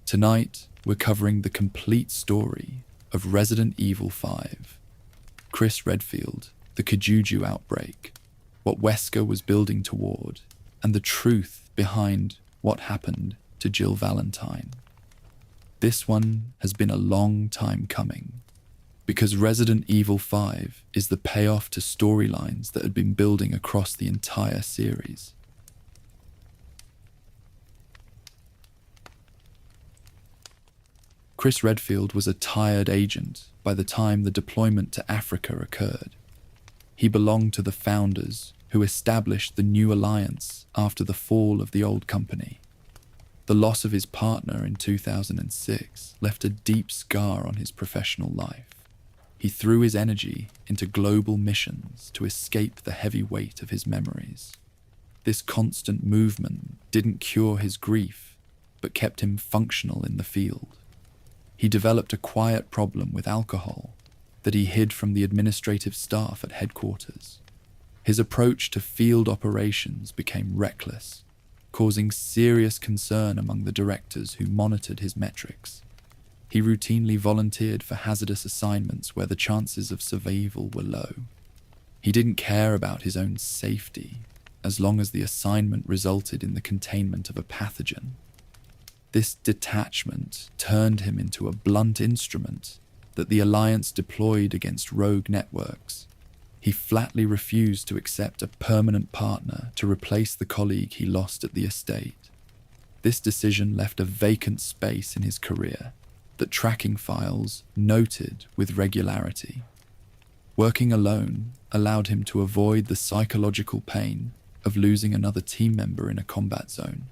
Tonight, we're covering the complete story of Resident Evil 5, Chris Redfield, the Kajuju outbreak, what Wesker was building toward, and the truth behind what happened to Jill Valentine. This one has been a long time coming, because Resident Evil 5 is the payoff to storylines that had been building across the entire series. Chris Redfield was a tired agent by the time the deployment to Africa occurred. He belonged to the founders who established the new alliance after the fall of the old company. The loss of his partner in 2006 left a deep scar on his professional life. He threw his energy into global missions to escape the heavy weight of his memories. This constant movement didn't cure his grief, but kept him functional in the field. He developed a quiet problem with alcohol that he hid from the administrative staff at headquarters. His approach to field operations became reckless, causing serious concern among the directors who monitored his metrics. He routinely volunteered for hazardous assignments where the chances of survival were low. He didn't care about his own safety, as long as the assignment resulted in the containment of a pathogen. This detachment turned him into a blunt instrument that the Alliance deployed against rogue networks. He flatly refused to accept a permanent partner to replace the colleague he lost at the estate. This decision left a vacant space in his career that tracking files noted with regularity. Working alone allowed him to avoid the psychological pain of losing another team member in a combat zone.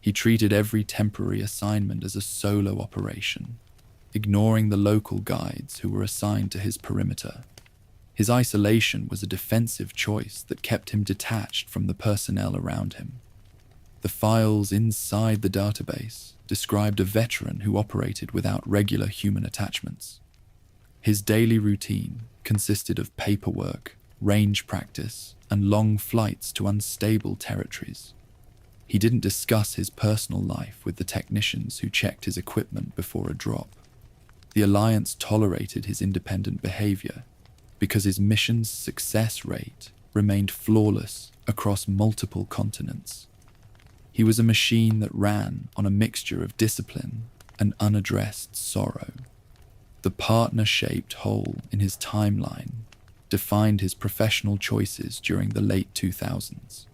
He treated every temporary assignment as a solo operation, ignoring the local guides who were assigned to his perimeter. His isolation was a defensive choice that kept him detached from the personnel around him. The files inside the database described a veteran who operated without regular human attachments. His daily routine consisted of paperwork, range practice, and long flights to unstable territories. He didn't discuss his personal life with the technicians who checked his equipment before a drop. The Alliance tolerated his independent behavior because his mission's success rate remained flawless across multiple continents. He was a machine that ran on a mixture of discipline and unaddressed sorrow. The partner-shaped hole in his timeline defined his professional choices during the late 2000s.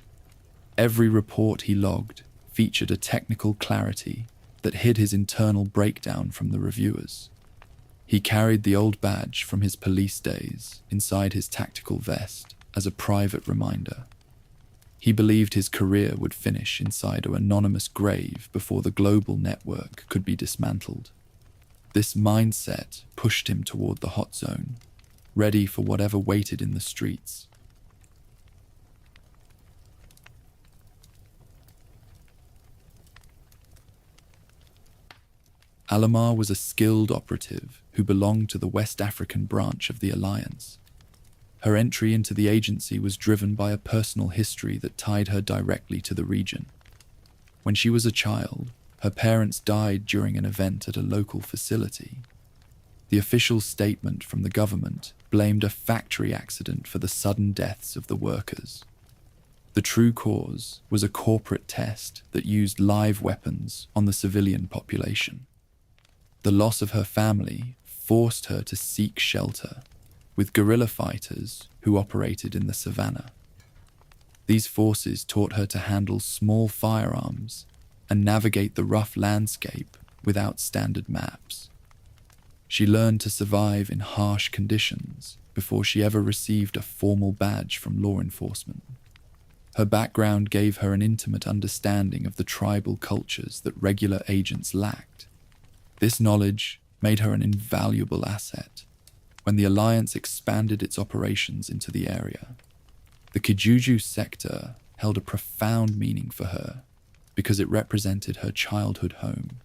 Every report he logged featured a technical clarity that hid his internal breakdown from the reviewers. He carried the old badge from his police days inside his tactical vest as a private reminder. He believed his career would finish inside an anonymous grave before the global network could be dismantled. This mindset pushed him toward the hot zone, ready for whatever waited in the streets. Alamar was a skilled operative who belonged to the West African branch of the Alliance. Her entry into the agency was driven by a personal history that tied her directly to the region. When she was a child, her parents died during an event at a local facility. The official statement from the government blamed a factory accident for the sudden deaths of the workers. The true cause was a corporate test that used live weapons on the civilian population. The loss of her family forced her to seek shelter with guerrilla fighters who operated in the savannah. These forces taught her to handle small firearms and navigate the rough landscape without standard maps. She learned to survive in harsh conditions before she ever received a formal badge from law enforcement. Her background gave her an intimate understanding of the tribal cultures that regular agents lacked. This knowledge made her an invaluable asset when the Alliance expanded its operations into the area. The Kajuju sector held a profound meaning for her because it represented her childhood home.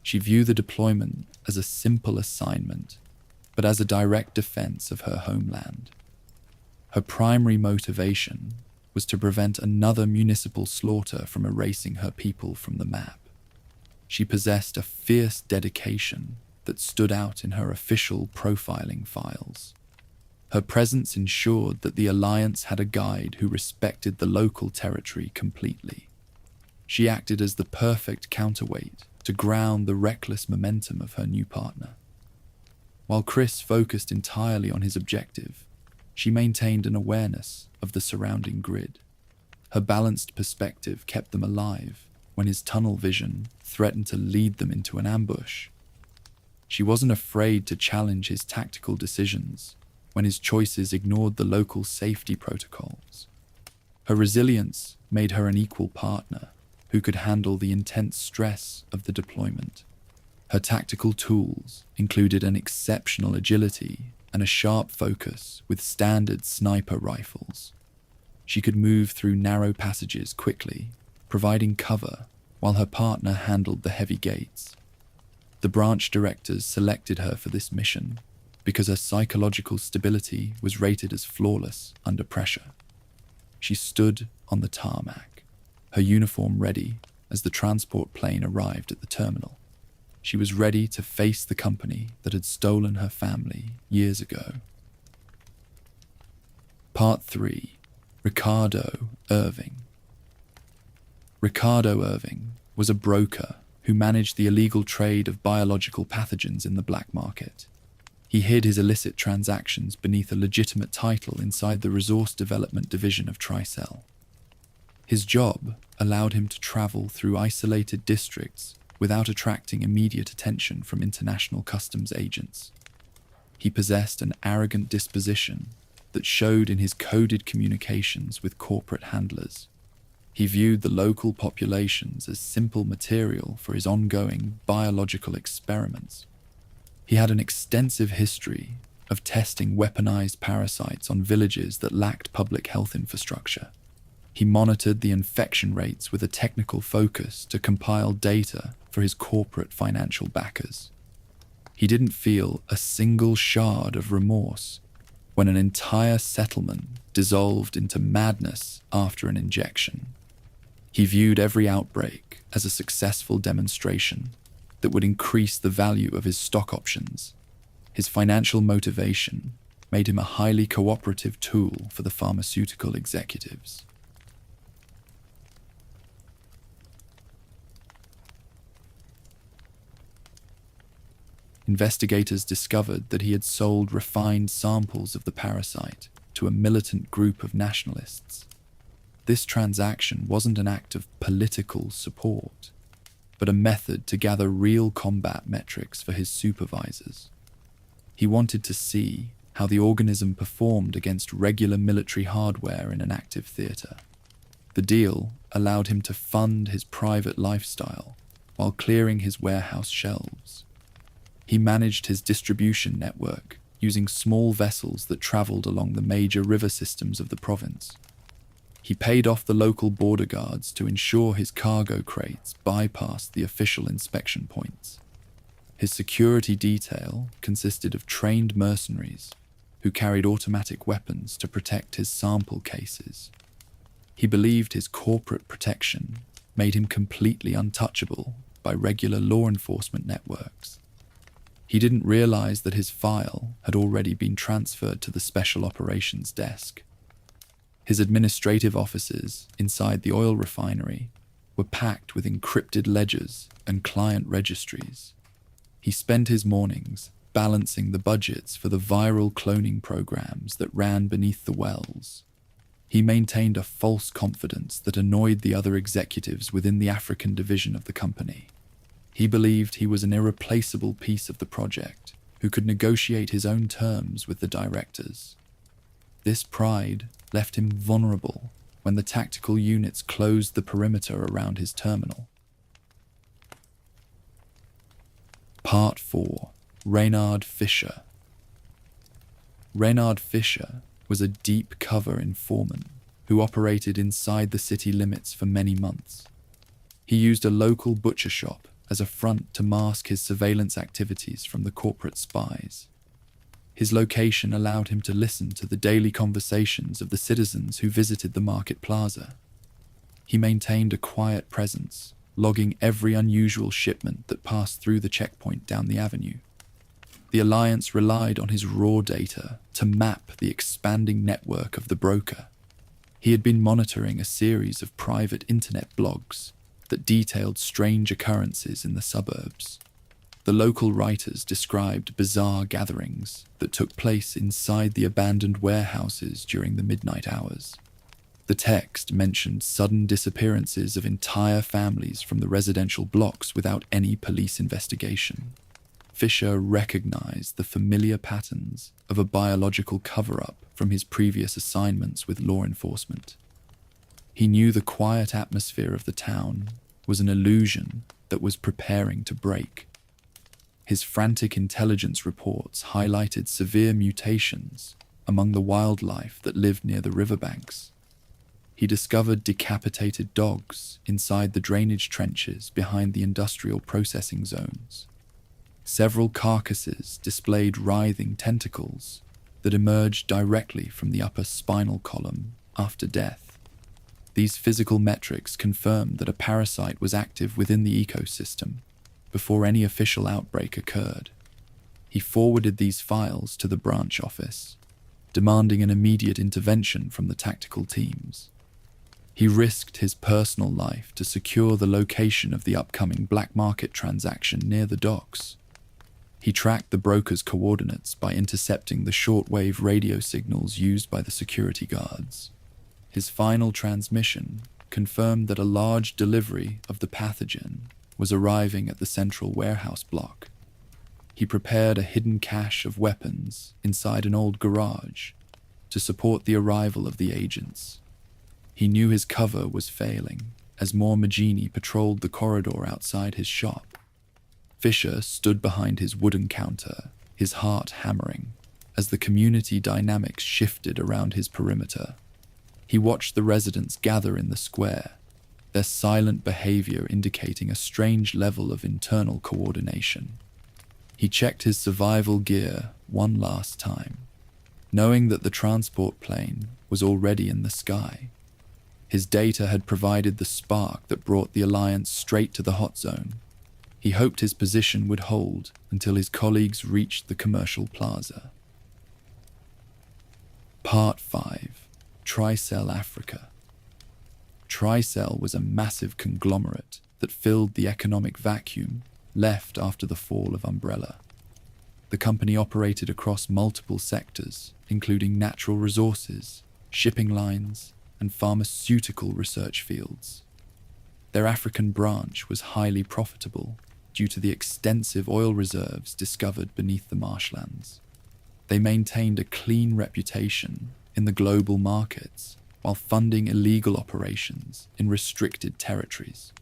She viewed the deployment as a simple assignment, but as a direct defense of her homeland. Her primary motivation was to prevent another municipal slaughter from erasing her people from the map. She possessed a fierce dedication that stood out in her official profiling files. Her presence ensured that the Alliance had a guide who respected the local territory completely. She acted as the perfect counterweight to ground the reckless momentum of her new partner. While Chris focused entirely on his objective, she maintained an awareness of the surrounding grid. Her balanced perspective kept them alive when his tunnel vision threatened to lead them into an ambush. She wasn't afraid to challenge his tactical decisions when his choices ignored the local safety protocols. Her resilience made her an equal partner who could handle the intense stress of the deployment. Her tactical tools included an exceptional agility and a sharp focus with standard sniper rifles. She could move through narrow passages quickly, providing cover while her partner handled the heavy gates. The branch directors selected her for this mission because her psychological stability was rated as flawless under pressure. She stood on the tarmac, her uniform ready as the transport plane arrived at the terminal. She was ready to face the company that had stolen her family years ago. Part 3. Ricardo Irving. Ricardo Irving was a broker who managed the illegal trade of biological pathogens in the black market. He hid his illicit transactions beneath a legitimate title inside the resource development division of Tricell. His job allowed him to travel through isolated districts without attracting immediate attention from international customs agents. He possessed an arrogant disposition that showed in his coded communications with corporate handlers. He viewed the local populations as simple material for his ongoing biological experiments. He had an extensive history of testing weaponized parasites on villages that lacked public health infrastructure. He monitored the infection rates with a technical focus to compile data for his corporate financial backers. He didn't feel a single shard of remorse when an entire settlement dissolved into madness after an injection. He viewed every outbreak as a successful demonstration that would increase the value of his stock options. His financial motivation made him a highly cooperative tool for the pharmaceutical executives. Investigators discovered that he had sold refined samples of the parasite to a militant group of nationalists. This transaction wasn't an act of political support, but a method to gather real combat metrics for his supervisors. He wanted to see how the organism performed against regular military hardware in an active theater. The deal allowed him to fund his private lifestyle while clearing his warehouse shelves. He managed his distribution network using small vessels that traveled along the major river systems of the province. He paid off the local border guards to ensure his cargo crates bypassed the official inspection points. His security detail consisted of trained mercenaries who carried automatic weapons to protect his sample cases. He believed his corporate protection made him completely untouchable by regular law enforcement networks. He didn't realize that his file had already been transferred to the Special Operations Desk. His administrative offices inside the oil refinery were packed with encrypted ledgers and client registries. He spent his mornings balancing the budgets for the viral cloning programs that ran beneath the wells. He maintained a false confidence that annoyed the other executives within the African division of the company. He believed he was an irreplaceable piece of the project who could negotiate his own terms with the directors. This pride left him vulnerable when the tactical units closed the perimeter around his terminal. Part 4. Reynard Fisher. Reynard Fisher was a deep cover informant who operated inside the city limits for many months. He used a local butcher shop as a front to mask his surveillance activities from the corporate spies. His location allowed him to listen to the daily conversations of the citizens who visited the market plaza. He maintained a quiet presence, logging every unusual shipment that passed through the checkpoint down the avenue. The Alliance relied on his raw data to map the expanding network of the broker. He had been monitoring a series of private internet blogs that detailed strange occurrences in the suburbs. The local writers described bizarre gatherings that took place inside the abandoned warehouses during the midnight hours. The text mentioned sudden disappearances of entire families from the residential blocks without any police investigation. Fisher recognized the familiar patterns of a biological cover-up from his previous assignments with law enforcement. He knew the quiet atmosphere of the town was an illusion that was preparing to break. His frantic intelligence reports highlighted severe mutations among the wildlife that lived near the riverbanks. He discovered decapitated dogs inside the drainage trenches behind the industrial processing zones. Several carcasses displayed writhing tentacles that emerged directly from the upper spinal column after death. These physical metrics confirmed that a parasite was active within the ecosystem before any official outbreak occurred. He forwarded these files to the branch office, demanding an immediate intervention from the tactical teams. He risked his personal life to secure the location of the upcoming black market transaction near the docks. He tracked the broker's coordinates by intercepting the shortwave radio signals used by the security guards. His final transmission confirmed that a large delivery of the pathogen was arriving at the central warehouse block. He prepared a hidden cache of weapons inside an old garage to support the arrival of the agents. He knew his cover was failing as more Magini patrolled the corridor outside his shop. Fisher stood behind his wooden counter, his heart hammering, as the community dynamics shifted around his perimeter. He watched the residents gather in the square, their silent behavior indicating a strange level of internal coordination. He checked his survival gear one last time, knowing that the transport plane was already in the sky. His data had provided the spark that brought the Alliance straight to the hot zone. He hoped his position would hold until his colleagues reached the commercial plaza. Part 5. Tricell Africa. Tricell was a massive conglomerate that filled the economic vacuum left after the fall of Umbrella. The company operated across multiple sectors, including natural resources, shipping lines, and pharmaceutical research fields. Their African branch was highly profitable due to the extensive oil reserves discovered beneath the marshlands. They maintained a clean reputation in the global markets while funding illegal operations in restricted territories.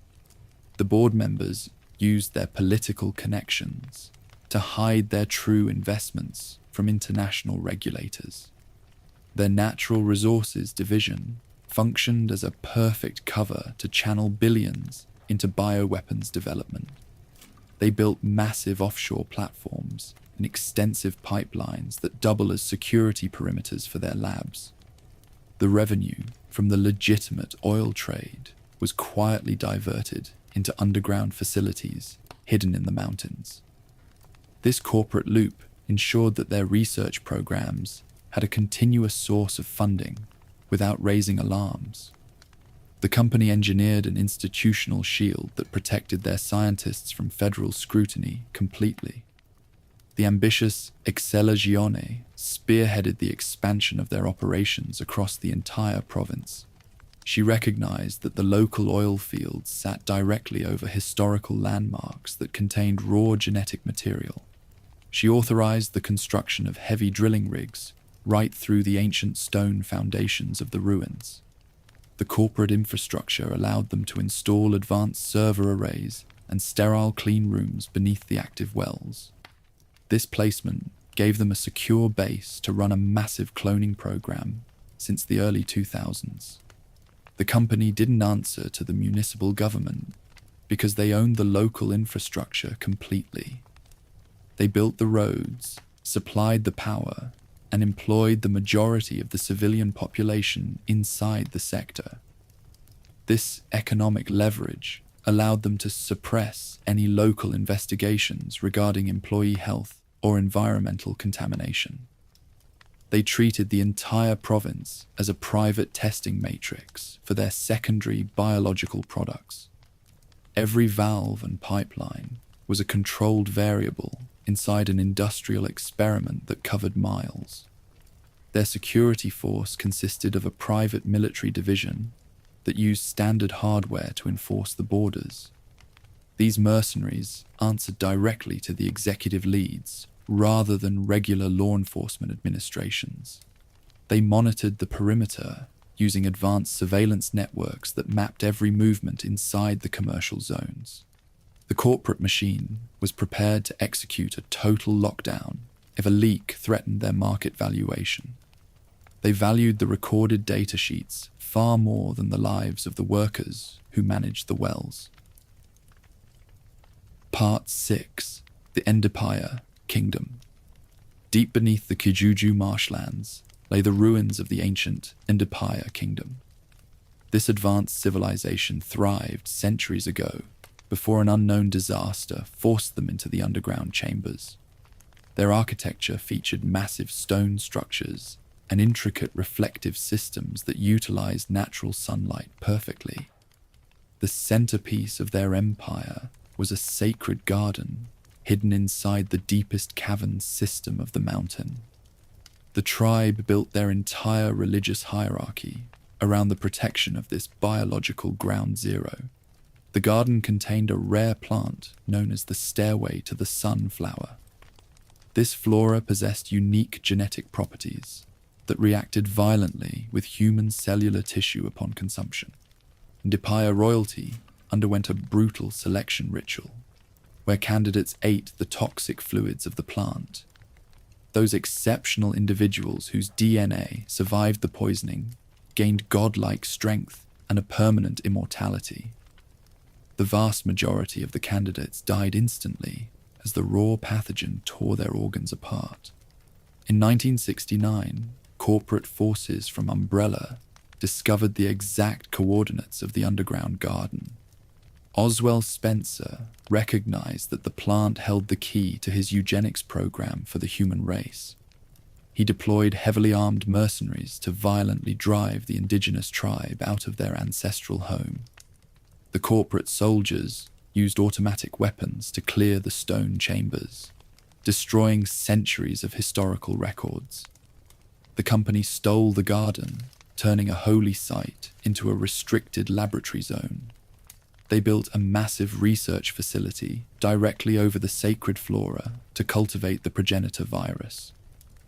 The board members used their political connections to hide their true investments from international regulators. Their natural resources division functioned as a perfect cover to channel billions into bioweapons development. They built massive offshore platforms and extensive pipelines that double as security perimeters for their labs. The revenue from the legitimate oil trade was quietly diverted into underground facilities hidden in the mountains. This corporate loop ensured that their research programs had a continuous source of funding without raising alarms. The company engineered an institutional shield that protected their scientists from federal scrutiny completely. The ambitious Excella Gionne spearheaded the expansion of their operations across the entire province. She recognized that the local oil fields sat directly over historical landmarks that contained raw genetic material. She authorized the construction of heavy drilling rigs right through the ancient stone foundations of the ruins. The corporate infrastructure allowed them to install advanced server arrays and sterile clean rooms beneath the active wells. This placement gave them a secure base to run a massive cloning program since the early 2000s. The company didn't answer to the municipal government because they owned the local infrastructure completely. They built the roads, supplied the power, and employed the majority of the civilian population inside the sector. This economic leverage allowed them to suppress any local investigations regarding employee health or environmental contamination. They treated the entire province as a private testing matrix for their secondary biological products. Every valve and pipeline was a controlled variable inside an industrial experiment that covered miles. Their security force consisted of a private military division that used standard hardware to enforce the borders. These mercenaries answered directly to the executive leads rather than regular law enforcement administrations. They monitored the perimeter using advanced surveillance networks that mapped every movement inside the commercial zones. The corporate machine was prepared to execute a total lockdown if a leak threatened their market valuation. They valued the recorded data sheets far more than the lives of the workers who managed the wells. Part 6. The Ndipaya Kingdom. Deep beneath the Kijuju marshlands lay the ruins of the ancient Ndipaya Kingdom. This advanced civilization thrived centuries ago before an unknown disaster forced them into the underground chambers. Their architecture featured massive stone structures and intricate reflective systems that utilized natural sunlight perfectly. The centerpiece of their empire was a sacred garden hidden inside the deepest cavern system of the mountain. The tribe built their entire religious hierarchy around the protection of this biological ground zero. The garden contained a rare plant known as the stairway to the sunflower. This flora possessed unique genetic properties that reacted violently with human cellular tissue upon consumption. Ndipaya royalty underwent a brutal selection ritual, where candidates ate the toxic fluids of the plant. Those exceptional individuals whose DNA survived the poisoning gained godlike strength and a permanent immortality. The vast majority of the candidates died instantly as the raw pathogen tore their organs apart. In 1969, corporate forces from Umbrella discovered the exact coordinates of the underground garden. Oswell Spencer recognized that the plant held the key to his eugenics program for the human race. He deployed heavily armed mercenaries to violently drive the indigenous tribe out of their ancestral home. The corporate soldiers used automatic weapons to clear the stone chambers, destroying centuries of historical records. The company stole the garden, turning a holy site into a restricted laboratory zone. They built a massive research facility directly over the sacred flora to cultivate the Progenitor Virus.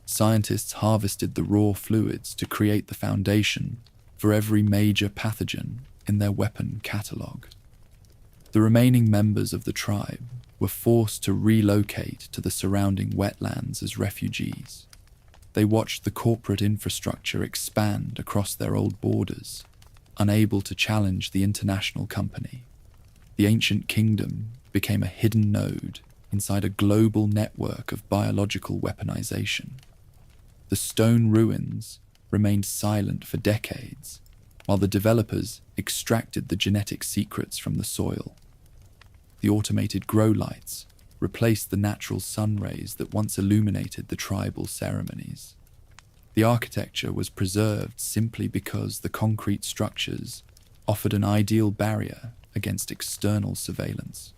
Scientists harvested the raw fluids to create the foundation for every major pathogen in their weapon catalogue. The remaining members of the tribe were forced to relocate to the surrounding wetlands as refugees. They watched the corporate infrastructure expand across their old borders, unable to challenge the international company. The ancient kingdom became a hidden node inside a global network of biological weaponization. The stone ruins remained silent for decades, while the developers extracted the genetic secrets from the soil. The automated grow lights replaced the natural sun rays that once illuminated the tribal ceremonies. The architecture was preserved simply because the concrete structures offered an ideal barrier against external surveillance.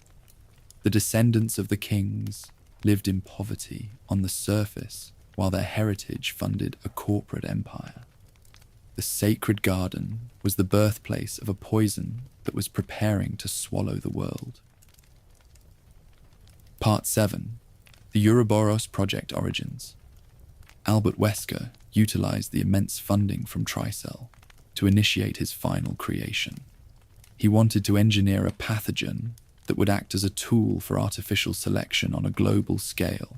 The descendants of the kings lived in poverty on the surface while their heritage funded a corporate empire. The sacred garden was the birthplace of a poison that was preparing to swallow the world. Part 7. The Uroboros Project Origins. Albert Wesker utilized the immense funding from Tricell to initiate his final creation. He wanted to engineer a pathogen that would act as a tool for artificial selection on a global scale.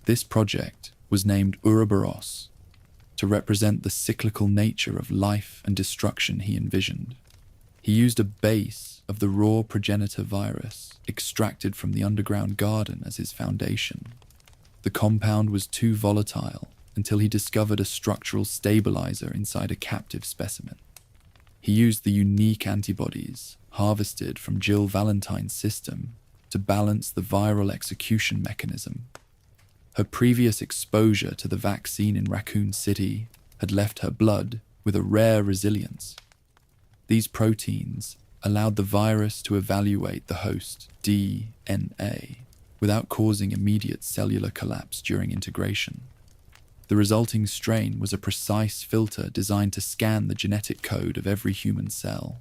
This project was named Uroboros to represent the cyclical nature of life and destruction he envisioned. He used a base of the raw Progenitor Virus extracted from the underground garden as his foundation. The compound was too volatile until he discovered a structural stabilizer inside a captive specimen. He used the unique antibodies harvested from Jill Valentine's system to balance the viral execution mechanism. Her previous exposure to the vaccine in Raccoon City had left her blood with a rare resilience. These proteins allowed the virus to evaluate the host DNA without causing immediate cellular collapse during integration. The resulting strain was a precise filter designed to scan the genetic code of every human cell.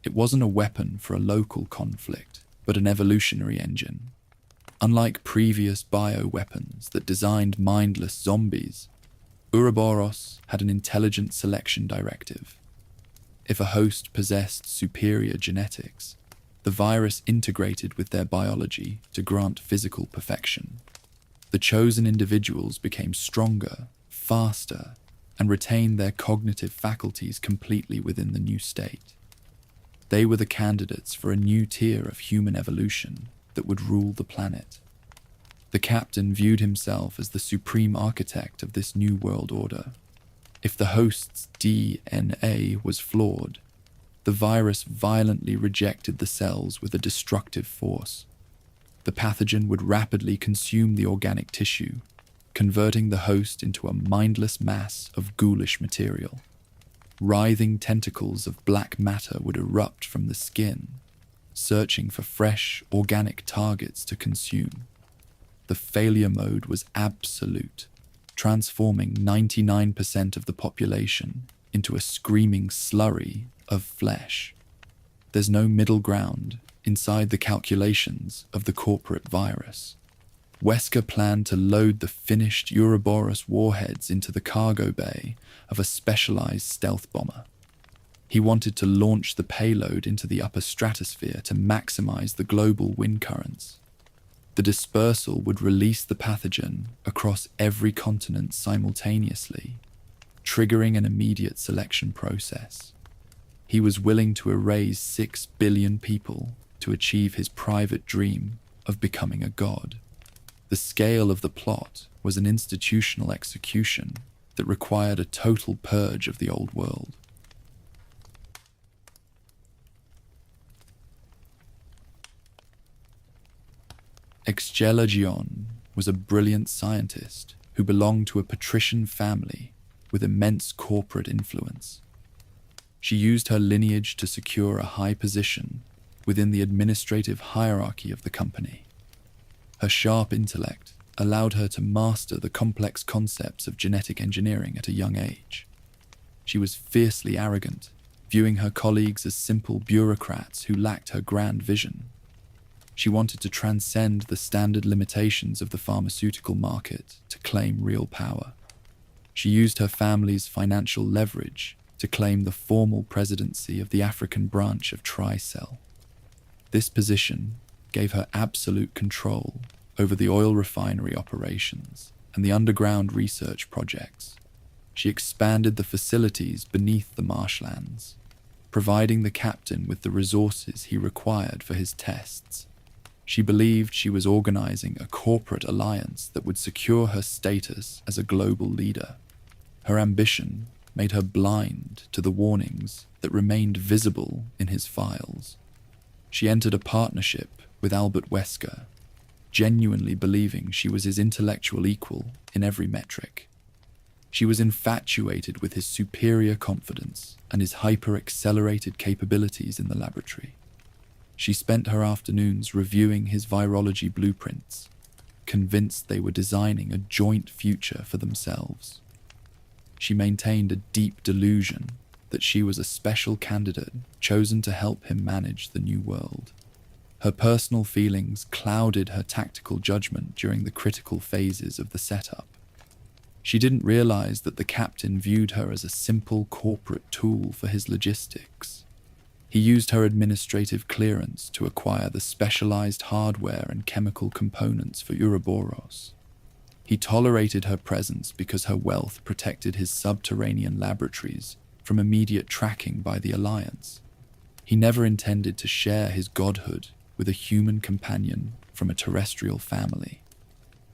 It wasn't a weapon for a local conflict, but an evolutionary engine. Unlike previous bioweapons that designed mindless zombies, Uroboros had an intelligent selection directive. If a host possessed superior genetics, the virus integrated with their biology to grant physical perfection. The chosen individuals became stronger, faster, and retained their cognitive faculties completely within the new state. They were the candidates for a new tier of human evolution that would rule the planet. The captain viewed himself as the supreme architect of this new world order. If the host's DNA was flawed, the virus violently rejected the cells with a destructive force. The pathogen would rapidly consume the organic tissue, converting the host into a mindless mass of ghoulish material. Writhing tentacles of black matter would erupt from the skin, searching for fresh, organic targets to consume. The failure mode was absolute, transforming 99% of the population into a screaming slurry of flesh. There's no middle ground inside the calculations of the corporate virus. Wesker planned to load the finished Uroboros warheads into the cargo bay of a specialized stealth bomber. He wanted to launch the payload into the upper stratosphere to maximize the global wind currents. The dispersal would release the pathogen across every continent simultaneously, triggering an immediate selection process. He was willing to erase 6 billion people to achieve his private dream of becoming a god. The scale of the plot was an institutional execution that required a total purge of the old world. Excella Gionne was a brilliant scientist who belonged to a patrician family with immense corporate influence. She used her lineage to secure a high position within the administrative hierarchy of the company. Her sharp intellect allowed her to master the complex concepts of genetic engineering at a young age. She was fiercely arrogant, viewing her colleagues as simple bureaucrats who lacked her grand vision. She wanted to transcend the standard limitations of the pharmaceutical market to claim real power. She used her family's financial leverage to claim the formal presidency of the African branch of Tricell. This position gave her absolute control over the oil refinery operations and the underground research projects. She expanded the facilities beneath the marshlands, providing the captain with the resources he required for his tests. She believed she was organizing a corporate alliance that would secure her status as a global leader. Her ambition made her blind to the warnings that remained visible in his files. She entered a partnership with Albert Wesker, genuinely believing she was his intellectual equal in every metric. She was infatuated with his superior confidence and his hyper-accelerated capabilities in the laboratory. She spent her afternoons reviewing his virology blueprints, convinced they were designing a joint future for themselves. She maintained a deep delusion that she was a special candidate chosen to help him manage the new world. Her personal feelings clouded her tactical judgment during the critical phases of the setup. She didn't realize that the captain viewed her as a simple corporate tool for his logistics. He used her administrative clearance to acquire the specialized hardware and chemical components for Uroboros. He tolerated her presence because her wealth protected his subterranean laboratories from immediate tracking by the Alliance. He never intended to share his godhood with a human companion from a terrestrial family.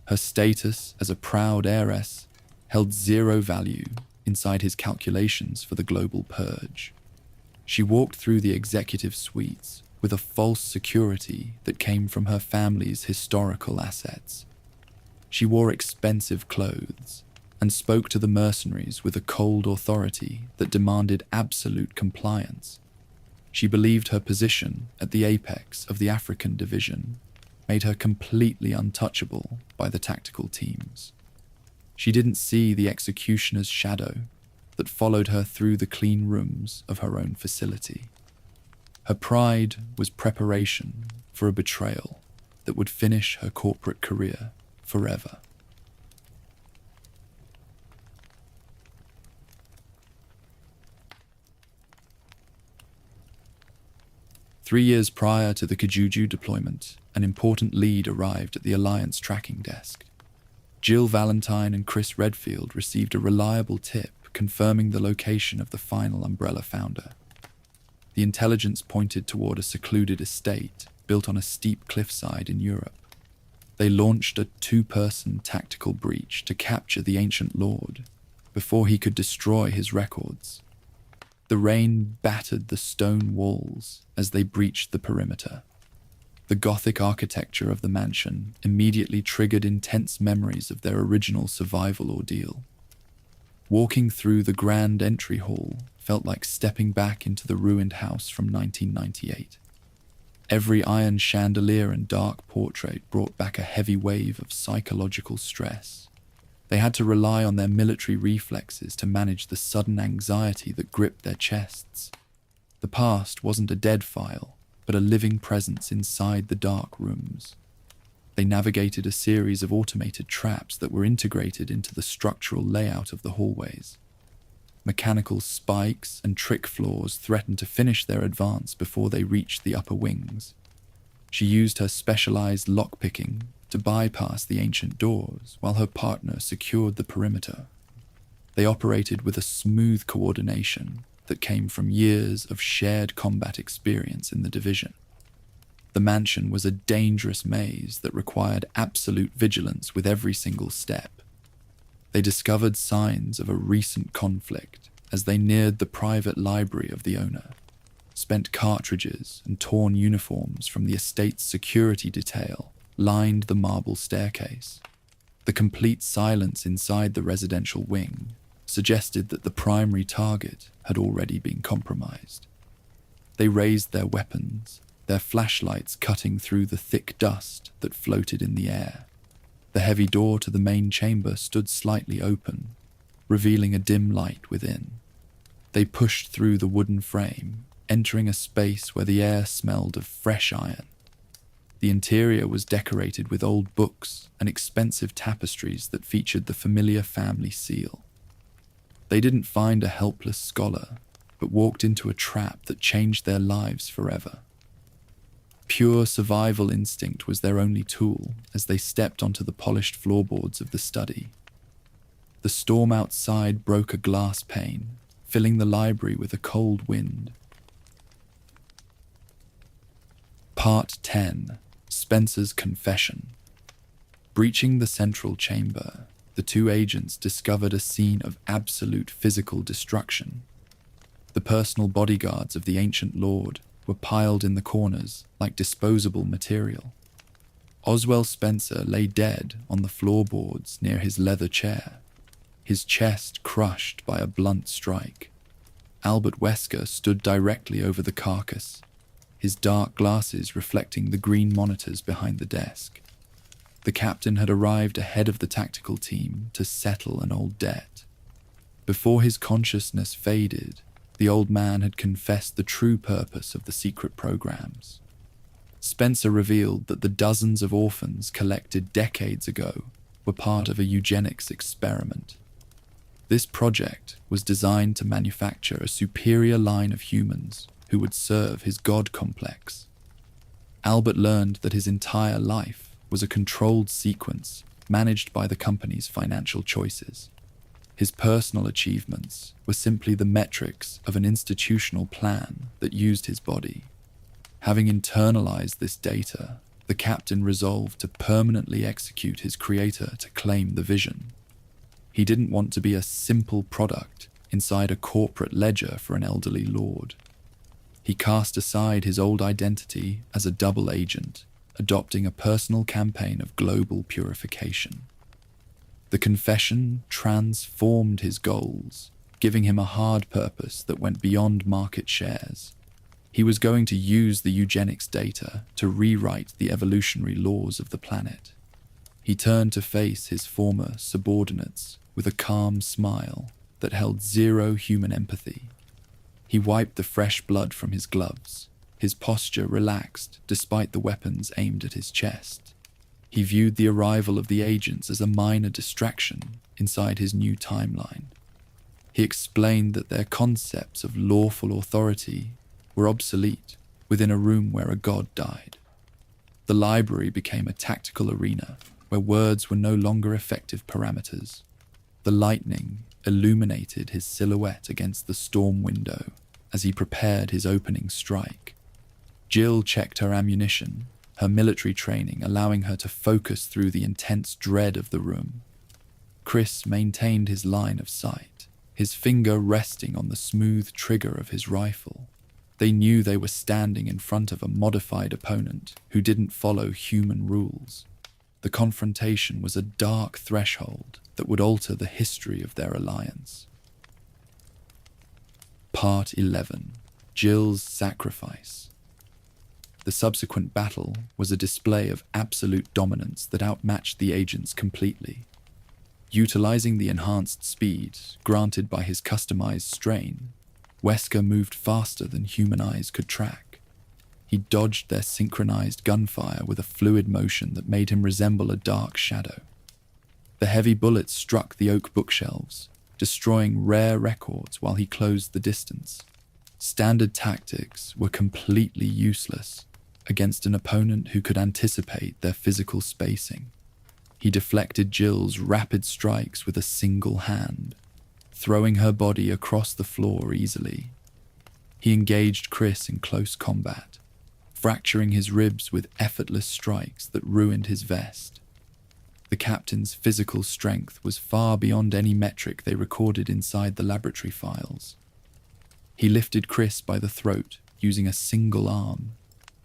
Her status as a proud heiress held zero value inside his calculations for the global purge. She walked through the executive suites with a false security that came from her family's historical assets. She wore expensive clothes and spoke to the mercenaries with a cold authority that demanded absolute compliance. She believed her position at the apex of the African division made her completely untouchable by the tactical teams. She didn't see the executioner's shadow that followed her through the clean rooms of her own facility. Her pride was preparation for a betrayal that would finish her corporate career forever. Three years prior to the Kijuju deployment, an important lead arrived at the Alliance tracking desk. Jill Valentine and Chris Redfield received a reliable tip confirming the location of the final Umbrella founder. The intelligence pointed toward a secluded estate built on a steep cliffside in Europe. They launched a two-person tactical breach to capture the ancient lord before he could destroy his records. The rain battered the stone walls as they breached the perimeter. The Gothic architecture of the mansion immediately triggered intense memories of their original survival ordeal. Walking through the grand entry hall felt like stepping back into the ruined house from 1998. Every iron chandelier and dark portrait brought back a heavy wave of psychological stress. They had to rely on their military reflexes to manage the sudden anxiety that gripped their chests. The past wasn't a dead file, but a living presence inside the dark rooms. They navigated a series of automated traps that were integrated into the structural layout of the hallways. Mechanical spikes and trick floors threatened to finish their advance before they reached the upper wings. She used her specialized lockpicking to bypass the ancient doors while her partner secured the perimeter. They operated with a smooth coordination that came from years of shared combat experience in the division. The mansion was a dangerous maze that required absolute vigilance with every single step. They discovered signs of a recent conflict as they neared the private library of the owner. Spent cartridges and torn uniforms from the estate's security detail lined the marble staircase. The complete silence inside the residential wing suggested that the primary target had already been compromised. They raised their weapons, their flashlights cutting through the thick dust that floated in the air. The heavy door to the main chamber stood slightly open, revealing a dim light within. They pushed through the wooden frame, entering a space where the air smelled of fresh iron. The interior was decorated with old books and expensive tapestries that featured the familiar family seal. They didn't find a helpless scholar, but walked into a trap that changed their lives forever. Pure survival instinct was their only tool as they stepped onto the polished floorboards of the study. The storm outside broke a glass pane, filling the library with a cold wind. Part 10. Spencer's Confession. Breaching the central chamber, the two agents discovered a scene of absolute physical destruction. The personal bodyguards of the ancient lord were piled in the corners like disposable material. Oswell Spencer lay dead on the floorboards near his leather chair, his chest crushed by a blunt strike. Albert Wesker stood directly over the carcass, his dark glasses reflecting the green monitors behind the desk. The captain had arrived ahead of the tactical team to settle an old debt. Before his consciousness faded, the old man had confessed the true purpose of the secret programs. Spencer revealed that the dozens of orphans collected decades ago were part of a eugenics experiment. This project was designed to manufacture a superior line of humans who would serve his God complex. Albert learned that his entire life was a controlled sequence managed by the company's financial choices. His personal achievements were simply the metrics of an institutional plan that used his body. Having internalized this data, the captain resolved to permanently execute his creator to claim the vision. He didn't want to be a simple product inside a corporate ledger for an elderly lord. He cast aside his old identity as a double agent, adopting a personal campaign of global purification. The confession transformed his goals, giving him a hard purpose that went beyond market shares. He was going to use the eugenics data to rewrite the evolutionary laws of the planet. He turned to face his former subordinates with a calm smile that held zero human empathy. He wiped the fresh blood from his gloves, his posture relaxed despite the weapons aimed at his chest. He viewed the arrival of the agents as a minor distraction inside his new timeline. He explained that their concepts of lawful authority were obsolete within a room where a god died. The library became a tactical arena where words were no longer effective parameters. The lightning illuminated his silhouette against the storm window as he prepared his opening strike. Jill checked her ammunition, her military training allowing her to focus through the intense dread of the room. Chris maintained his line of sight, his finger resting on the smooth trigger of his rifle. They knew they were standing in front of a modified opponent who didn't follow human rules. The confrontation was a dark threshold that would alter the history of their alliance. Part 11. Jill's Sacrifice. The subsequent battle was a display of absolute dominance that outmatched the agents completely. Utilizing the enhanced speed granted by his customized strain, Wesker moved faster than human eyes could track. He dodged their synchronized gunfire with a fluid motion that made him resemble a dark shadow. The heavy bullets struck the oak bookshelves, destroying rare records while he closed the distance. Standard tactics were completely useless against an opponent who could anticipate their physical spacing. He deflected Jill's rapid strikes with a single hand, throwing her body across the floor easily. He engaged Chris in close combat, fracturing his ribs with effortless strikes that ruined his vest. The captain's physical strength was far beyond any metric they recorded inside the laboratory files. He lifted Chris by the throat using a single arm,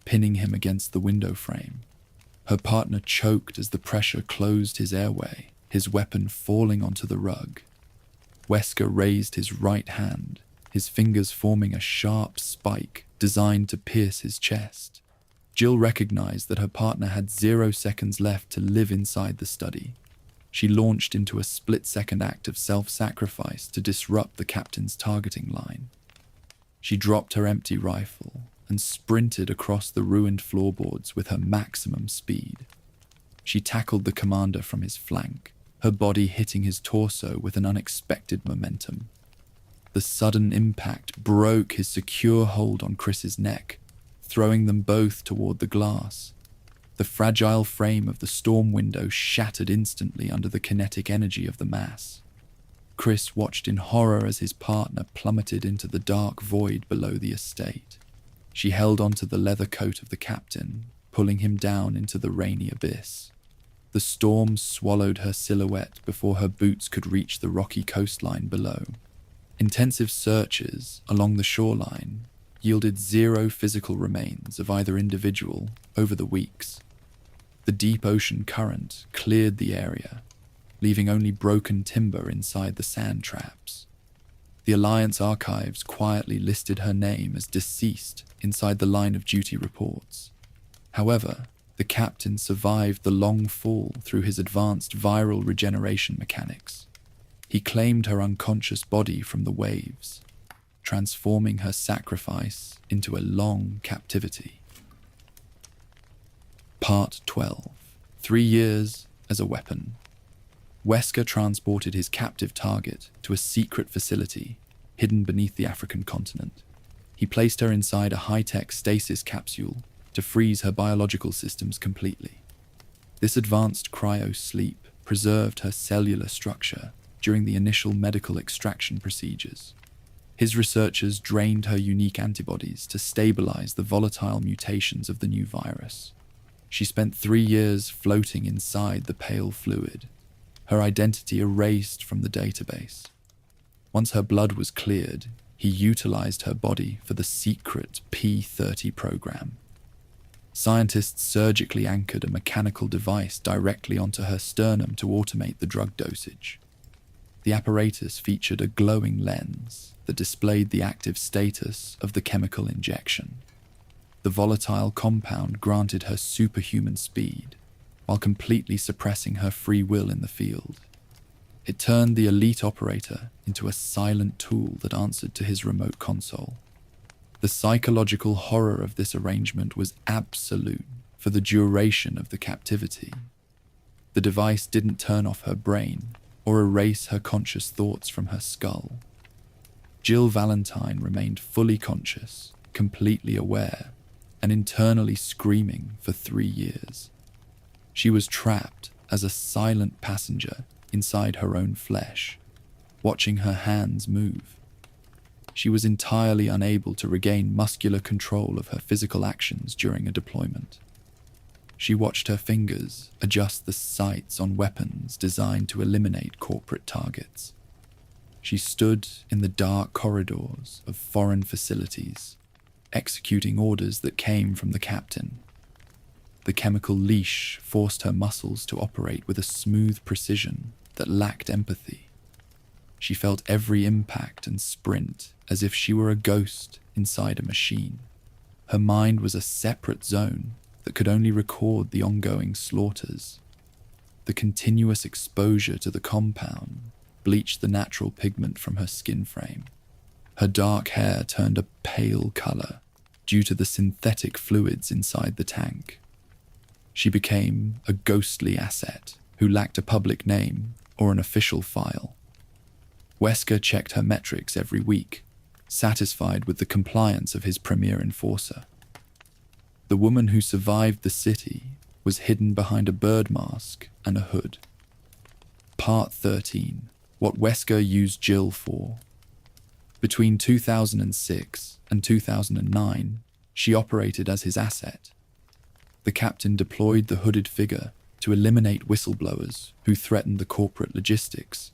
pinning him against the window frame. Her partner choked as the pressure closed his airway, his weapon falling onto the rug. Wesker raised his right hand, his fingers forming a sharp spike designed to pierce his chest. Jill recognized that her partner had 0 seconds left to live inside the study. She launched into a split-second act of self-sacrifice to disrupt the captain's targeting line. She dropped her empty rifle and sprinted across the ruined floorboards with her maximum speed. She tackled the commander from his flank, her body hitting his torso with an unexpected momentum. The sudden impact broke his secure hold on Chris's neck, throwing them both toward the glass. The fragile frame of the storm window shattered instantly under the kinetic energy of the mass. Chris watched in horror as his partner plummeted into the dark void below the estate. She held onto the leather coat of the captain, pulling him down into the rainy abyss. The storm swallowed her silhouette before her boots could reach the rocky coastline below. Intensive searches along the shoreline yielded 0 physical remains of either individual over the weeks. The deep ocean current cleared the area, leaving only broken timber inside the sand traps. The Alliance archives quietly listed her name as deceased inside the line of duty reports. However, the captain survived the long fall through his advanced viral regeneration mechanics. He claimed her unconscious body from the waves, transforming her sacrifice into a long captivity. Part 12. 3 years as a weapon. Wesker transported his captive target to a secret facility hidden beneath the African continent. He placed her inside a high-tech stasis capsule to freeze her biological systems completely. This advanced cryo-sleep preserved her cellular structure during the initial medical extraction procedures. His researchers drained her unique antibodies to stabilize the volatile mutations of the new virus. She spent 3 years floating inside the pale fluid, her identity erased from the database. Once her blood was cleared, he utilized her body for the secret P-30 program. Scientists surgically anchored a mechanical device directly onto her sternum to automate the drug dosage. The apparatus featured a glowing lens that displayed the active status of the chemical injection. The volatile compound granted her superhuman speed, while completely suppressing her free will in the field. It turned the elite operator into a silent tool that answered to his remote console. The psychological horror of this arrangement was absolute for the duration of the captivity. The device didn't turn off her brain or erase her conscious thoughts from her skull. Jill Valentine remained fully conscious, completely aware, and internally screaming for 3 years. She was trapped as a silent passenger inside her own flesh, watching her hands move. She was entirely unable to regain muscular control of her physical actions during a deployment. She watched her fingers adjust the sights on weapons designed to eliminate corporate targets. She stood in the dark corridors of foreign facilities, executing orders that came from the captain. The chemical leash forced her muscles to operate with a smooth precision that lacked empathy. She felt every impact and sprint as if she were a ghost inside a machine. Her mind was a separate zone that could only record the ongoing slaughters. The continuous exposure to the compound bleached the natural pigment from her skin frame. Her dark hair turned a pale color due to the synthetic fluids inside the tank. She became a ghostly asset who lacked a public name or an official file. Wesker checked her metrics every week, satisfied with the compliance of his premier enforcer. The woman who survived the city was hidden behind a bird mask and a hood. Part 13. What Wesker used Jill for. Between 2006 and 2009, she operated as his asset. The captain deployed the hooded figure to eliminate whistleblowers who threatened the corporate logistics.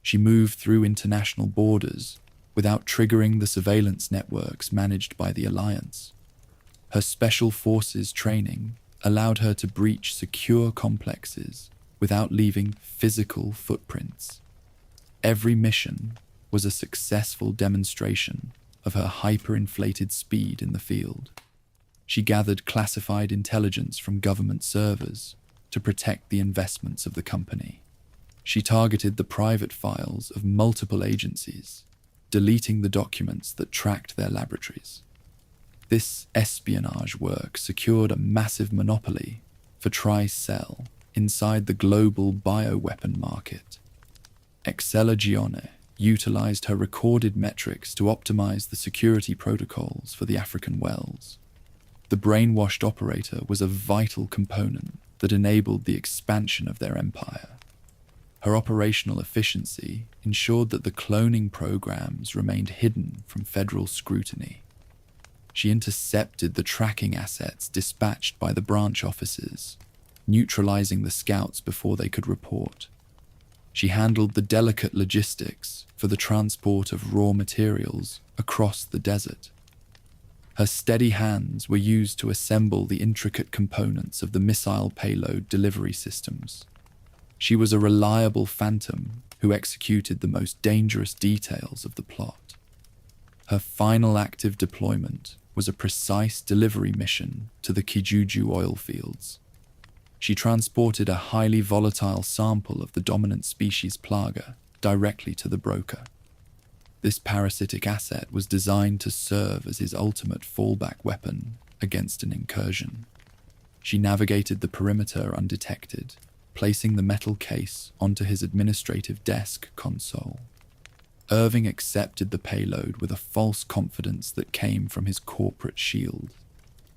She moved through international borders without triggering the surveillance networks managed by the Alliance. Her special forces training allowed her to breach secure complexes without leaving physical footprints. Every mission was a successful demonstration of her hyperinflated speed in the field. She gathered classified intelligence from government servers to protect the investments of the company. She targeted the private files of multiple agencies, deleting the documents that tracked their laboratories. This espionage work secured a massive monopoly for Tricell inside the global bioweapon market. Excella Gionne utilized her recorded metrics to optimize the security protocols for the African wells. The brainwashed operator was a vital component that enabled the expansion of their empire. Her operational efficiency ensured that the cloning programs remained hidden from federal scrutiny. She intercepted the tracking assets dispatched by the branch officers, neutralizing the scouts before they could report. She handled the delicate logistics for the transport of raw materials across the desert. Her steady hands were used to assemble the intricate components of the missile payload delivery systems. She was a reliable phantom who executed the most dangerous details of the plot. Her final active deployment was a precise delivery mission to the Kijuju oil fields. She transported a highly volatile sample of the dominant species Plaga directly to the broker. This parasitic asset was designed to serve as his ultimate fallback weapon against an incursion. She navigated the perimeter undetected, placing the metal case onto his administrative desk console. Irving accepted the payload with a false confidence that came from his corporate shield.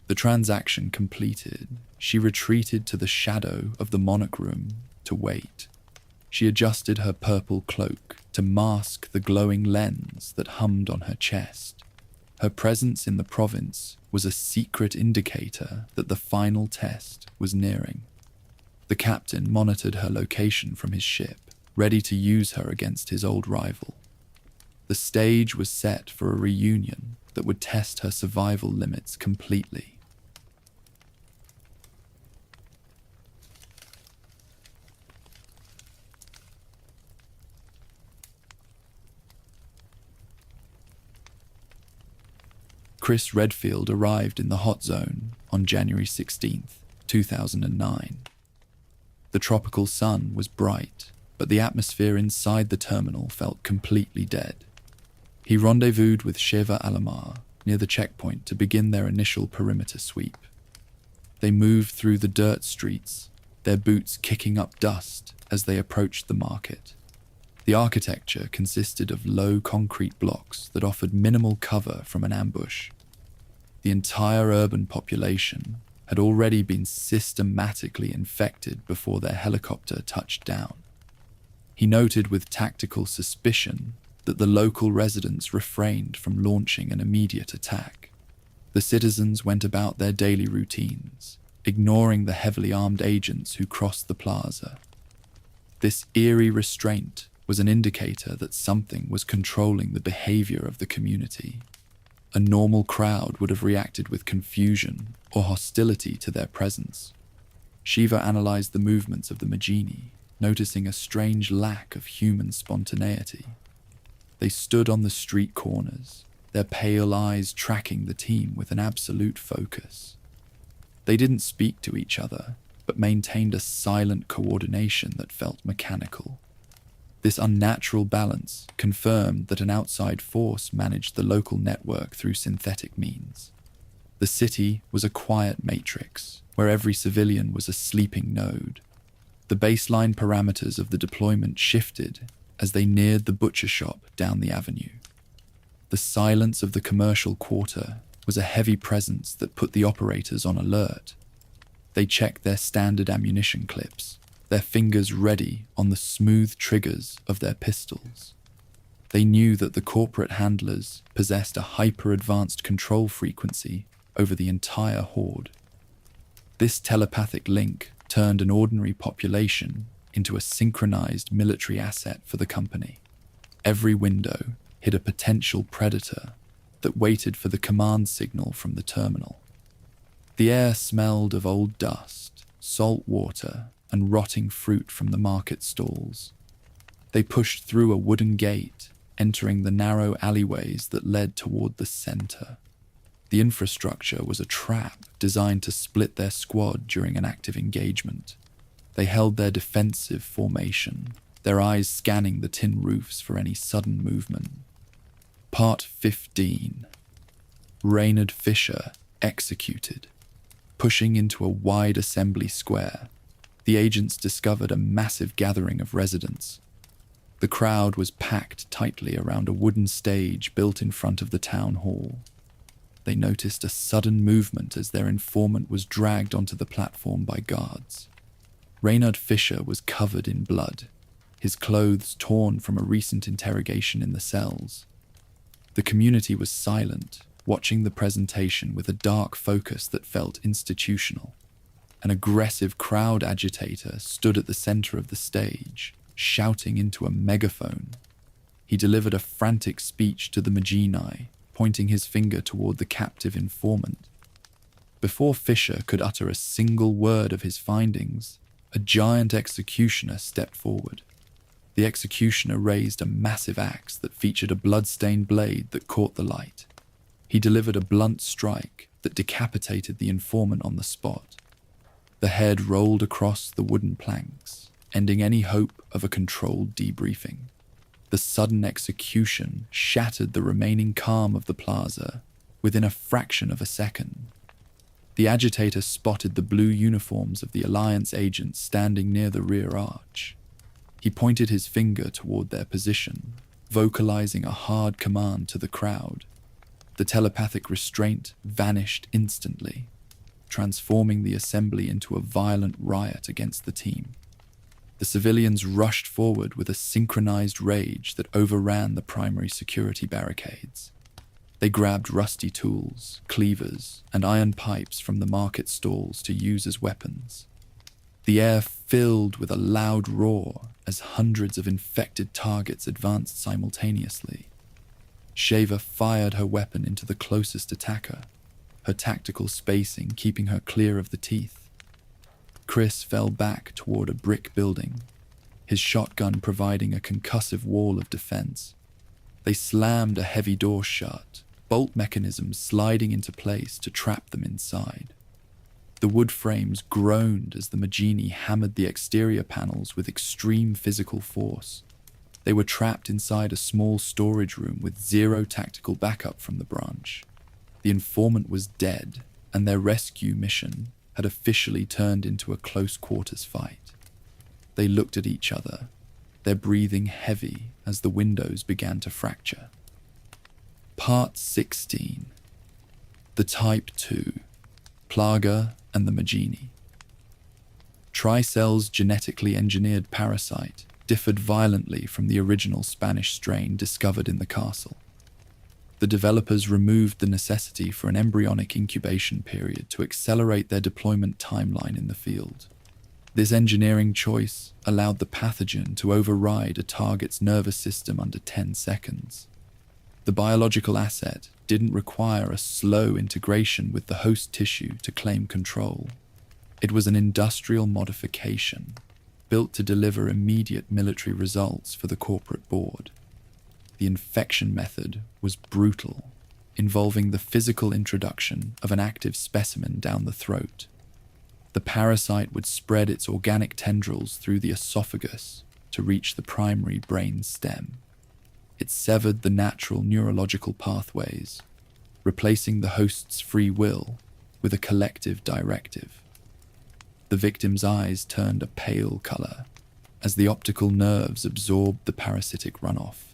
The transaction completed, she retreated to the shadow of the monarch room to wait. She adjusted her purple cloak to mask the glowing lens that hummed on her chest. Her presence in the province was a secret indicator that the final test was nearing. The captain monitored her location from his ship, ready to use her against his old rival. The stage was set for a reunion that would test her survival limits completely. Chris Redfield arrived in the hot zone on January 16th, 2009. The tropical sun was bright, but the atmosphere inside the terminal felt completely dead. He rendezvoused with Sheva Alomar near the checkpoint to begin their initial perimeter sweep. They moved through the dirt streets, their boots kicking up dust as they approached the market. The architecture consisted of low concrete blocks that offered minimal cover from an ambush. The entire urban population had already been systematically infected before their helicopter touched down. He noted with tactical suspicion that the local residents refrained from launching an immediate attack. The citizens went about their daily routines, ignoring the heavily armed agents who crossed the plaza. This eerie restraint was an indicator that something was controlling the behavior of the community. A normal crowd would have reacted with confusion or hostility to their presence. Shiva analyzed the movements of the Magini, noticing a strange lack of human spontaneity. They stood on the street corners, their pale eyes tracking the team with an absolute focus. They didn't speak to each other, but maintained a silent coordination that felt mechanical. This unnatural balance confirmed that an outside force managed the local network through synthetic means. The city was a quiet matrix, where every civilian was a sleeping node. The baseline parameters of the deployment shifted as they neared the butcher shop down the avenue. The silence of the commercial quarter was a heavy presence that put the operators on alert. They checked their standard ammunition clips, their fingers ready on the smooth triggers of their pistols. They knew that the corporate handlers possessed a hyper-advanced control frequency over the entire horde. This telepathic link turned an ordinary population into a synchronized military asset for the company. Every window hid a potential predator that waited for the command signal from the terminal. The air smelled of old dust, salt water, and rotting fruit from the market stalls. They pushed through a wooden gate, entering the narrow alleyways that led toward the center. The infrastructure was a trap designed to split their squad during an active engagement. They held their defensive formation, their eyes scanning the tin roofs for any sudden movement. Part 15. Raynard Fisher executed. Pushing into a wide assembly square, the agents discovered a massive gathering of residents. The crowd was packed tightly around a wooden stage built in front of the town hall. They noticed a sudden movement as their informant was dragged onto the platform by guards. Raynard Fisher was covered in blood, his clothes torn from a recent interrogation in the cells. The community was silent, watching the presentation with a dark focus that felt institutional. An aggressive crowd agitator stood at the center of the stage, shouting into a megaphone. He delivered a frantic speech to the Magini, pointing his finger toward the captive informant. Before Fisher could utter a single word of his findings, a giant executioner stepped forward. The executioner raised a massive axe that featured a blood-stained blade that caught the light. He delivered a blunt strike that decapitated the informant on the spot. The head rolled across the wooden planks, ending any hope of a controlled debriefing. The sudden execution shattered the remaining calm of the plaza within a fraction of a second. The agitator spotted the blue uniforms of the Alliance agents standing near the rear arch. He pointed his finger toward their position, vocalizing a hard command to the crowd. The telepathic restraint vanished instantly, transforming the assembly into a violent riot against the team. The civilians rushed forward with a synchronized rage that overran the primary security barricades. They grabbed rusty tools, cleavers, and iron pipes from the market stalls to use as weapons. The air filled with a loud roar as hundreds of infected targets advanced simultaneously. Shaver fired her weapon into the closest attacker, her tactical spacing keeping her clear of the teeth. Chris fell back toward a brick building, his shotgun providing a concussive wall of defense. They slammed a heavy door shut, bolt mechanisms sliding into place to trap them inside. The wood frames groaned as the Magini hammered the exterior panels with extreme physical force. They were trapped inside a small storage room with zero tactical backup from the branch. The informant was dead, and their rescue mission had officially turned into a close-quarters fight. They looked at each other, their breathing heavy as the windows began to fracture. Part 16. The Type 2, Plaga and the Magini. Tricell's genetically engineered parasite differed violently from the original Spanish strain discovered in the castle. The developers removed the necessity for an embryonic incubation period to accelerate their deployment timeline in the field. This engineering choice allowed the pathogen to override a target's nervous system under 10 seconds. The biological asset didn't require a slow integration with the host tissue to claim control. It was an industrial modification, built to deliver immediate military results for the corporate board. The infection method was brutal, involving the physical introduction of an active specimen down the throat. The parasite would spread its organic tendrils through the esophagus to reach the primary brain stem. It severed the natural neurological pathways, replacing the host's free will with a collective directive. The victim's eyes turned a pale color as the optical nerves absorbed the parasitic runoff.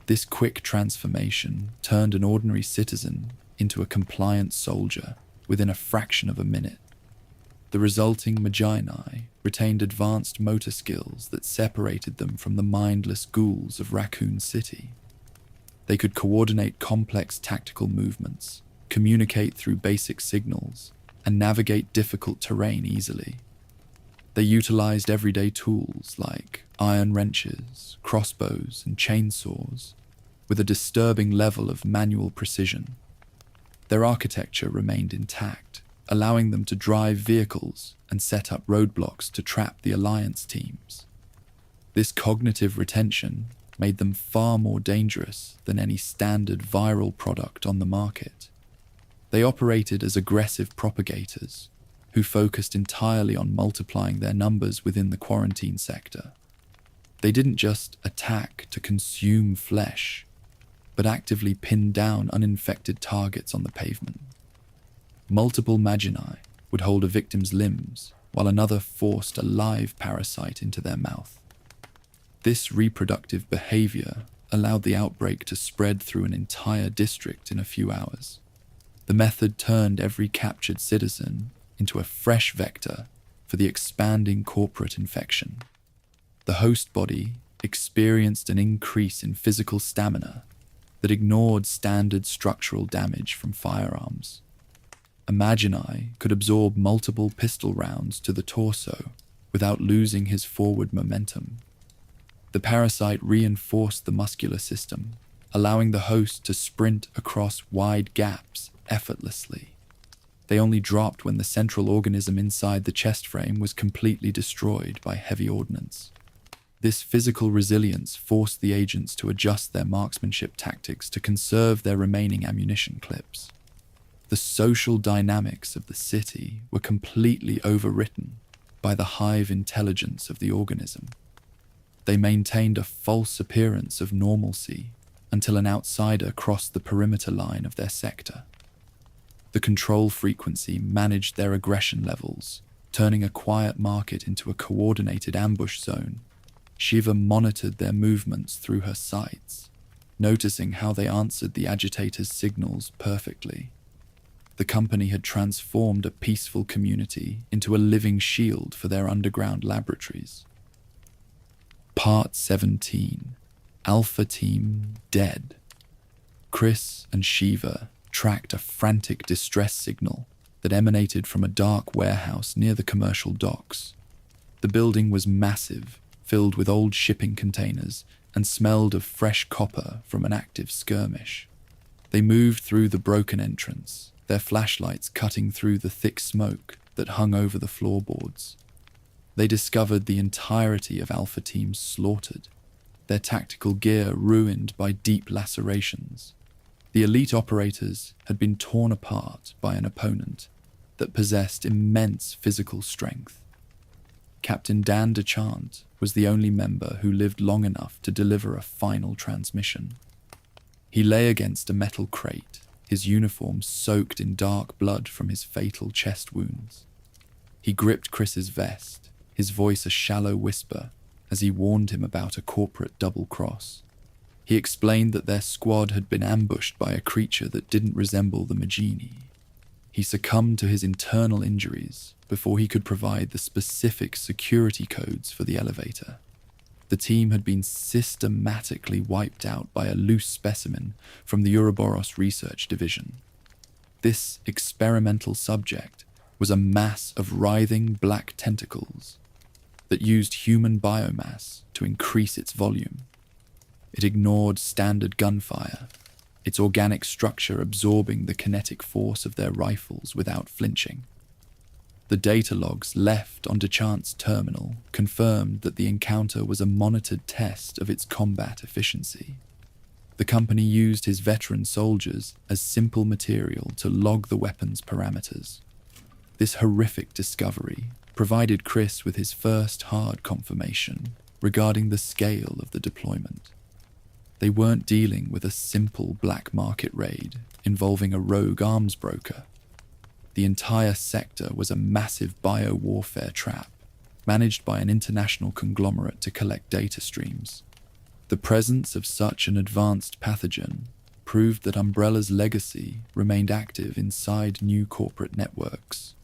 This quick transformation turned an ordinary citizen into a compliant soldier within a fraction of a minute. The resulting Magini retained advanced motor skills that separated them from the mindless ghouls of Raccoon City. They could coordinate complex tactical movements, communicate through basic signals, and navigate difficult terrain easily. They utilized everyday tools like iron wrenches, crossbows, and chainsaws, with a disturbing level of manual precision. Their architecture remained intact, allowing them to drive vehicles and set up roadblocks to trap the Alliance teams. This cognitive retention made them far more dangerous than any standard viral product on the market. They operated as aggressive propagators who focused entirely on multiplying their numbers within the quarantine sector. They didn't just attack to consume flesh, but actively pinned down uninfected targets on the pavement. Multiple Magini would hold a victim's limbs, while another forced a live parasite into their mouth. This reproductive behavior allowed the outbreak to spread through an entire district in a few hours. The method turned every captured citizen into a fresh vector for the expanding corporate infection. The host body experienced an increase in physical stamina that ignored standard structural damage from firearms. A Magini could absorb multiple pistol rounds to the torso without losing his forward momentum. The parasite reinforced the muscular system, allowing the host to sprint across wide gaps effortlessly. They only dropped when the central organism inside the chest frame was completely destroyed by heavy ordnance. This physical resilience forced the agents to adjust their marksmanship tactics to conserve their remaining ammunition clips. The social dynamics of the city were completely overwritten by the hive intelligence of the organism. They maintained a false appearance of normalcy until an outsider crossed the perimeter line of their sector. The control frequency managed their aggression levels, turning a quiet market into a coordinated ambush zone. Shiva monitored their movements through her sights, noticing how they answered the agitator's signals perfectly. The company had transformed a peaceful community into a living shield for their underground laboratories. Part 17. Alpha Team dead. Chris and Shiva tracked a frantic distress signal that emanated from a dark warehouse near the commercial docks. The building was massive, filled with old shipping containers and smelled of fresh copper from an active skirmish. They moved through the broken entrance, their flashlights cutting through the thick smoke that hung over the floorboards. They discovered the entirety of Alpha Team slaughtered, their tactical gear ruined by deep lacerations. The elite operators had been torn apart by an opponent that possessed immense physical strength. Captain Dan Dechant was the only member who lived long enough to deliver a final transmission. He lay against a metal crate, his uniform soaked in dark blood from his fatal chest wounds. He gripped Chris's vest, his voice a shallow whisper, as he warned him about a corporate double-cross. He explained that their squad had been ambushed by a creature that didn't resemble the Magini. He succumbed to his internal injuries before he could provide the specific security codes for the elevator. The team had been systematically wiped out by a loose specimen from the Uroboros Research Division. This experimental subject was a mass of writhing black tentacles that used human biomass to increase its volume. It ignored standard gunfire, its organic structure absorbing the kinetic force of their rifles without flinching. The data logs left on Dechant's terminal confirmed that the encounter was a monitored test of its combat efficiency. The company used his veteran soldiers as simple material to log the weapon's parameters. This horrific discovery provided Chris with his first hard confirmation regarding the scale of the deployment. They weren't dealing with a simple black market raid involving a rogue arms broker. The entire sector was a massive bio-warfare trap, managed by an international conglomerate to collect data streams. The presence of such an advanced pathogen proved that Umbrella's legacy remained active inside new corporate networks.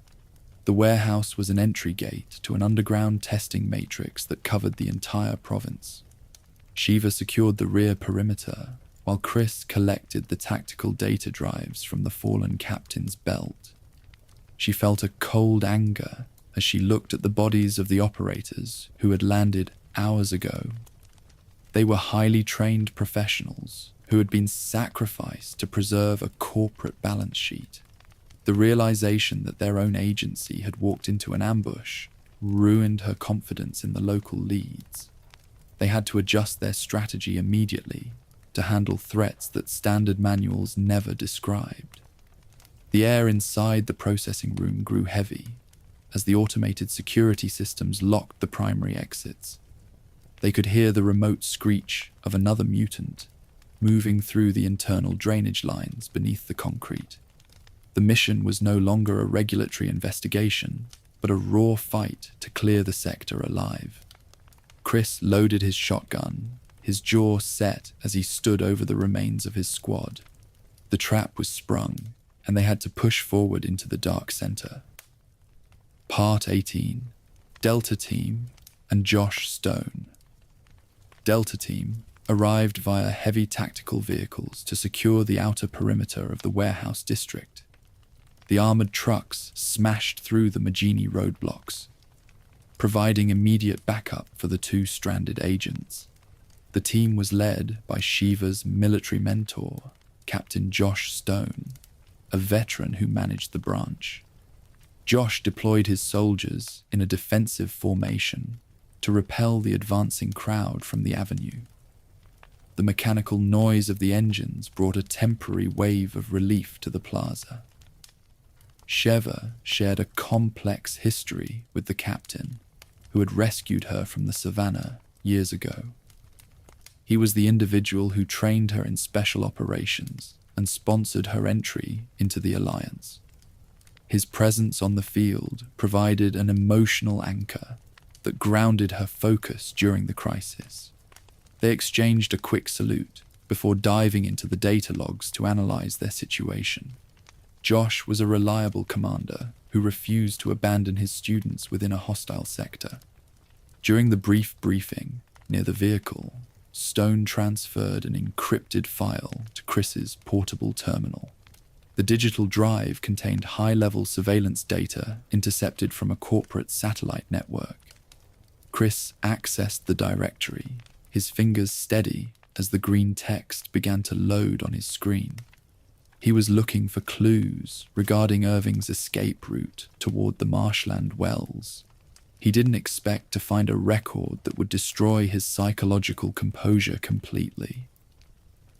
The warehouse was an entry gate to an underground testing matrix that covered the entire province. Shiva secured the rear perimeter, while Chris collected the tactical data drives from the fallen captain's belt. She felt a cold anger as she looked at the bodies of the operators who had landed hours ago. They were highly trained professionals who had been sacrificed to preserve a corporate balance sheet. The realization that their own agency had walked into an ambush ruined her confidence in the local leads. They had to adjust their strategy immediately to handle threats that standard manuals never described. The air inside the processing room grew heavy as the automated security systems locked the primary exits. They could hear the remote screech of another mutant moving through the internal drainage lines beneath the concrete. The mission was no longer a regulatory investigation, but a raw fight to clear the sector alive. Chris loaded his shotgun, his jaw set as he stood over the remains of his squad. The trap was sprung, and they had to push forward into the dark center. Part 18, Delta Team and Josh Stone. Delta Team arrived via heavy tactical vehicles to secure the outer perimeter of the warehouse district. The armored trucks smashed through the Magini roadblocks, providing immediate backup for the two stranded agents. The team was led by Shiva's military mentor, Captain Josh Stone, a veteran who managed the branch. Josh deployed his soldiers in a defensive formation to repel the advancing crowd from the avenue. The mechanical noise of the engines brought a temporary wave of relief to the plaza. Sheva shared a complex history with the captain, who had rescued her from the savannah years ago. He was the individual who trained her in special operations and sponsored her entry into the Alliance. His presence on the field provided an emotional anchor that grounded her focus during the crisis. They exchanged a quick salute before diving into the data logs to analyze their situation. Josh was a reliable commander who refused to abandon his students within a hostile sector. During the brief briefing near the vehicle, Stone transferred an encrypted file to Chris's portable terminal. The digital drive contained high-level surveillance data intercepted from a corporate satellite network. Chris accessed the directory, his fingers steady as the green text began to load on his screen. He was looking for clues regarding Irving's escape route toward the marshland wells. He didn't expect to find a record that would destroy his psychological composure completely.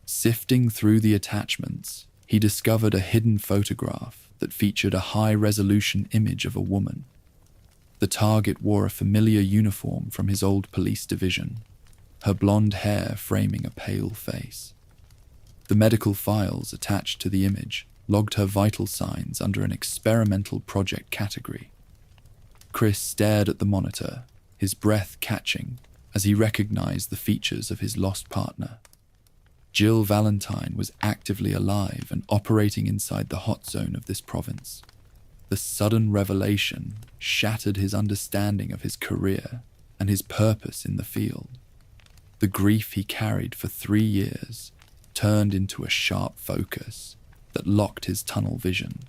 Sifting through the attachments, he discovered a hidden photograph that featured a high-resolution image of a woman. The target wore a familiar uniform from his old police division, her blonde hair framing a pale face. The medical files attached to the image logged her vital signs under an experimental project category. Chris stared at the monitor, his breath catching as he recognized the features of his lost partner. Jill Valentine was actively alive and operating inside the hot zone of this province. The sudden revelation shattered his understanding of his career and his purpose in the field. The grief he carried for 3 years turned into a sharp focus that locked his tunnel vision.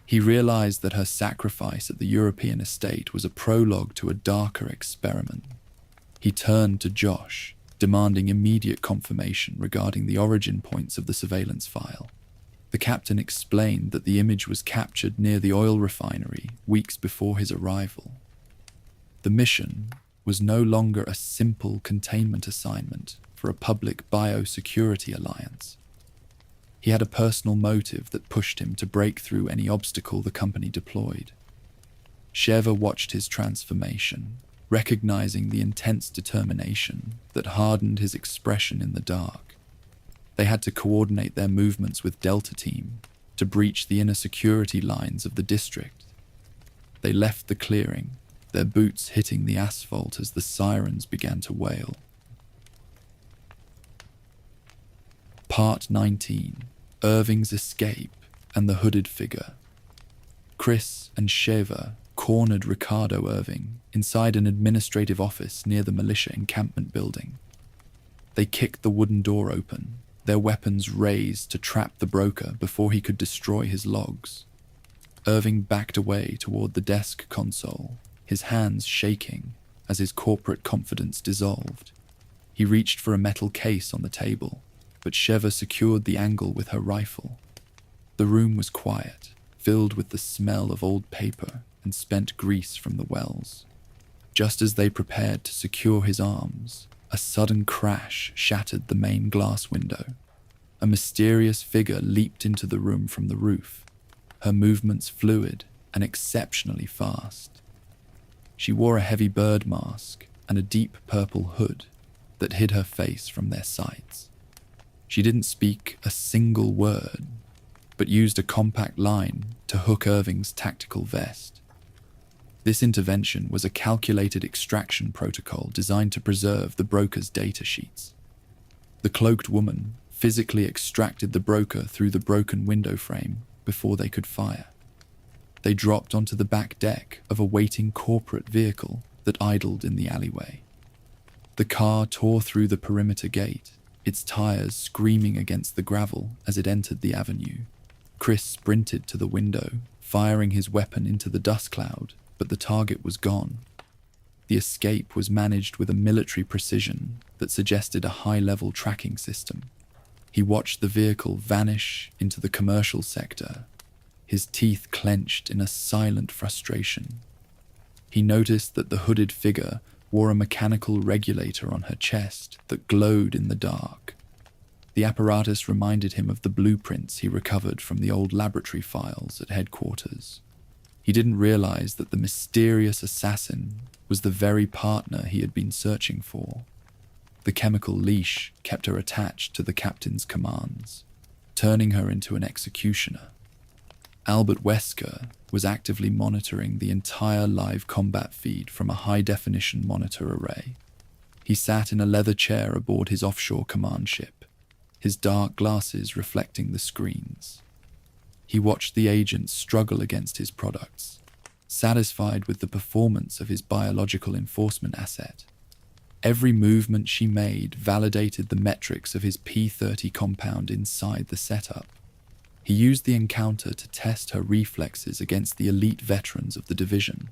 He realized that her sacrifice at the European estate was a prologue to a darker experiment. He turned to Josh, demanding immediate confirmation regarding the origin points of the surveillance file. The captain explained that the image was captured near the oil refinery weeks before his arrival. The mission was no longer a simple containment assignment for a public biosecurity alliance. He had a personal motive that pushed him to break through any obstacle the company deployed. Sheva watched his transformation, recognizing the intense determination that hardened his expression in the dark. They had to coordinate their movements with Delta Team to breach the inner security lines of the district. They left the clearing, their boots hitting the asphalt as the sirens began to wail. Part 19. Irving's Escape and the Hooded Figure. Chris and Sheva cornered Ricardo Irving inside an administrative office near the militia encampment building. They kicked the wooden door open, their weapons raised to trap the broker before he could destroy his logs. Irving backed away toward the desk console, his hands shaking as his corporate confidence dissolved. He reached for a metal case on the table, but Sheva secured the angle with her rifle. The room was quiet, filled with the smell of old paper and spent grease from the wells. Just as they prepared to secure his arms, a sudden crash shattered the main glass window. A mysterious figure leaped into the room from the roof, her movements fluid and exceptionally fast. She wore a heavy bird mask and a deep purple hood that hid her face from their sights. She didn't speak a single word, but used a compact line to hook Irving's tactical vest. This intervention was a calculated extraction protocol designed to preserve the broker's data sheets. The cloaked woman physically extracted the broker through the broken window frame before they could fire. They dropped onto the back deck of a waiting corporate vehicle that idled in the alleyway. The car tore through the perimeter gate, its tires screaming against the gravel as it entered the avenue. Chris sprinted to the window, firing his weapon into the dust cloud, but the target was gone. The escape was managed with a military precision that suggested a high-level tracking system. He watched the vehicle vanish into the commercial sector, his teeth clenched in a silent frustration. He noticed that the hooded figure wore a mechanical regulator on her chest that glowed in the dark. The apparatus reminded him of the blueprints he recovered from the old laboratory files at headquarters. He didn't realize that the mysterious assassin was the very partner he had been searching for. The chemical leash kept her attached to the captain's commands, turning her into an executioner. Albert Wesker was actively monitoring the entire live combat feed from a high-definition monitor array. He sat in a leather chair aboard his offshore command ship, his dark glasses reflecting the screens. He watched the agents struggle against his products, satisfied with the performance of his biological enforcement asset. Every movement she made validated the metrics of his P30 compound inside the setup. He used the encounter to test her reflexes against the elite veterans of the division.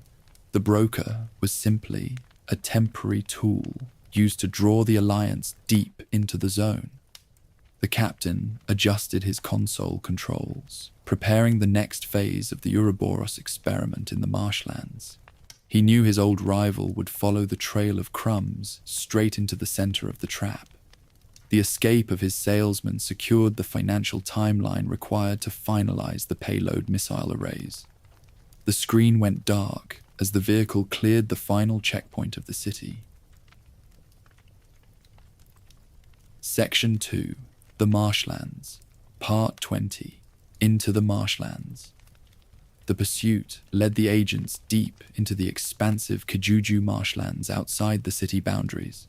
The broker was simply a temporary tool used to draw the Alliance deep into the zone. The captain adjusted his console controls, preparing the next phase of the Uroboros experiment in the marshlands. He knew his old rival would follow the trail of crumbs straight into the center of the trap. The escape of his salesman secured the financial timeline required to finalize the payload missile arrays. The screen went dark as the vehicle cleared the final checkpoint of the city. Section 2. The Marshlands. Part 20. Into the Marshlands. The pursuit led the agents deep into the expansive Kijuju marshlands outside the city boundaries.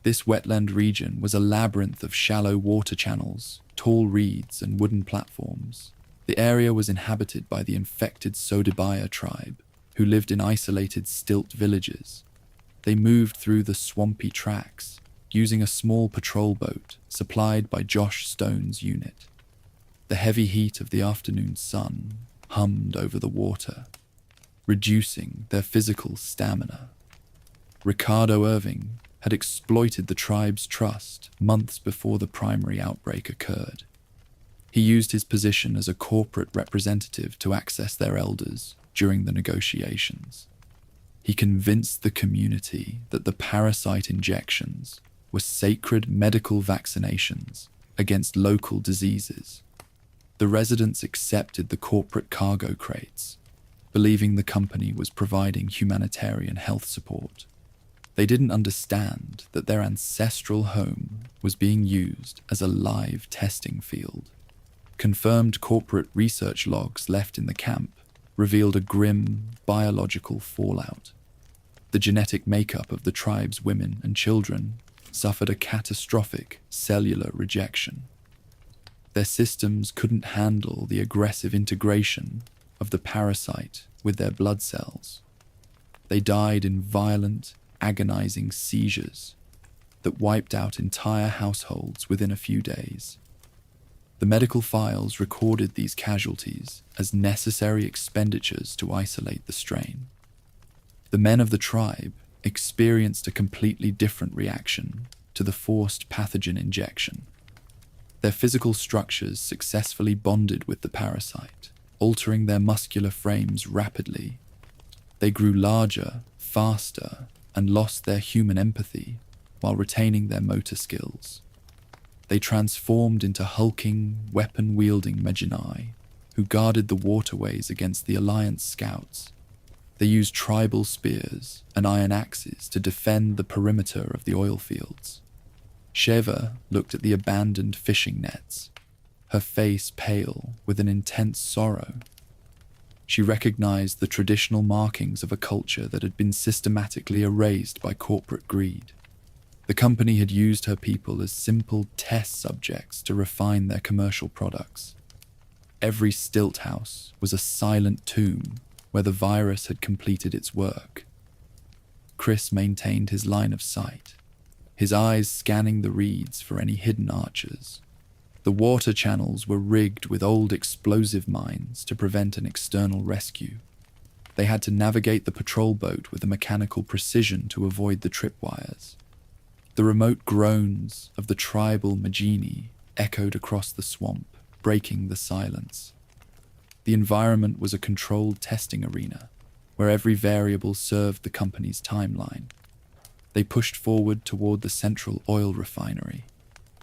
This wetland region was a labyrinth of shallow water channels, tall reeds, and wooden platforms. The area was inhabited by the infected Ndipaya tribe, who lived in isolated stilt villages. They moved through the swampy tracks, using a small patrol boat supplied by Josh Stone's unit. The heavy heat of the afternoon sun hummed over the water, reducing their physical stamina. Ricardo Irving had exploited the tribe's trust months before the primary outbreak occurred. He used his position as a corporate representative to access their elders during the negotiations. He convinced the community that the parasite injections were sacred medical vaccinations against local diseases. The residents accepted the corporate cargo crates, believing the company was providing humanitarian health support. They didn't understand that their ancestral home was being used as a live testing field. Confirmed corporate research logs left in the camp revealed a grim biological fallout. The genetic makeup of the tribe's women and children suffered a catastrophic cellular rejection. Their systems couldn't handle the aggressive integration of the parasite with their blood cells. They died in violent, agonizing seizures that wiped out entire households within a few days. The medical files recorded these casualties as necessary expenditures to isolate the strain. The men of the tribe experienced a completely different reaction to the forced pathogen injection. Their physical structures successfully bonded with the parasite, altering their muscular frames rapidly. They grew larger, faster, and lost their human empathy while retaining their motor skills. They transformed into hulking, weapon-wielding Medjani, who guarded the waterways against the Alliance scouts. They used tribal spears and iron axes to defend the perimeter of the oil fields. Sheva looked at the abandoned fishing nets, her face pale with an intense sorrow. She recognized the traditional markings of a culture that had been systematically erased by corporate greed. The company had used her people as simple test subjects to refine their commercial products. Every stilt house was a silent tomb where the virus had completed its work. Chris maintained his line of sight, his eyes scanning the reeds for any hidden archers. The water channels were rigged with old explosive mines to prevent an external rescue. They had to navigate the patrol boat with a mechanical precision to avoid the tripwires. The remote groans of the tribal Medjani echoed across the swamp, breaking the silence. The environment was a controlled testing arena, where every variable served the company's timeline. They pushed forward toward the central oil refinery,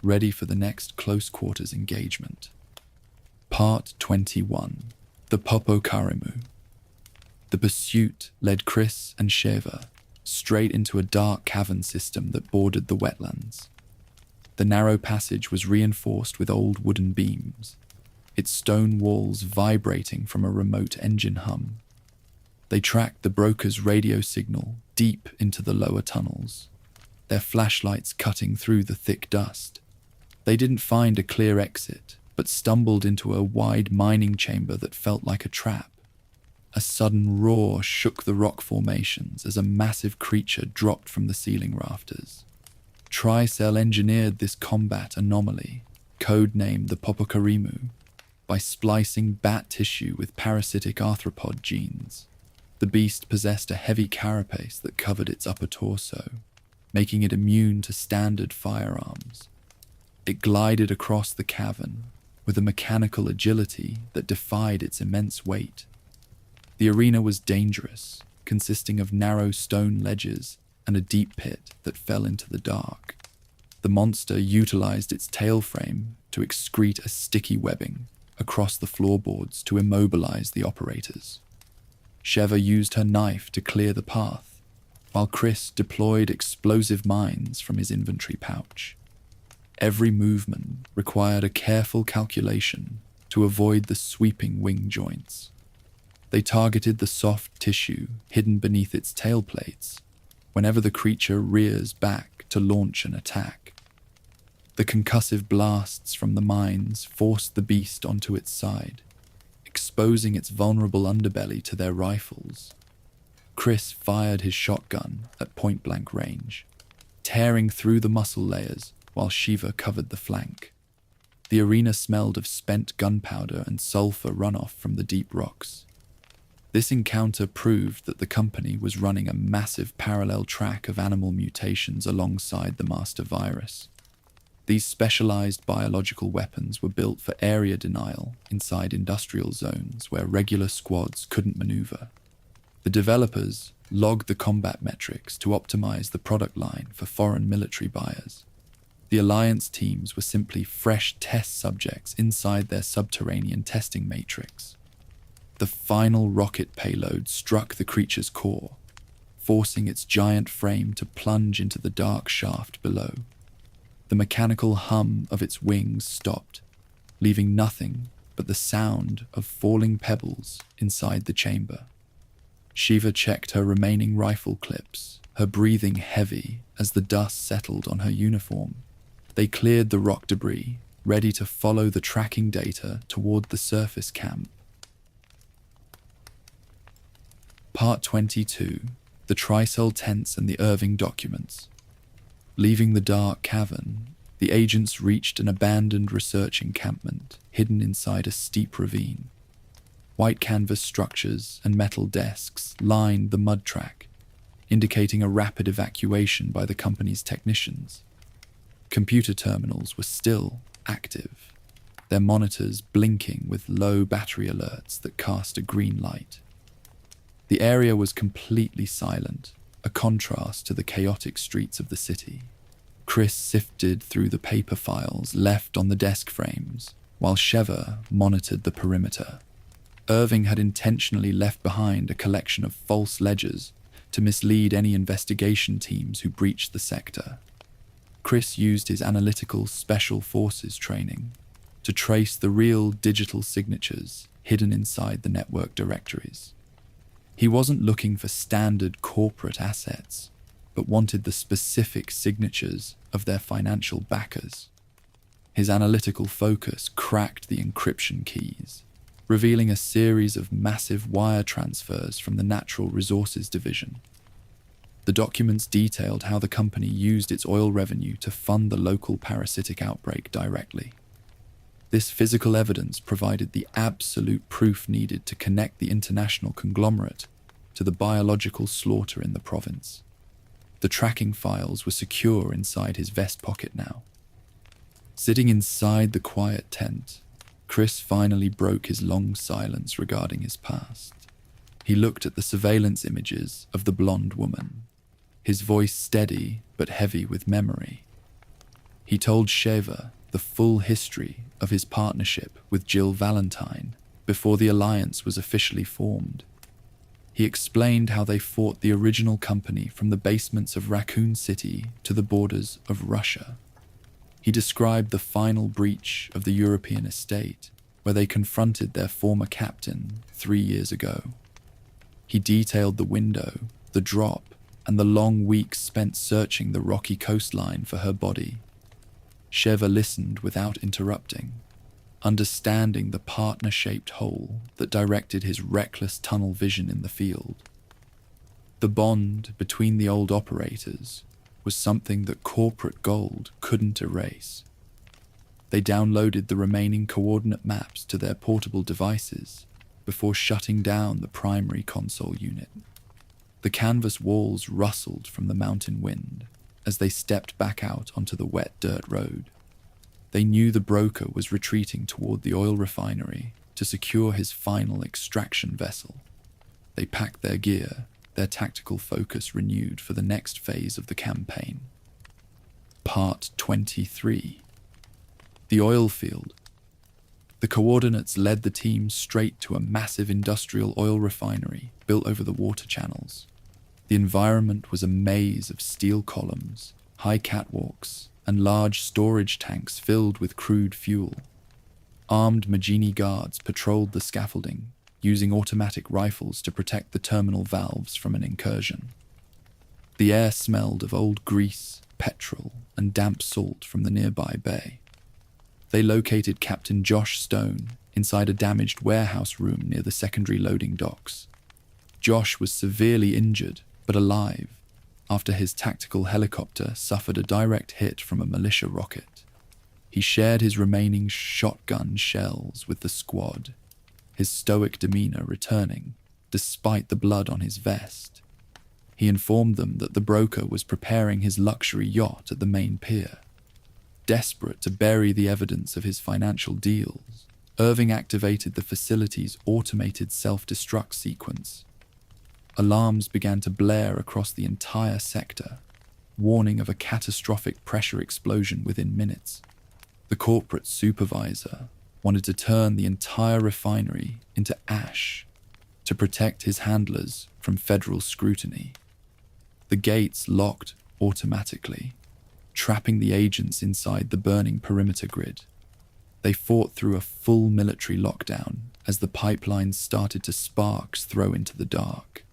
ready for the next close-quarters engagement. Part 21. The Popokarimu. The pursuit led Chris and Sheva straight into a dark cavern system that bordered the wetlands. The narrow passage was reinforced with old wooden beams, its stone walls vibrating from a remote engine hum. They tracked the broker's radio signal deep into the lower tunnels, their flashlights cutting through the thick dust. They didn't find a clear exit, but stumbled into a wide mining chamber that felt like a trap. A sudden roar shook the rock formations as a massive creature dropped from the ceiling rafters. Tricell engineered this combat anomaly, codenamed the Popokarimu, by splicing bat tissue with parasitic arthropod genes. The beast possessed a heavy carapace that covered its upper torso, making it immune to standard firearms. It glided across the cavern with a mechanical agility that defied its immense weight. The arena was dangerous, consisting of narrow stone ledges and a deep pit that fell into the dark. The monster utilized its tail frame to excrete a sticky webbing across the floorboards to immobilize the operators. Sheva used her knife to clear the path, while Chris deployed explosive mines from his inventory pouch. Every movement required a careful calculation to avoid the sweeping wing joints. They targeted the soft tissue hidden beneath its tail plates whenever the creature rears back to launch an attack. The concussive blasts from the mines forced the beast onto its side, exposing its vulnerable underbelly to their rifles. Chris fired his shotgun at point-blank range, tearing through the muscle layers while Shiva covered the flank. The arena smelled of spent gunpowder and sulfur runoff from the deep rocks. This encounter proved that the company was running a massive parallel track of animal mutations alongside the master virus. These specialized biological weapons were built for area denial inside industrial zones where regular squads couldn't maneuver. The developers logged the combat metrics to optimize the product line for foreign military buyers. The Alliance teams were simply fresh test subjects inside their subterranean testing matrix. The final rocket payload struck the creature's core, forcing its giant frame to plunge into the dark shaft below. The mechanical hum of its wings stopped, leaving nothing but the sound of falling pebbles inside the chamber. Shiva checked her remaining rifle clips, her breathing heavy as the dust settled on her uniform. They cleared the rock debris, ready to follow the tracking data toward the surface camp. Part 22. The Tricell tents and the Irving documents. Leaving the dark cavern, the agents reached an abandoned research encampment hidden inside a steep ravine. White canvas structures and metal desks lined the mud track, indicating a rapid evacuation by the company's technicians. Computer terminals were still active, their monitors blinking with low battery alerts that cast a green light. The area was completely silent, a contrast to the chaotic streets of the city. Chris sifted through the paper files left on the desk frames, while Sheva monitored the perimeter. Irving had intentionally left behind a collection of false ledgers to mislead any investigation teams who breached the sector. Chris used his analytical special forces training to trace the real digital signatures hidden inside the network directories. He wasn't looking for standard corporate assets, but wanted the specific signatures of their financial backers. His analytical focus cracked the encryption keys, revealing a series of massive wire transfers from the Natural Resources Division. The documents detailed how the company used its oil revenue to fund the local parasitic outbreak directly. This physical evidence provided the absolute proof needed to connect the international conglomerate to the biological slaughter in the province. The tracking files were secure inside his vest pocket now. Sitting inside the quiet tent, Chris finally broke his long silence regarding his past. He looked at the surveillance images of the blonde woman, his voice steady but heavy with memory. He told Sheva the full history of his partnership with Jill Valentine before the alliance was officially formed. He explained how they fought the original company from the basements of Raccoon City to the borders of Russia. He described the final breach of the European estate, where they confronted their former captain 3 years ago. He detailed the window, the drop, and the long weeks spent searching the rocky coastline for her body. Sheva listened without interrupting, understanding the partner-shaped hole that directed his reckless tunnel vision in the field. The bond between the old operators was something that corporate gold couldn't erase. They downloaded the remaining coordinate maps to their portable devices before shutting down the primary console unit. The canvas walls rustled from the mountain wind, as they stepped back out onto the wet dirt road. They knew the broker was retreating toward the oil refinery to secure his final extraction vessel. They packed their gear, their tactical focus renewed for the next phase of the campaign. Part 23. The oil field. The coordinates led the team straight to a massive industrial oil refinery built over the water channels. The environment was a maze of steel columns, high catwalks, and large storage tanks filled with crude fuel. Armed Magini guards patrolled the scaffolding, using automatic rifles to protect the terminal valves from an incursion. The air smelled of old grease, petrol, and damp salt from the nearby bay. They located Captain Josh Stone inside a damaged warehouse room near the secondary loading docks. Josh was severely injured, but alive, after his tactical helicopter suffered a direct hit from a militia rocket. He shared his remaining shotgun shells with the squad, his stoic demeanor returning, despite the blood on his vest. He informed them that the broker was preparing his luxury yacht at the main pier. Desperate to bury the evidence of his financial deals, Irving activated the facility's automated self-destruct sequence. Alarms began to blare across the entire sector, warning of a catastrophic pressure explosion within minutes. The corporate supervisor wanted to turn the entire refinery into ash to protect his handlers from federal scrutiny. The gates locked automatically, trapping the agents inside the burning perimeter grid. They fought through a full military lockdown as the pipelines started to sparks throw into the dark.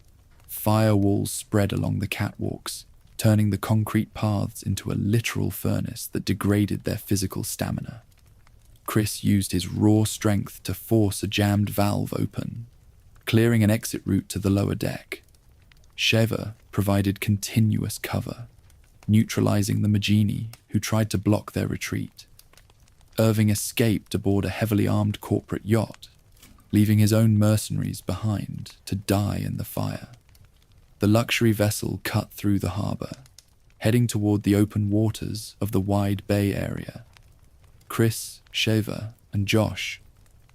Firewalls spread along the catwalks, turning the concrete paths into a literal furnace that degraded their physical stamina. Chris used his raw strength to force a jammed valve open, clearing an exit route to the lower deck. Sheva provided continuous cover, neutralizing the Magini who tried to block their retreat. Irving escaped aboard a heavily armed corporate yacht, leaving his own mercenaries behind to die in the fire. The luxury vessel cut through the harbor, heading toward the open waters of the wide bay area. Chris, Sheva, and Josh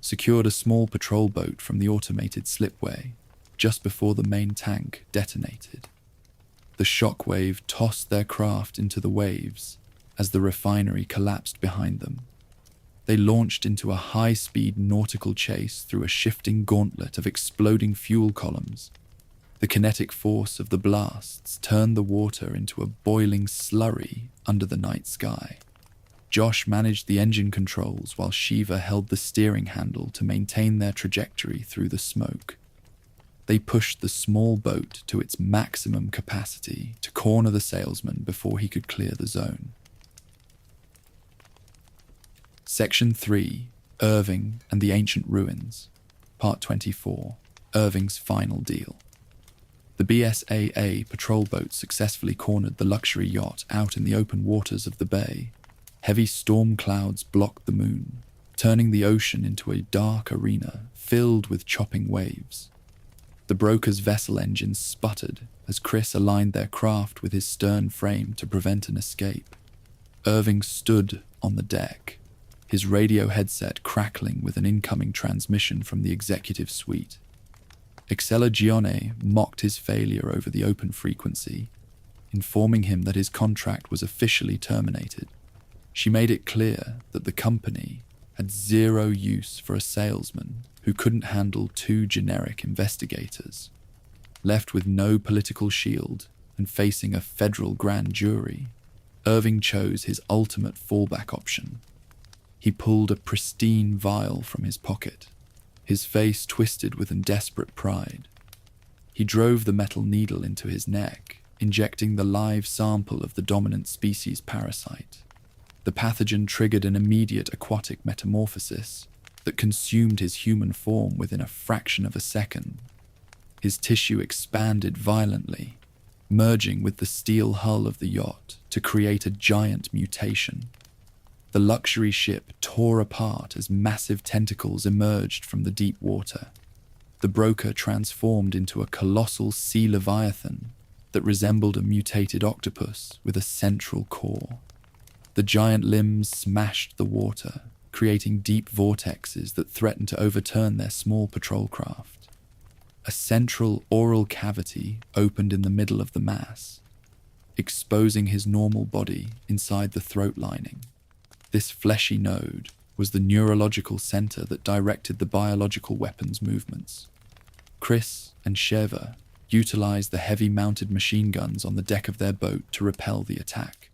secured a small patrol boat from the automated slipway just before the main tank detonated. The shockwave tossed their craft into the waves as the refinery collapsed behind them. They launched into a high-speed nautical chase through a shifting gauntlet of exploding fuel columns. The kinetic force of the blasts turned the water into a boiling slurry under the night sky. Josh managed the engine controls while Shiva held the steering handle to maintain their trajectory through the smoke. They pushed the small boat to its maximum capacity to corner the salesman before he could clear the zone. Section 3, Irving and the Ancient Ruins. Part 24, Irving's Final Deal. The BSAA patrol boat successfully cornered the luxury yacht out in the open waters of the bay. Heavy storm clouds blocked the moon, turning the ocean into a dark arena filled with chopping waves. The broker's vessel engines sputtered as Chris aligned their craft with his stern frame to prevent an escape. Irving stood on the deck, his radio headset crackling with an incoming transmission from the executive suite. Excella Gionne mocked his failure over the open frequency, informing him that his contract was officially terminated. She made it clear that the company had zero use for a salesman who couldn't handle two generic investigators. Left with no political shield and facing a federal grand jury, Irving chose his ultimate fallback option. He pulled a pristine vial from his pocket, his face twisted with desperate pride. He drove the metal needle into his neck, injecting the live sample of the dominant species parasite. The pathogen triggered an immediate aquatic metamorphosis that consumed his human form within a fraction of a second. His tissue expanded violently, merging with the steel hull of the yacht to create a giant mutation. The luxury ship tore apart as massive tentacles emerged from the deep water. The broker transformed into a colossal sea leviathan, that resembled a mutated octopus with a central core. The giant limbs smashed the water, creating deep vortexes that threatened to overturn their small patrol craft. A central oral cavity opened in the middle of the mass, exposing his normal body inside the throat lining. This fleshy node was the neurological center that directed the biological weapon's movements. Chris and Sheva utilized the heavy-mounted machine guns on the deck of their boat to repel the attack.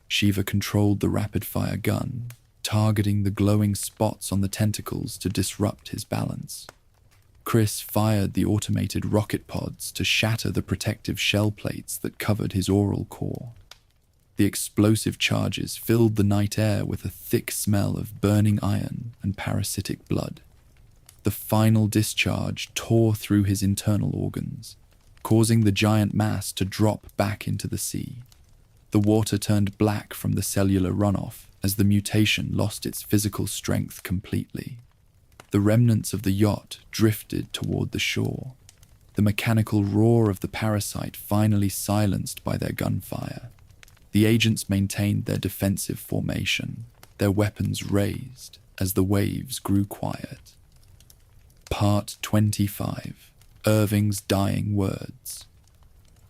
Shiva controlled the rapid-fire gun, targeting the glowing spots on the tentacles to disrupt his balance. Chris fired the automated rocket pods to shatter the protective shell plates that covered his oral core. The explosive charges filled the night air with a thick smell of burning iron and parasitic blood. The final discharge tore through his internal organs, causing the giant mass to drop back into the sea. The water turned black from the cellular runoff as the mutation lost its physical strength completely. The remnants of the yacht drifted toward the shore, the mechanical roar of the parasite finally silenced by their gunfire. The agents maintained their defensive formation, their weapons raised as the waves grew quiet. Part 25. Irving's Dying Words.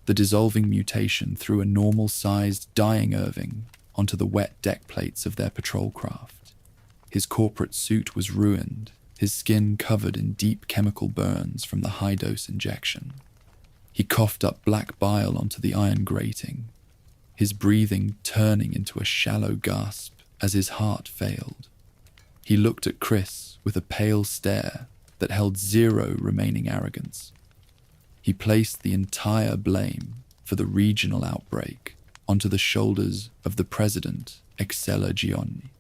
The dissolving mutation threw a normal-sized dying Irving onto the wet deck plates of their patrol craft. His corporate suit was ruined, his skin covered in deep chemical burns from the high-dose injection. He coughed up black bile onto the iron grating, his breathing turning into a shallow gasp as his heart failed. He looked at Chris with a pale stare that held zero remaining arrogance. He placed the entire blame for the regional outbreak onto the shoulders of the president, Excella Gionne.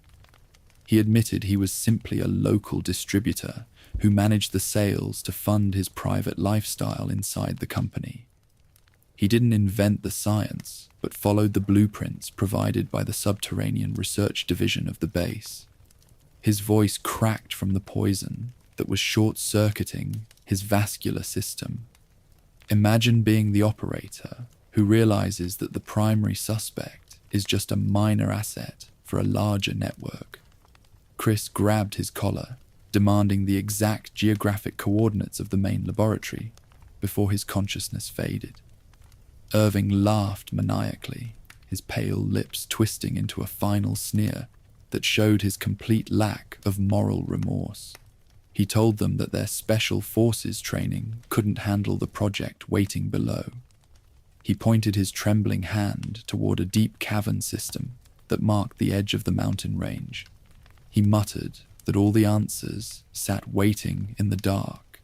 He admitted he was simply a local distributor who managed the sales to fund his private lifestyle inside the company. He didn't invent the science, but followed the blueprints provided by the subterranean research division of the base. His voice cracked from the poison that was short-circuiting his vascular system. Imagine being the operator who realizes that the primary suspect is just a minor asset for a larger network. Chris grabbed his collar, demanding the exact geographic coordinates of the main laboratory before his consciousness faded. Irving laughed maniacally, his pale lips twisting into a final sneer that showed his complete lack of moral remorse. He told them that their special forces training couldn't handle the project waiting below. He pointed his trembling hand toward a deep cavern system that marked the edge of the mountain range. He muttered that all the answers sat waiting in the dark,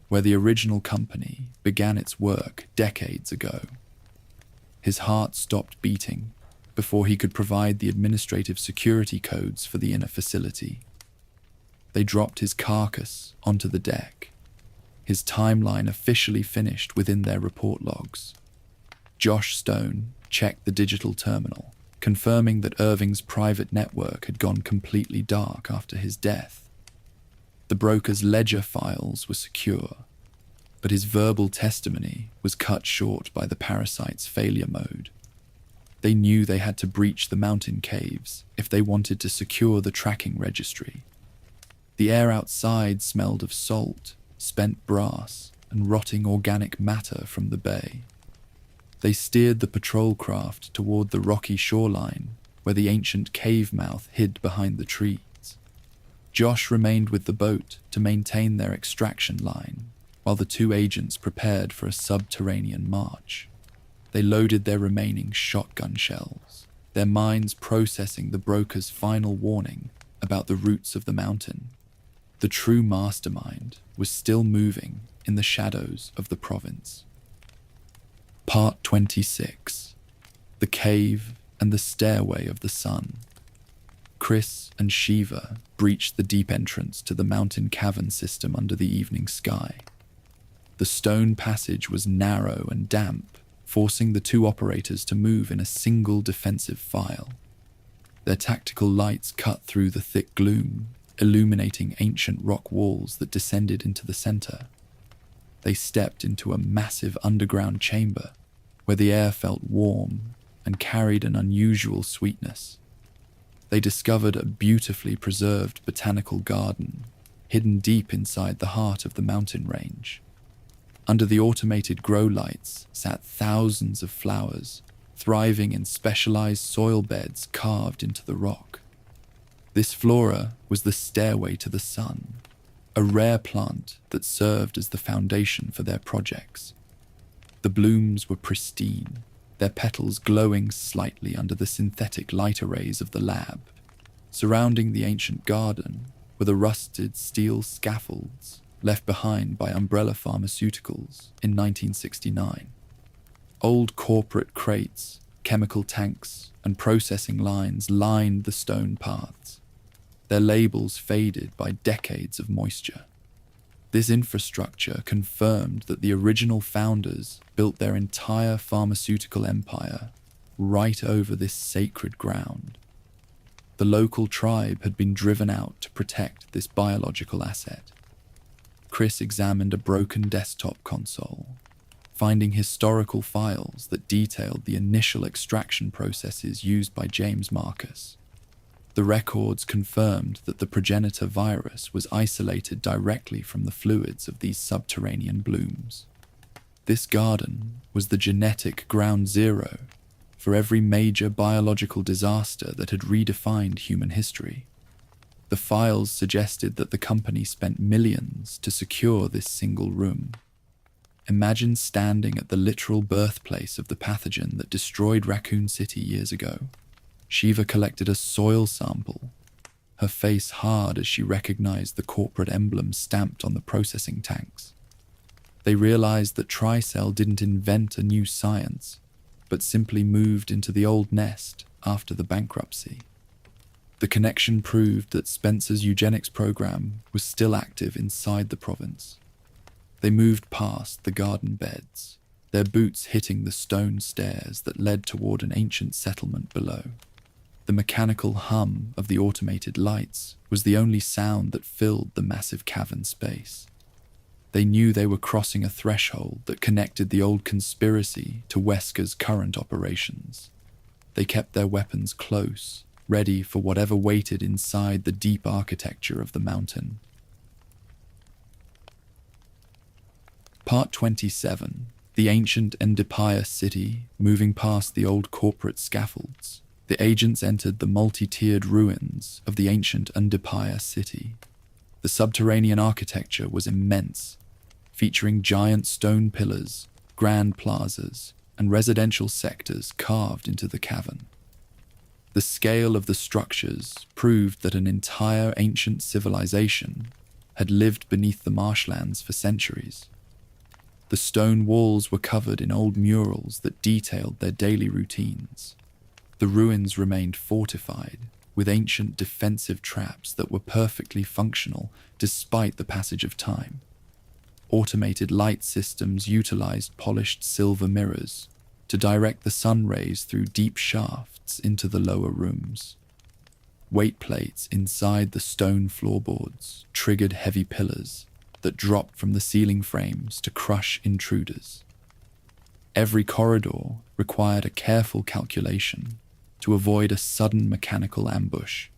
where the original company began its work decades ago. His heart stopped beating before he could provide the administrative security codes for the inner facility. They dropped his carcass onto the deck, his timeline officially finished within their report logs. Josh Stone checked the digital terminal, confirming that Irving's private network had gone completely dark after his death. The broker's ledger files were secure, but his verbal testimony was cut short by the parasite's failure mode. They knew they had to breach the mountain caves if they wanted to secure the tracking registry. The air outside smelled of salt, spent brass, and rotting organic matter from the bay. They steered the patrol craft toward the rocky shoreline where the ancient cave mouth hid behind the trees. Josh remained with the boat to maintain their extraction line, while the two agents prepared for a subterranean march. They loaded their remaining shotgun shells, their minds processing the broker's final warning about the roots of the mountain. The true mastermind was still moving in the shadows of the province. Part 26. The Cave and the Stairway of the Sun. Chris and Shiva breached the deep entrance to the mountain cavern system under the evening sky. The stone passage was narrow and damp, forcing the two operators to move in a single defensive file. Their tactical lights cut through the thick gloom, illuminating ancient rock walls that descended into the center. They stepped into a massive underground chamber, where the air felt warm and carried an unusual sweetness. They discovered a beautifully preserved botanical garden hidden deep inside the heart of the mountain range. Under the automated grow lights sat thousands of flowers, thriving in specialized soil beds carved into the rock. This flora was the stairway to the sun, a rare plant that served as the foundation for their projects. The blooms were pristine, their petals glowing slightly under the synthetic light arrays of the lab. Surrounding the ancient garden were the rusted steel scaffolds left behind by Umbrella Pharmaceuticals in 1969. Old corporate crates, chemical tanks, and processing lines lined the stone paths, their labels faded by decades of moisture. This infrastructure confirmed that the original founders built their entire pharmaceutical empire right over this sacred ground. The local tribe had been driven out to protect this biological asset. Chris examined a broken desktop console, finding historical files that detailed the initial extraction processes used by James Marcus. The records confirmed that the Progenitor Virus was isolated directly from the fluids of these subterranean blooms. This garden was the genetic ground zero for every major biological disaster that had redefined human history. The files suggested that the company spent millions to secure this single room. Imagine standing at the literal birthplace of the pathogen that destroyed Raccoon City years ago. Shiva collected a soil sample, her face hard as she recognized the corporate emblem stamped on the processing tanks. They realized that Tricell didn't invent a new science, but simply moved into the old nest after the bankruptcy. The connection proved that Spencer's eugenics program was still active inside the province. They moved past the garden beds, their boots hitting the stone stairs that led toward an ancient settlement below. The mechanical hum of the automated lights was the only sound that filled the massive cavern space. They knew they were crossing a threshold that connected the old conspiracy to Wesker's current operations. They kept their weapons close, ready for whatever waited inside the deep architecture of the mountain. Part 27. The ancient Ndipaya city, moving past the old corporate scaffolds. The agents entered the multi-tiered ruins of the ancient Ndipaya city. The subterranean architecture was immense, featuring giant stone pillars, grand plazas, and residential sectors carved into the cavern. The scale of the structures proved that an entire ancient civilization had lived beneath the marshlands for centuries. The stone walls were covered in old murals that detailed their daily routines. The ruins remained fortified, with ancient defensive traps that were perfectly functional despite the passage of time. Automated light systems utilized polished silver mirrors to direct the sun rays through deep shafts into the lower rooms. Weight plates inside the stone floorboards triggered heavy pillars that dropped from the ceiling frames to crush intruders. Every corridor required a careful calculation to avoid a sudden mechanical ambush.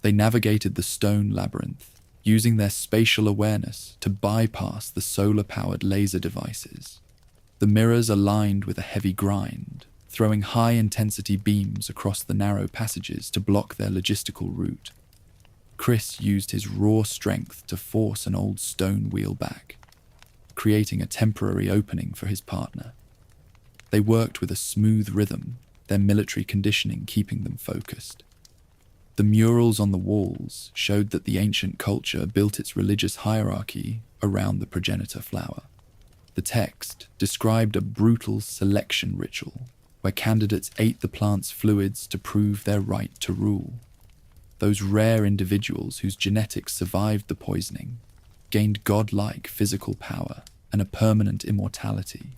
They navigated the stone labyrinth, using their spatial awareness to bypass the solar-powered laser devices. The mirrors aligned with a heavy grind, throwing high-intensity beams across the narrow passages to block their logistical route. Chris used his raw strength to force an old stone wheel back, creating a temporary opening for his partner. They worked with a smooth rhythm, their military conditioning keeping them focused. The murals on the walls showed that the ancient culture built its religious hierarchy around the progenitor flower. The text described a brutal selection ritual where candidates ate the plant's fluids to prove their right to rule. Those rare individuals whose genetics survived the poisoning gained godlike physical power and a permanent immortality.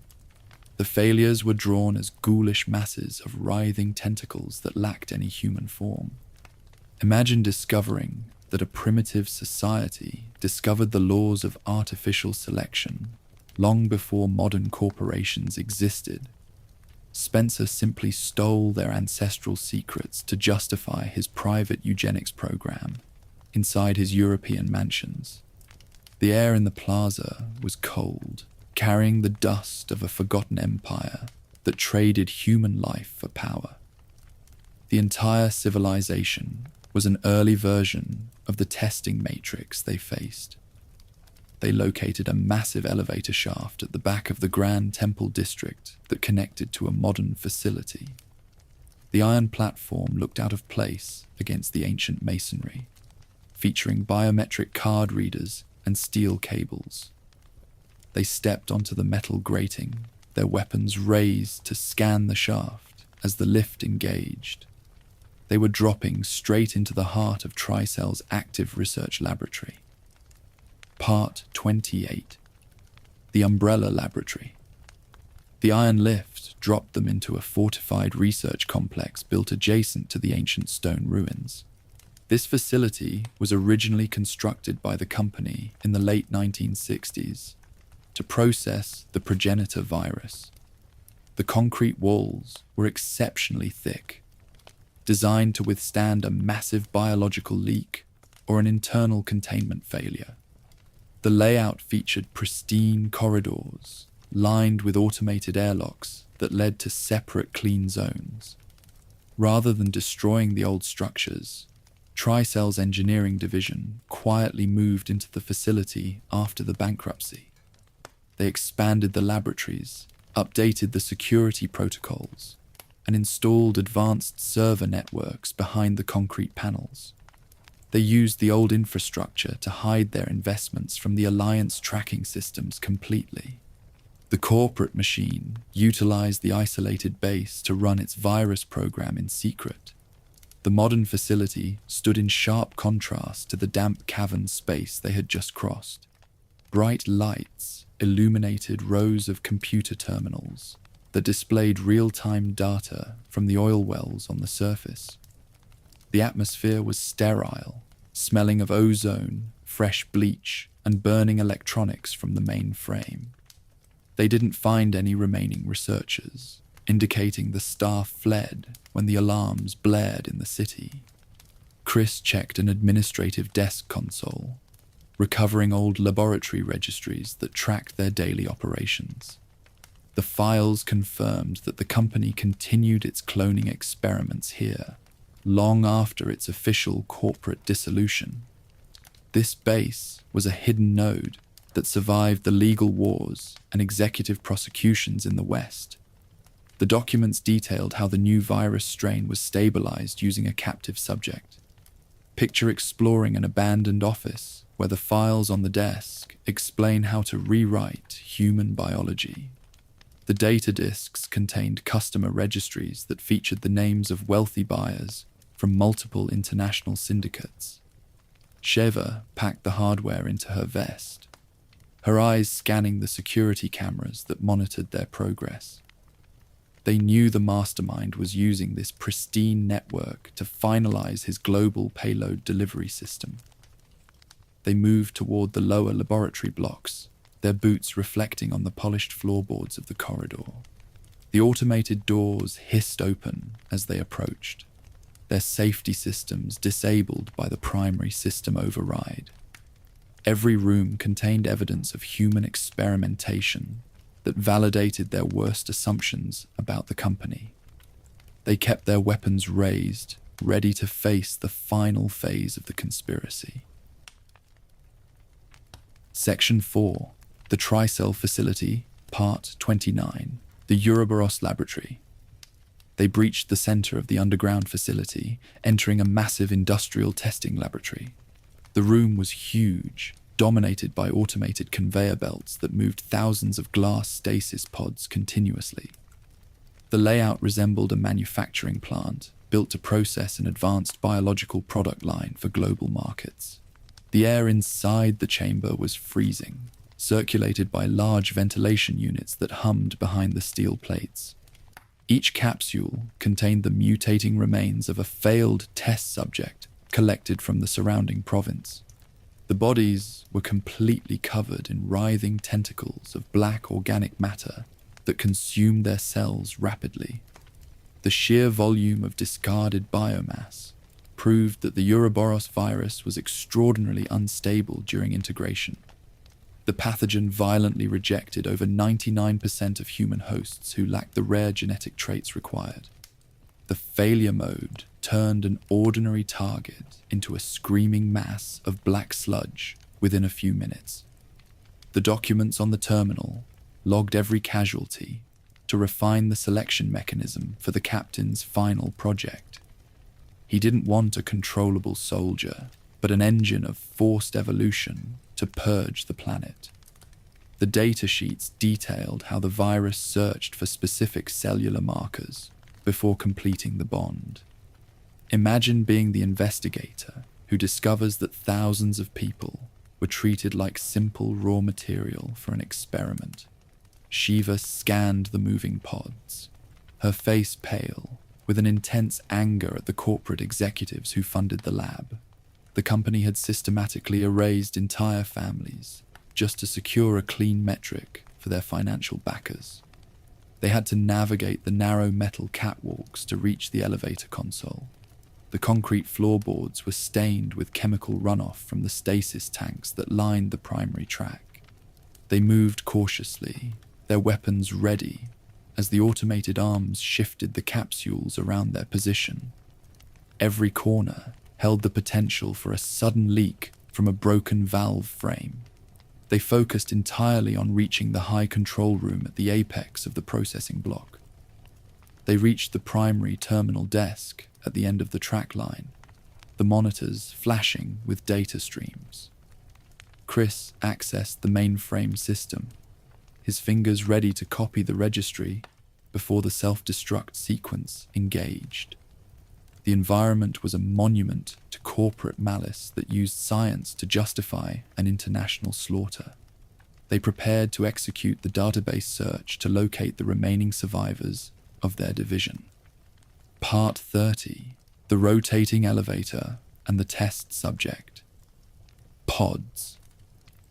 The failures were drawn as ghoulish masses of writhing tentacles that lacked any human form. Imagine discovering that a primitive society discovered the laws of artificial selection long before modern corporations existed Spencer simply stole their ancestral secrets to justify his private eugenics program inside his European mansions. The air in the plaza was cold, carrying the dust of a forgotten empire that traded human life for power. The entire civilization was an early version of the testing matrix they faced. They located a massive elevator shaft at the back of the Grand Temple district that connected to a modern facility. The iron platform looked out of place against the ancient masonry, featuring biometric card readers and steel cables. They stepped onto the metal grating, their weapons raised to scan the shaft as the lift engaged. They were dropping straight into the heart of Tricell's active research laboratory. Part 28. The Umbrella Laboratory. The iron lift dropped them into a fortified research complex built adjacent to the ancient stone ruins. This facility was originally constructed by the company in the late 1960s to process the Progenitor Virus. The concrete walls were exceptionally thick, designed to withstand a massive biological leak or an internal containment failure. The layout featured pristine corridors lined with automated airlocks that led to separate clean zones. Rather than destroying the old structures, Tricell's engineering division quietly moved into the facility after the bankruptcy. They expanded the laboratories, updated the security protocols, and installed advanced server networks behind the concrete panels. They used the old infrastructure to hide their investments from the Alliance tracking systems completely. The corporate machine utilized the isolated base to run its virus program in secret. The modern facility stood in sharp contrast to the damp cavern space they had just crossed. Bright lights illuminated rows of computer terminals that displayed real-time data from the oil wells on the surface. The atmosphere was sterile, smelling of ozone, fresh bleach, and burning electronics from the main frame. They didn't find any remaining researchers, indicating the staff fled when the alarms blared in the city. Chris checked an administrative desk console, recovering old laboratory registries that tracked their daily operations. The files confirmed that the company continued its cloning experiments here, long after its official corporate dissolution. This base was a hidden node that survived the legal wars and executive prosecutions in the West. The documents detailed how the new virus strain was stabilized using a captive subject. Picture exploring an abandoned office where the files on the desk explain how to rewrite human biology. The data disks contained customer registries that featured the names of wealthy buyers from multiple international syndicates. Sheva packed the hardware into her vest, her eyes scanning the security cameras that monitored their progress. They knew the mastermind was using this pristine network to finalize his global payload delivery system. They moved toward the lower laboratory blocks, their boots reflecting on the polished floorboards of the corridor. The automated doors hissed open as they approached, their safety systems disabled by the primary system override. Every room contained evidence of human experimentation that validated their worst assumptions about the company. They kept their weapons raised, ready to face the final phase of the conspiracy. Section 4. The Tricell Facility, Part 29. The Uroboros Laboratory. They breached the center of the underground facility, entering a massive industrial testing laboratory. The room was huge, dominated by automated conveyor belts that moved thousands of glass stasis pods continuously. The layout resembled a manufacturing plant built to process an advanced biological product line for global markets. The air inside the chamber was freezing, circulated by large ventilation units that hummed behind the steel plates. Each capsule contained the mutating remains of a failed test subject collected from the surrounding province. The bodies were completely covered in writhing tentacles of black organic matter that consumed their cells rapidly. The sheer volume of discarded biomass proved that the Uroboros virus was extraordinarily unstable during integration. The pathogen violently rejected over 99% of human hosts who lacked the rare genetic traits required. The failure mode turned an ordinary target into a screaming mass of black sludge within a few minutes. The documents on the terminal logged every casualty to refine the selection mechanism for the captain's final project. He didn't want a controllable soldier, but an engine of forced evolution to purge the planet. The datasheets detailed how the virus searched for specific cellular markers before completing the bond. Imagine being the investigator who discovers that thousands of people were treated like simple raw material for an experiment. Shiva scanned the moving pods, her face pale, with an intense anger at the corporate executives who funded the lab. The company had systematically erased entire families just to secure a clean metric for their financial backers. They had to navigate the narrow metal catwalks to reach the elevator console. The concrete floorboards were stained with chemical runoff from the stasis tanks that lined the primary track. They moved cautiously, their weapons ready, as the automated arms shifted the capsules around their position. Every corner held the potential for a sudden leak from a broken valve frame. They focused entirely on reaching the high control room at the apex of the processing block. They reached the primary terminal desk at the end of the track line, the monitors flashing with data streams. Chris accessed the mainframe system, his fingers ready to copy the registry before the self-destruct sequence engaged. The environment was a monument to corporate malice that used science to justify an international slaughter. They prepared to execute the database search to locate the remaining survivors of their division. Part 30, the rotating elevator and the test subject. Pods.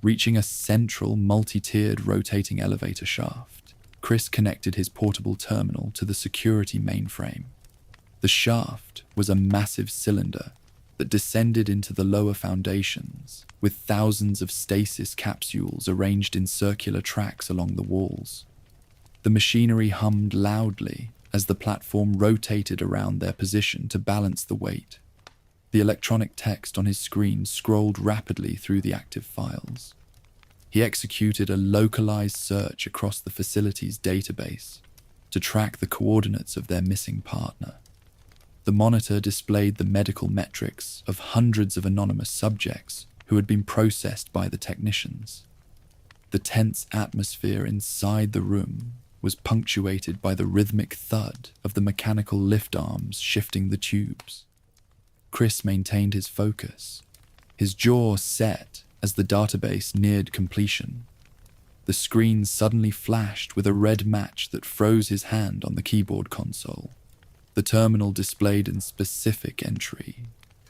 Reaching a central multi-tiered rotating elevator shaft, Chris connected his portable terminal to the security mainframe. The shaft was a massive cylinder that descended into the lower foundations, with thousands of stasis capsules arranged in circular tracks along the walls. The machinery hummed loudly as the platform rotated around their position to balance the weight. The electronic text on his screen scrolled rapidly through the active files. He executed a localized search across the facility's database to track the coordinates of their missing partner. The monitor displayed the medical metrics of hundreds of anonymous subjects who had been processed by the technicians. The tense atmosphere inside the room was punctuated by the rhythmic thud of the mechanical lift arms shifting the tubes. Chris maintained his focus, his jaw set as the database neared completion. The screen suddenly flashed with a red match that froze his hand on the keyboard console. The terminal displayed a specific entry.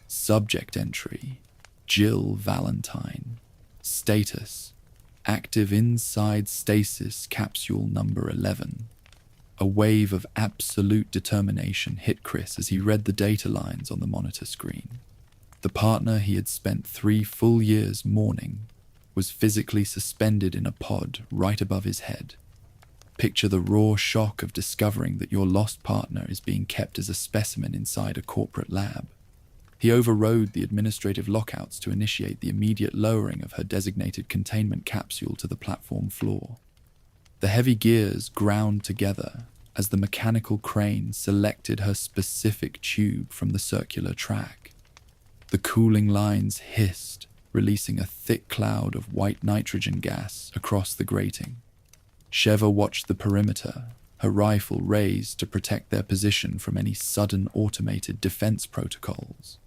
Subject entry, Jill Valentine. Status, active inside stasis capsule number 11. A wave of absolute determination hit Chris as he read the data lines on the monitor screen. The partner he had spent 3 full years mourning was physically suspended in a pod right above his head. Picture the raw shock of discovering that your lost partner is being kept as a specimen inside a corporate lab. He overrode the administrative lockouts to initiate the immediate lowering of her designated containment capsule to the platform floor. The heavy gears ground together as the mechanical crane selected her specific tube from the circular track. The cooling lines hissed, releasing a thick cloud of white nitrogen gas across the grating. Sheva watched the perimeter, her rifle raised to protect their position from any sudden automated defense protocols.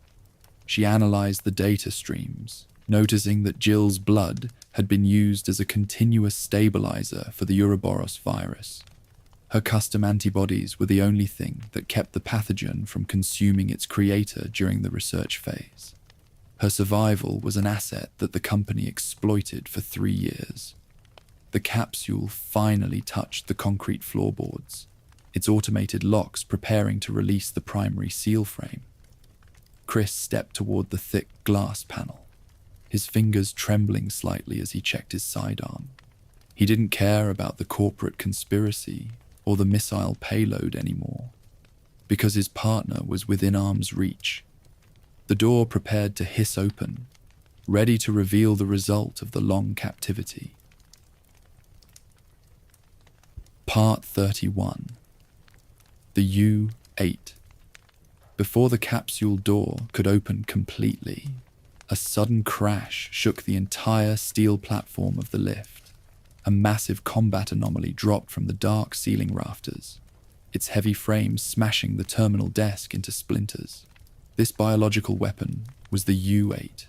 She analyzed the data streams, noticing that Jill's blood had been used as a continuous stabilizer for the Uroboros virus. Her custom antibodies were the only thing that kept the pathogen from consuming its creator during the research phase. Her survival was an asset that the company exploited for 3 years. The capsule finally touched the concrete floorboards, its automated locks preparing to release the primary seal frame. Chris stepped toward the thick glass panel, his fingers trembling slightly as he checked his sidearm. He didn't care about the corporate conspiracy or the missile payload anymore, because his partner was within arm's reach. The door prepared to hiss open, ready to reveal the result of the long captivity. Part 31. The U-8. Before the capsule door could open completely, a sudden crash shook the entire steel platform of the lift. A massive combat anomaly dropped from the dark ceiling rafters, its heavy frame smashing the terminal desk into splinters. This biological weapon was the U-8,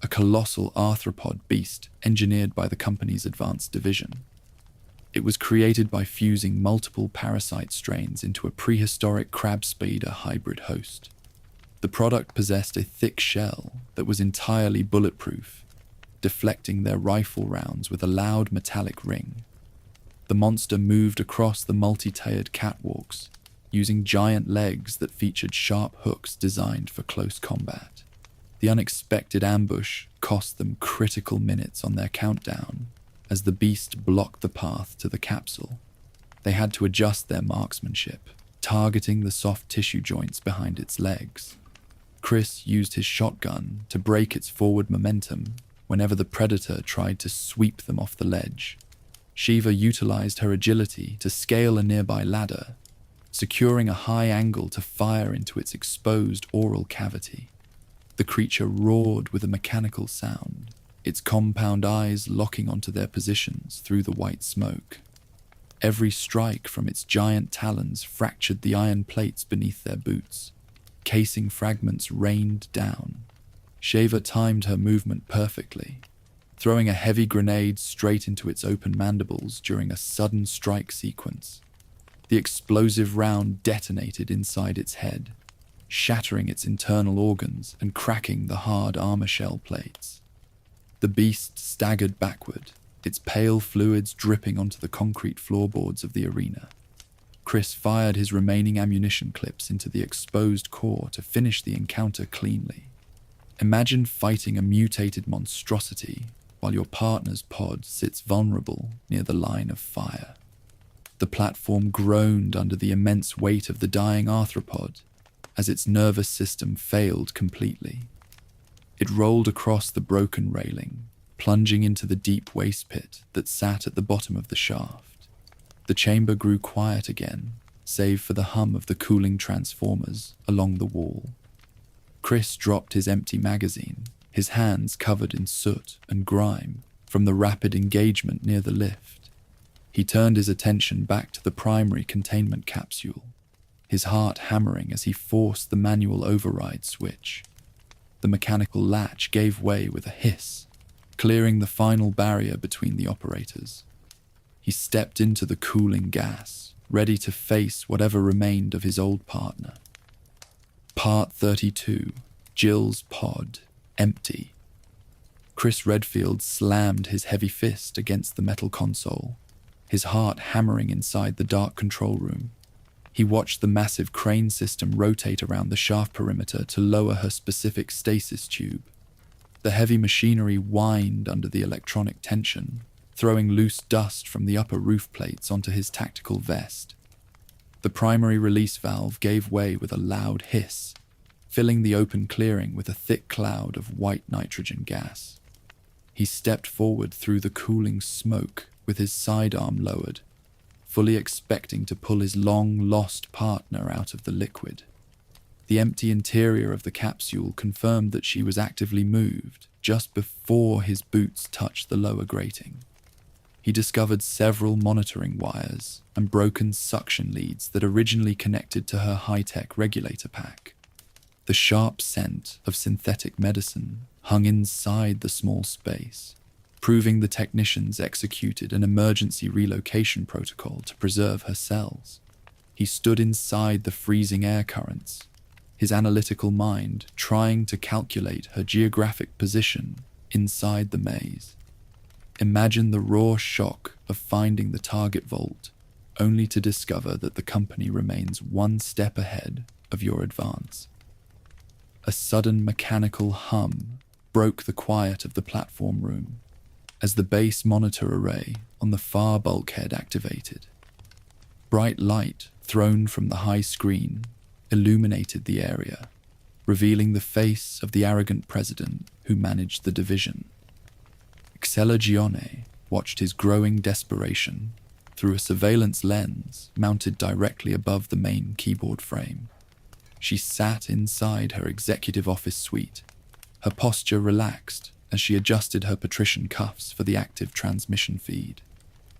a colossal arthropod beast engineered by the company's advanced division. It was created by fusing multiple parasite strains into a prehistoric crab spider hybrid host. The product possessed a thick shell that was entirely bulletproof, deflecting their rifle rounds with a loud metallic ring. The monster moved across the multi-tiered catwalks, using giant legs that featured sharp hooks designed for close combat. The unexpected ambush cost them critical minutes on their countdown, as the beast blocked the path to the capsule. They had to adjust their marksmanship, targeting the soft tissue joints behind its legs. Chris used his shotgun to break its forward momentum whenever the predator tried to sweep them off the ledge. Shiva utilized her agility to scale a nearby ladder, securing a high angle to fire into its exposed oral cavity. The creature roared with a mechanical sound, its compound eyes locking onto their positions through the white smoke. Every strike from its giant talons fractured the iron plates beneath their boots. Casing fragments rained down. Shiva timed her movement perfectly, throwing a heavy grenade straight into its open mandibles during a sudden strike sequence. The explosive round detonated inside its head, shattering its internal organs and cracking the hard armor shell plates. The beast staggered backward, its pale fluids dripping onto the concrete floorboards of the arena. Chris fired his remaining ammunition clips into the exposed core to finish the encounter cleanly. Imagine fighting a mutated monstrosity while your partner's pod sits vulnerable near the line of fire. The platform groaned under the immense weight of the dying arthropod as its nervous system failed completely. It rolled across the broken railing, plunging into the deep waste pit that sat at the bottom of the shaft. The chamber grew quiet again, save for the hum of the cooling transformers along the wall. Chris dropped his empty magazine, his hands covered in soot and grime from the rapid engagement near the lift. He turned his attention back to the primary containment capsule, his heart hammering as he forced the manual override switch. The mechanical latch gave way with a hiss, clearing the final barrier between the operators. He stepped into the cooling gas, ready to face whatever remained of his old partner. Part 32. Jill's pod. Empty. Chris Redfield slammed his heavy fist against the metal console, his heart hammering inside the dark control room. He watched the massive crane system rotate around the shaft perimeter to lower her specific stasis tube. The heavy machinery whined under the electronic tension, throwing loose dust from the upper roof plates onto his tactical vest. The primary release valve gave way with a loud hiss, filling the open clearing with a thick cloud of white nitrogen gas. He stepped forward through the cooling smoke with his sidearm lowered, fully expecting to pull his long-lost partner out of the liquid. The empty interior of the capsule confirmed that she was actively moved just before his boots touched the lower grating. He discovered several monitoring wires and broken suction leads that originally connected to her high-tech regulator pack. The sharp scent of synthetic medicine hung inside the small space, proving the technicians executed an emergency relocation protocol to preserve her cells. He stood inside the freezing air currents, his analytical mind trying to calculate her geographic position inside the maze. Imagine the raw shock of finding the target vault, only to discover that the company remains one step ahead of your advance. A sudden mechanical hum broke the quiet of the platform room as the base monitor array on the far bulkhead activated. Bright light thrown from the high screen illuminated the area, revealing the face of the arrogant president who managed the division. Excella Gionne watched his growing desperation through a surveillance lens mounted directly above the main keyboard frame. She sat inside her executive office suite, her posture relaxed as she adjusted her patrician cuffs for the active transmission feed.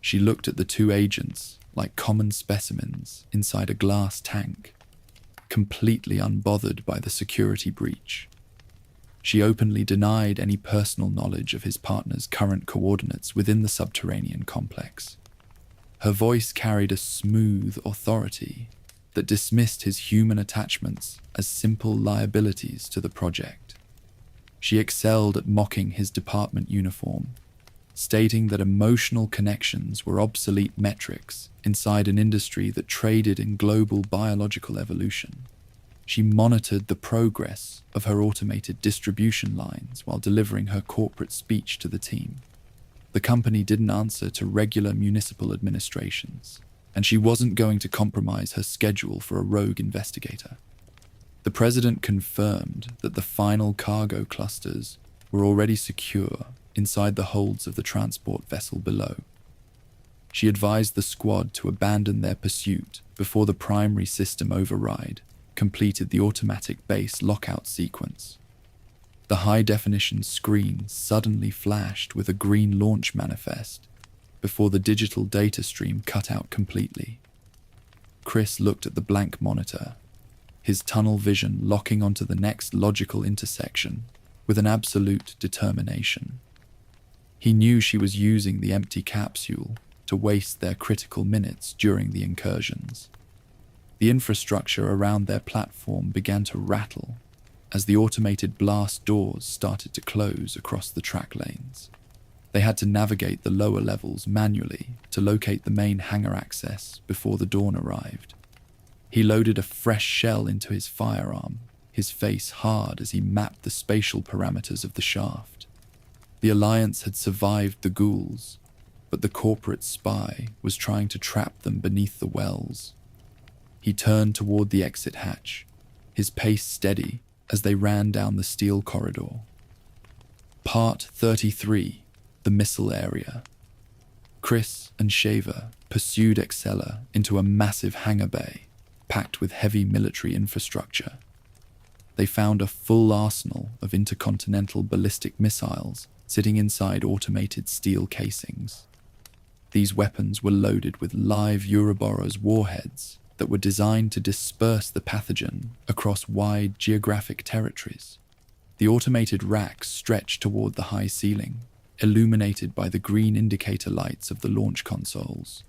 She looked at the two agents like common specimens inside a glass tank, completely unbothered by the security breach. She openly denied any personal knowledge of his partner's current coordinates within the subterranean complex. Her voice carried a smooth authority that dismissed his human attachments as simple liabilities to the project. She excelled at mocking his department uniform, stating that emotional connections were obsolete metrics inside an industry that traded in global biological evolution. She monitored the progress of her automated distribution lines while delivering her corporate speech to the team. The company didn't answer to regular municipal administrations, and she wasn't going to compromise her schedule for a rogue investigator. The president confirmed that the final cargo clusters were already secure inside the holds of the transport vessel below. She advised the squad to abandon their pursuit before the primary system override completed the automatic base lockout sequence. The high-definition screen suddenly flashed with a green launch manifest before the digital data stream cut out completely. Chris looked at the blank monitor, his tunnel vision locking onto the next logical intersection with an absolute determination. He knew she was using the empty capsule to waste their critical minutes during the incursions. The infrastructure around their platform began to rattle as the automated blast doors started to close across the track lanes. They had to navigate the lower levels manually to locate the main hangar access before the dawn arrived. He loaded a fresh shell into his firearm, his face hard as he mapped the spatial parameters of the shaft. The Alliance had survived the ghouls, but the corporate spy was trying to trap them beneath the wells. He turned toward the exit hatch, his pace steady as they ran down the steel corridor. Part 33, the missile area. Chris and Shaver pursued Excella into a massive hangar bay packed with heavy military infrastructure. They found a full arsenal of intercontinental ballistic missiles sitting inside automated steel casings. These weapons were loaded with live Uroboros warheads that were designed to disperse the pathogen across wide geographic territories. The automated racks stretched toward the high ceiling, illuminated by the green indicator lights of the launch consoles.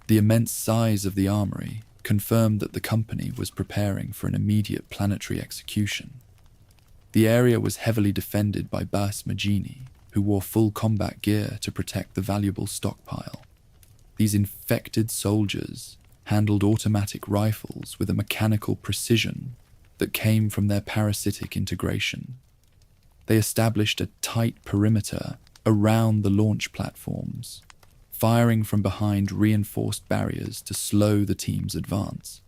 The immense size of the armory confirmed that the company was preparing for an immediate planetary execution. The area was heavily defended by Bas Magini, who wore full combat gear to protect the valuable stockpile. These infected soldiers handled automatic rifles with a mechanical precision that came from their parasitic integration. They established a tight perimeter around the launch platforms, firing from behind reinforced barriers to slow the team's advance.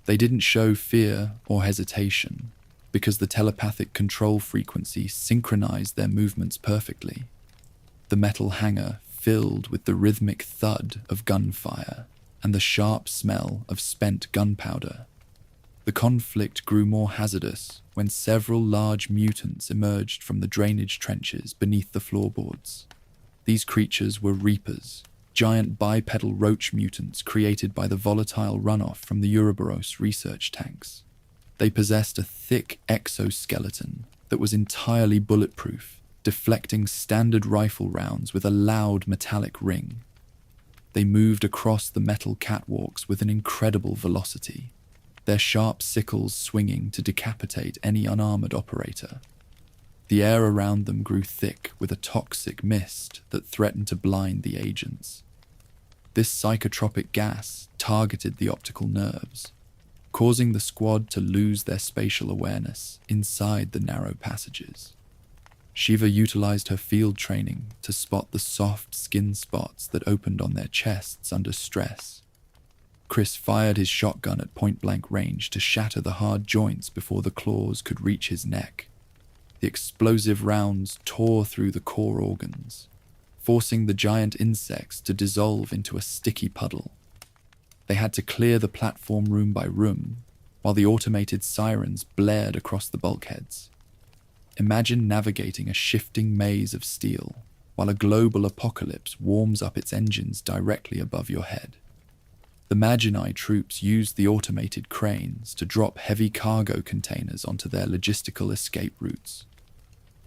They didn't show fear or hesitation because the telepathic control frequency synchronized their movements perfectly. The metal hangar filled with the rhythmic thud of gunfire and the sharp smell of spent gunpowder. The conflict grew more hazardous when several large mutants emerged from the drainage trenches beneath the floorboards. These creatures were Reapers, giant bipedal roach mutants created by the volatile runoff from the Uroboros research tanks. They possessed a thick exoskeleton that was entirely bulletproof, deflecting standard rifle rounds with a loud metallic ring. They moved across the metal catwalks with an incredible velocity, their sharp sickles swinging to decapitate any unarmored operator. The air around them grew thick with a toxic mist that threatened to blind the agents. This psychotropic gas targeted the optical nerves, causing the squad to lose their spatial awareness inside the narrow passages. Shiva utilized her field training to spot the soft skin spots that opened on their chests under stress. Chris fired his shotgun at point-blank range to shatter the hard joints before the claws could reach his neck. The explosive rounds tore through the core organs, forcing the giant insects to dissolve into a sticky puddle. They had to clear the platform room by room, while the automated sirens blared across the bulkheads. Imagine navigating a shifting maze of steel, while a global apocalypse warms up its engines directly above your head. The Magi troops used the automated cranes to drop heavy cargo containers onto their logistical escape routes.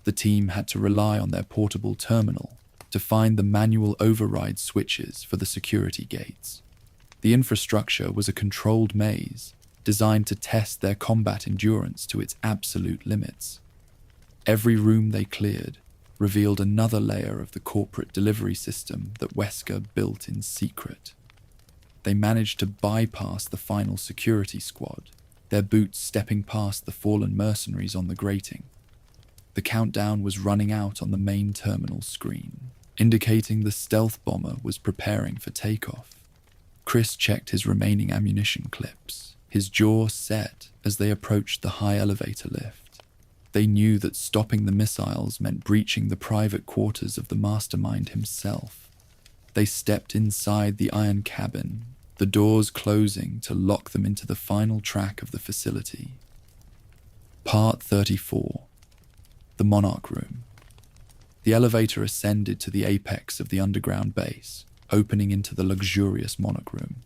The team had to rely on their portable terminal to find the manual override switches for the security gates. The infrastructure was a controlled maze designed to test their combat endurance to its absolute limits. Every room they cleared revealed another layer of the corporate delivery system that Wesker built in secret. They managed to bypass the final security squad, their boots stepping past the fallen mercenaries on the grating. The countdown was running out on the main terminal screen, indicating the stealth bomber was preparing for takeoff. Chris checked his remaining ammunition clips, his jaw set as they approached the high elevator lift. They knew that stopping the missiles meant breaching the private quarters of the mastermind himself. They stepped inside the iron cabin, the doors closing to lock them into the final track of the facility. Part 34. The Monarch Room. The elevator ascended to the apex of the underground base, opening into the luxurious Monarch Room.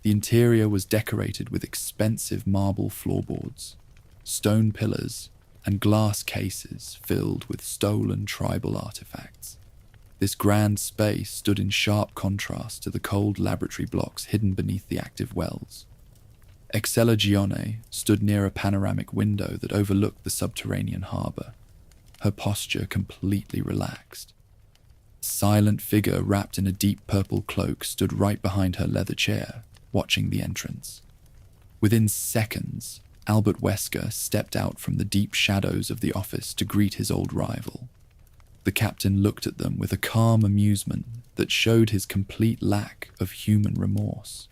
The interior was decorated with expensive marble floorboards, stone pillars, and glass cases filled with stolen tribal artifacts. This grand space stood in sharp contrast to the cold laboratory blocks hidden beneath the active wells. Excella Gionne stood near a panoramic window that overlooked the subterranean harbour, her posture completely relaxed. A silent figure wrapped in a deep purple cloak stood right behind her leather chair, watching the entrance. Within seconds, Albert Wesker stepped out from the deep shadows of the office to greet his old rival. The captain looked at them with a calm amusement that showed his complete lack of human remorse.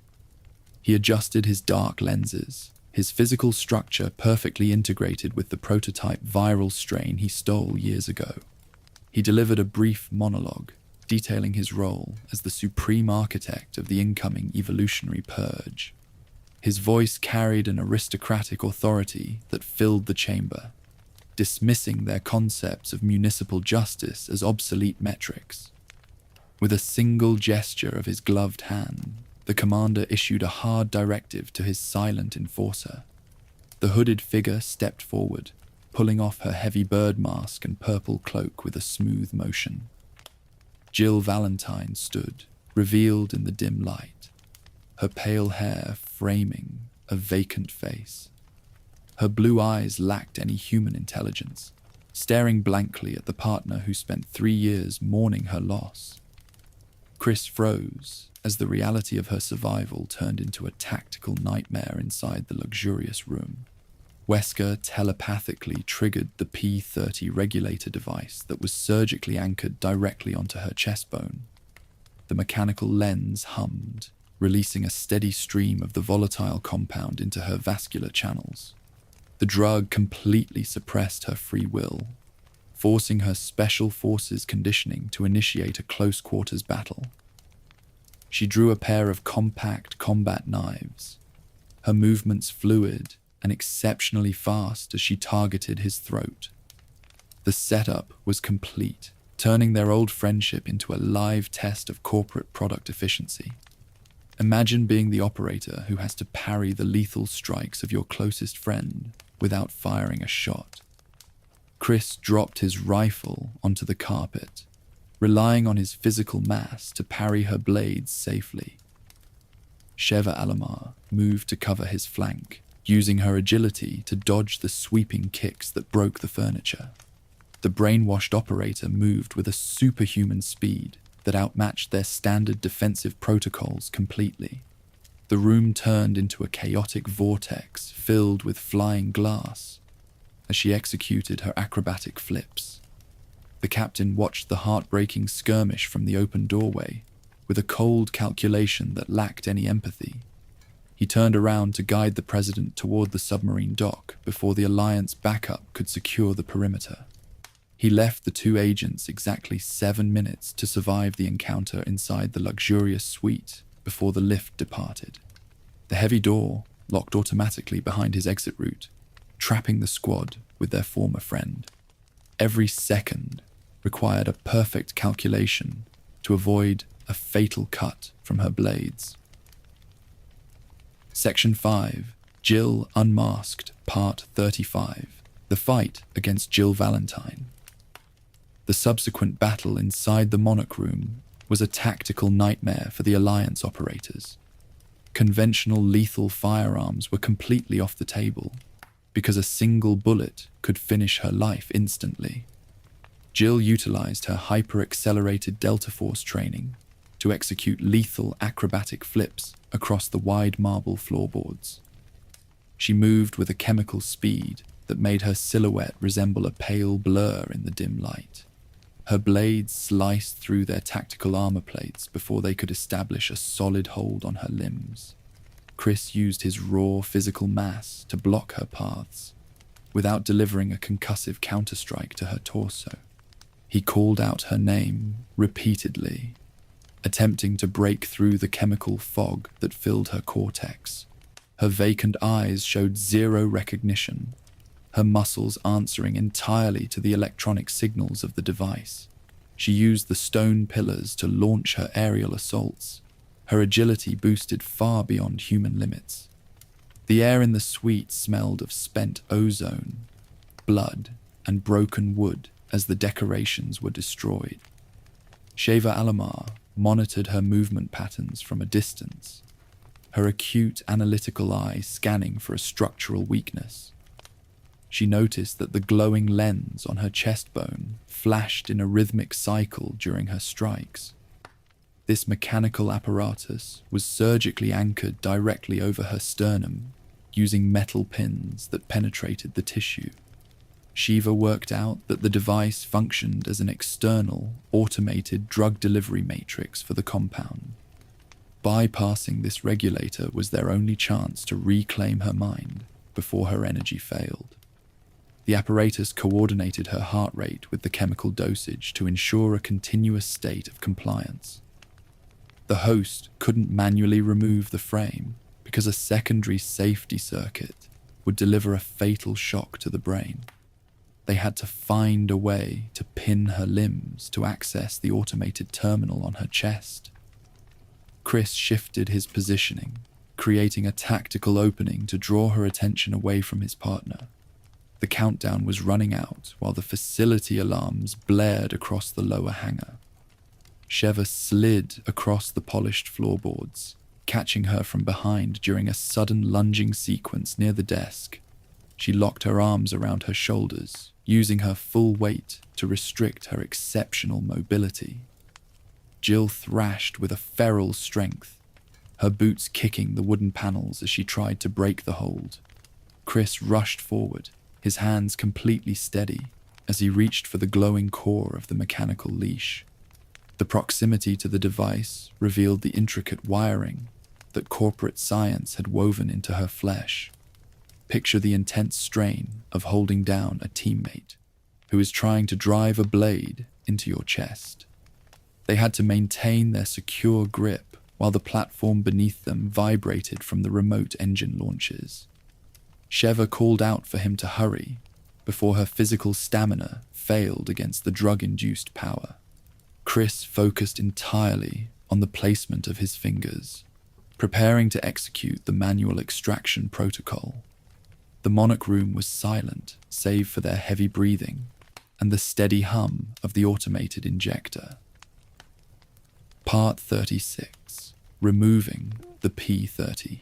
He adjusted his dark lenses, his physical structure perfectly integrated with the prototype viral strain he stole years ago. He delivered a brief monologue, detailing his role as the supreme architect of the incoming evolutionary purge. His voice carried an aristocratic authority that filled the chamber, dismissing their concepts of municipal justice as obsolete metrics. With a single gesture of his gloved hand, the commander issued a hard directive to his silent enforcer. The hooded figure stepped forward, pulling off her heavy bird mask and purple cloak with a smooth motion. Jill Valentine stood, revealed in the dim light, her pale hair framing a vacant face. Her blue eyes lacked any human intelligence, staring blankly at the partner who spent 3 years mourning her loss. Chris froze as the reality of her survival turned into a tactical nightmare inside the luxurious room. Wesker telepathically triggered the P-30 regulator device that was surgically anchored directly onto her chest bone. The mechanical lens hummed, releasing a steady stream of the volatile compound into her vascular channels. The drug completely suppressed her free will, forcing her special forces conditioning to initiate a close-quarters battle. She drew a pair of compact combat knives, her movements fluid and exceptionally fast as she targeted his throat. The setup was complete, turning their old friendship into a live test of corporate product efficiency. Imagine being the operator who has to parry the lethal strikes of your closest friend without firing a shot. Chris dropped his rifle onto the carpet, relying on his physical mass to parry her blades safely. Sheva Alamar moved to cover his flank, using her agility to dodge the sweeping kicks that broke the furniture. The brainwashed operator moved with a superhuman speed that outmatched their standard defensive protocols completely. The room turned into a chaotic vortex filled with flying glass as she executed her acrobatic flips. The captain watched the heartbreaking skirmish from the open doorway with a cold calculation that lacked any empathy. He turned around to guide the president toward the submarine dock before the Alliance backup could secure the perimeter. He left the two agents exactly 7 minutes to survive the encounter inside the luxurious suite before the lift departed. The heavy door locked automatically behind his exit route, trapping the squad with their former friend. Every second required a perfect calculation to avoid a fatal cut from her blades. Section 5, Jill Unmasked, Part 35. The fight against Jill Valentine. The subsequent battle inside the Monarch Room was a tactical nightmare for the Alliance operators. Conventional lethal firearms were completely off the table because a single bullet could finish her life instantly. Jill utilized her hyper-accelerated Delta Force training to execute lethal acrobatic flips across the wide marble floorboards. She moved with a chemical speed that made her silhouette resemble a pale blur in the dim light. Her blades sliced through their tactical armor plates before they could establish a solid hold on her limbs. Chris used his raw physical mass to block her paths, without delivering a concussive counterstrike to her torso. He called out her name repeatedly, attempting to break through the chemical fog that filled her cortex. Her vacant eyes showed zero recognition, her muscles answering entirely to the electronic signals of the device. She used the stone pillars to launch her aerial assaults, her agility boosted far beyond human limits. The air in the suite smelled of spent ozone, blood, and broken wood as the decorations were destroyed. Sheva Alomar monitored her movement patterns from a distance, her acute analytical eye scanning for a structural weakness. She noticed that the glowing lens on her chest bone flashed in a rhythmic cycle during her strikes. This mechanical apparatus was surgically anchored directly over her sternum, using metal pins that penetrated the tissue. Shiva worked out that the device functioned as an external, automated drug delivery matrix for the compound. Bypassing this regulator was their only chance to reclaim her mind before her energy failed. The apparatus coordinated her heart rate with the chemical dosage to ensure a continuous state of compliance. The host couldn't manually remove the frame because a secondary safety circuit would deliver a fatal shock to the brain. They had to find a way to pin her limbs to access the automated terminal on her chest. Chris shifted his positioning, creating a tactical opening to draw her attention away from his partner. The countdown was running out while the facility alarms blared across the lower hangar. Sheva slid across the polished floorboards, catching her from behind during a sudden lunging sequence near the desk. She locked her arms around her shoulders, using her full weight to restrict her exceptional mobility. Jill thrashed with a feral strength, her boots kicking the wooden panels as she tried to break the hold. Chris rushed forward, his hands completely steady as he reached for the glowing core of the mechanical leash. The proximity to the device revealed the intricate wiring that corporate science had woven into her flesh. Picture the intense strain of holding down a teammate who is trying to drive a blade into your chest. They had to maintain their secure grip while the platform beneath them vibrated from the remote engine launches. Sheva called out for him to hurry before her physical stamina failed against the drug-induced power. Chris focused entirely on the placement of his fingers, preparing to execute the manual extraction protocol. The Monarch Room was silent, save for their heavy breathing and the steady hum of the automated injector. Part 36. Removing the P-30.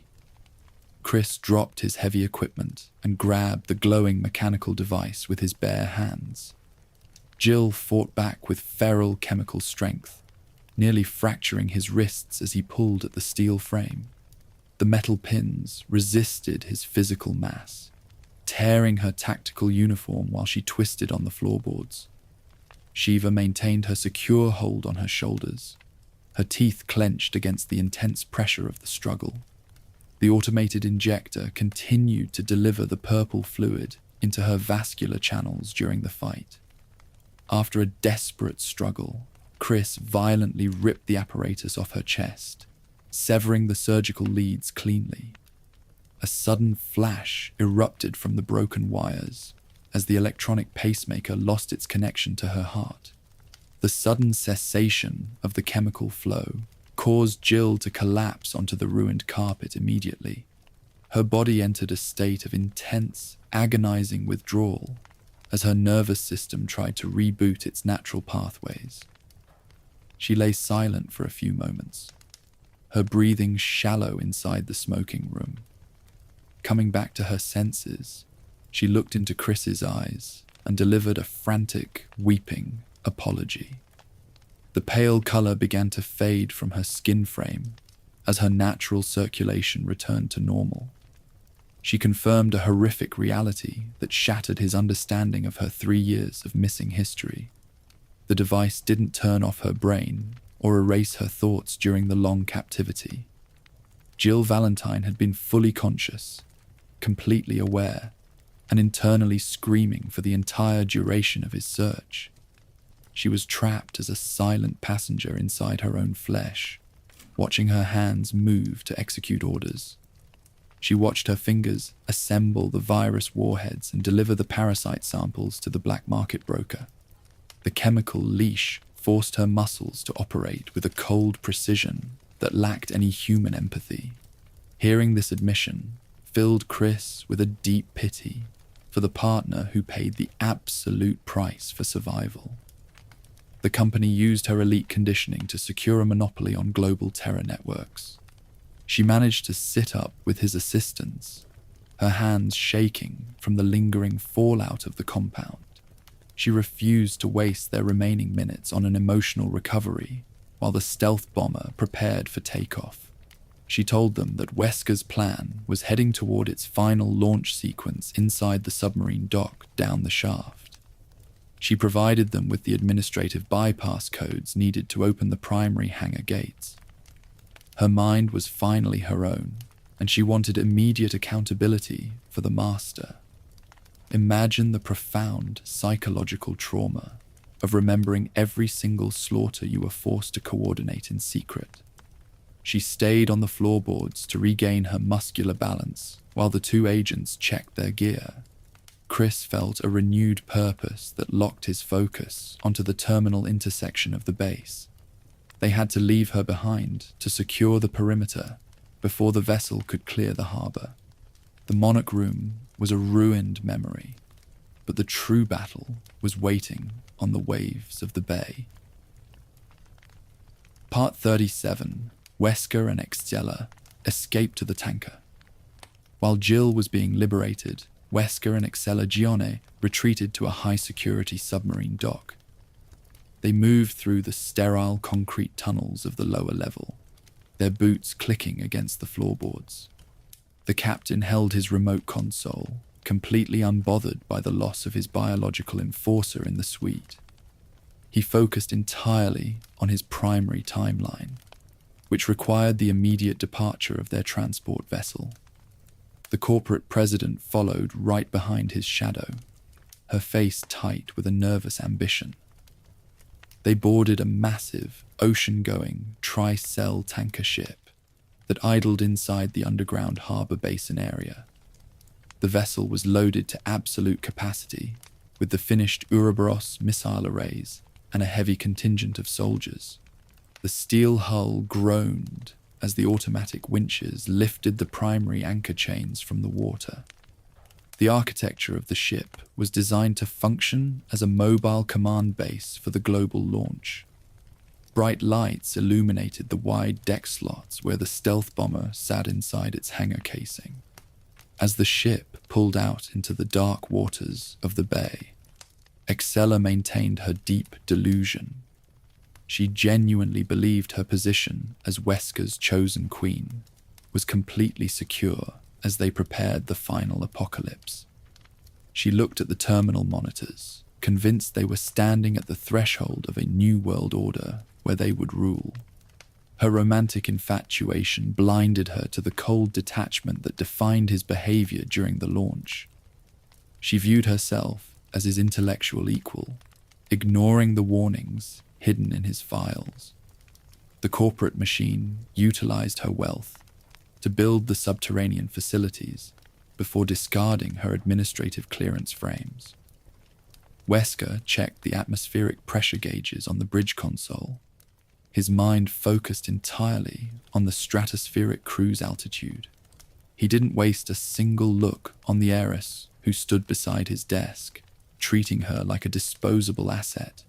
Chris dropped his heavy equipment and grabbed the glowing mechanical device with his bare hands. Jill fought back with feral chemical strength, nearly fracturing his wrists as he pulled at the steel frame. The metal pins resisted his physical mass, tearing her tactical uniform while she twisted on the floorboards. Shiva maintained her secure hold on her shoulders, her teeth clenched against the intense pressure of the struggle. The automated injector continued to deliver the purple fluid into her vascular channels during the fight. After a desperate struggle, Chris violently ripped the apparatus off her chest, severing the surgical leads cleanly. A sudden flash erupted from the broken wires as the electronic pacemaker lost its connection to her heart. The sudden cessation of the chemical flow caused Jill to collapse onto the ruined carpet immediately. Her body entered a state of intense, agonizing withdrawal as her nervous system tried to reboot its natural pathways. She lay silent for a few moments, her breathing shallow inside the smoking room. Coming back to her senses, she looked into Chris's eyes and delivered a frantic, weeping apology. The pale color began to fade from her skin frame as her natural circulation returned to normal. She confirmed a horrific reality that shattered his understanding of her 3 years of missing history. The device didn't turn off her brain or erase her thoughts during the long captivity. Jill Valentine had been fully conscious, completely aware, and internally screaming for the entire duration of his search. She was trapped as a silent passenger inside her own flesh, watching her hands move to execute orders. She watched her fingers assemble the virus warheads and deliver the parasite samples to the black market broker. The chemical leash forced her muscles to operate with a cold precision that lacked any human empathy. Hearing this admission filled Chris with a deep pity for the partner who paid the absolute price for survival. The company used her elite conditioning to secure a monopoly on global terror networks. She managed to sit up with his assistance, her hands shaking from the lingering fallout of the compound. She refused to waste their remaining minutes on an emotional recovery while the stealth bomber prepared for takeoff. She told them that Wesker's plan was heading toward its final launch sequence inside the submarine dock down the shaft. She provided them with the administrative bypass codes needed to open the primary hangar gates. Her mind was finally her own, and she wanted immediate accountability for the master. Imagine the profound psychological trauma of remembering every single slaughter you were forced to coordinate in secret. She stayed on the floorboards to regain her muscular balance while the two agents checked their gear. Chris felt a renewed purpose that locked his focus onto the terminal intersection of the base. They had to leave her behind to secure the perimeter before the vessel could clear the harbor. The Monarch Room was a ruined memory, but the true battle was waiting on the waves of the bay. Part 37. Wesker and Excella escaped to the tanker. While Jill was being liberated, Wesker and Excella Gionne retreated to a high-security submarine dock. They moved through the sterile concrete tunnels of the lower level, their boots clicking against the floorboards. The captain held his remote console, completely unbothered by the loss of his biological enforcer in the suite. He focused entirely on his primary timeline, which required the immediate departure of their transport vessel. The corporate president followed right behind his shadow, her face tight with a nervous ambition. They boarded a massive, ocean-going Tricell tanker ship that idled inside the underground harbor basin area. The vessel was loaded to absolute capacity with the finished Uroboros missile arrays and a heavy contingent of soldiers. The steel hull groaned as the automatic winches lifted the primary anchor chains from the water. The architecture of the ship was designed to function as a mobile command base for the global launch. Bright lights illuminated the wide deck slots where the stealth bomber sat inside its hangar casing. As the ship pulled out into the dark waters of the bay, Excella maintained her deep delusion. She genuinely believed her position as Wesker's chosen queen was completely secure as they prepared the final apocalypse. She looked at the terminal monitors, convinced they were standing at the threshold of a new world order where they would rule. Her romantic infatuation blinded her to the cold detachment that defined his behavior during the launch. She viewed herself as his intellectual equal, ignoring the warnings hidden in his files. The corporate machine utilized her wealth to build the subterranean facilities before discarding her administrative clearance frames. Wesker checked the atmospheric pressure gauges on the bridge console, his mind focused entirely on the stratospheric cruise altitude. He didn't waste a single look on the heiress who stood beside his desk, treating her like a disposable asset.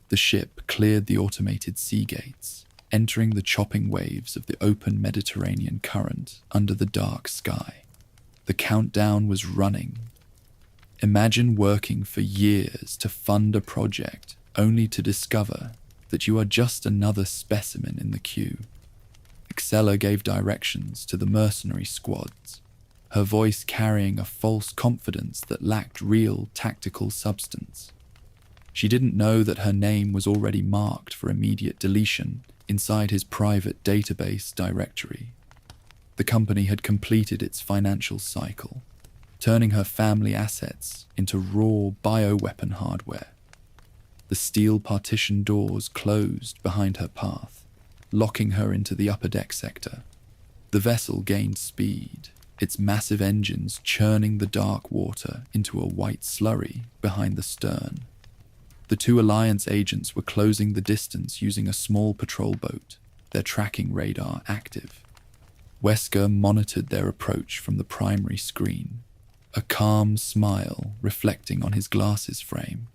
The ship cleared the automated sea gates, entering the chopping waves of the open Mediterranean current under the dark sky. The countdown was running. Imagine working for years to fund a project only to discover that you are just another specimen in the queue. Excella gave directions to the mercenary squads, her voice carrying a false confidence that lacked real tactical substance. She didn't know that her name was already marked for immediate deletion inside his private database directory. The company had completed its financial cycle, turning her family assets into raw bioweapon hardware. The steel partition doors closed behind her path, locking her into the upper deck sector. The vessel gained speed, its massive engines churning the dark water into a white slurry behind the stern. The two Alliance agents were closing the distance using a small patrol boat, their tracking radar active. Wesker monitored their approach from the primary screen, a calm smile reflecting on his glasses frame.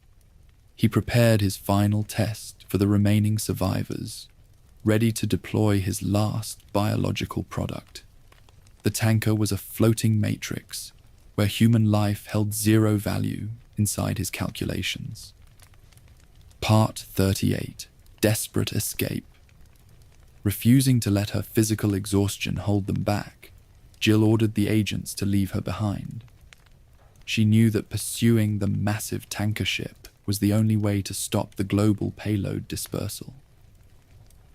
He prepared his final test for the remaining survivors, ready to deploy his last biological product. The tanker was a floating matrix where human life held zero value inside his calculations. Part 38. Desperate Escape. Refusing to let her physical exhaustion hold them back, Jill ordered the agents to leave her behind. She knew that pursuing the massive tanker ship was the only way to stop the global payload dispersal.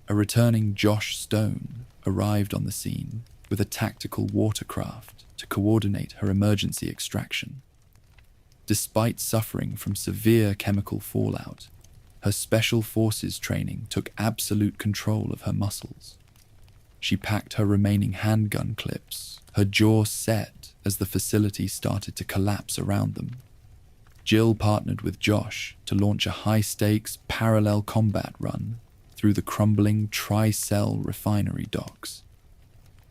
A returning Josh Stone arrived on the scene with a tactical watercraft to coordinate her emergency extraction. Despite suffering from severe chemical fallout, her special forces training took absolute control of her muscles. She packed her remaining handgun clips, her jaw set as the facility started to collapse around them. Jill partnered with Josh to launch a high-stakes parallel combat run through the crumbling Tricell refinery docks.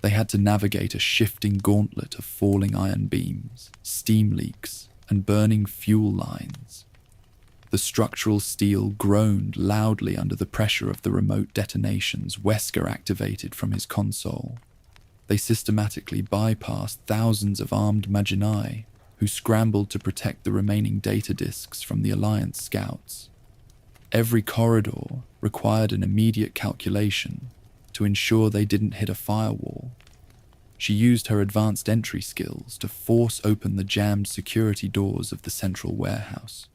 They had to navigate a shifting gauntlet of falling iron beams, steam leaks, and burning fuel lines. The structural steel groaned loudly under the pressure of the remote detonations Wesker activated from his console. They systematically bypassed thousands of armed Magi who scrambled to protect the remaining data disks from the Alliance scouts. Every corridor required an immediate calculation to ensure they didn't hit a firewall. She used her advanced entry skills to force open the jammed security doors of the central warehouse.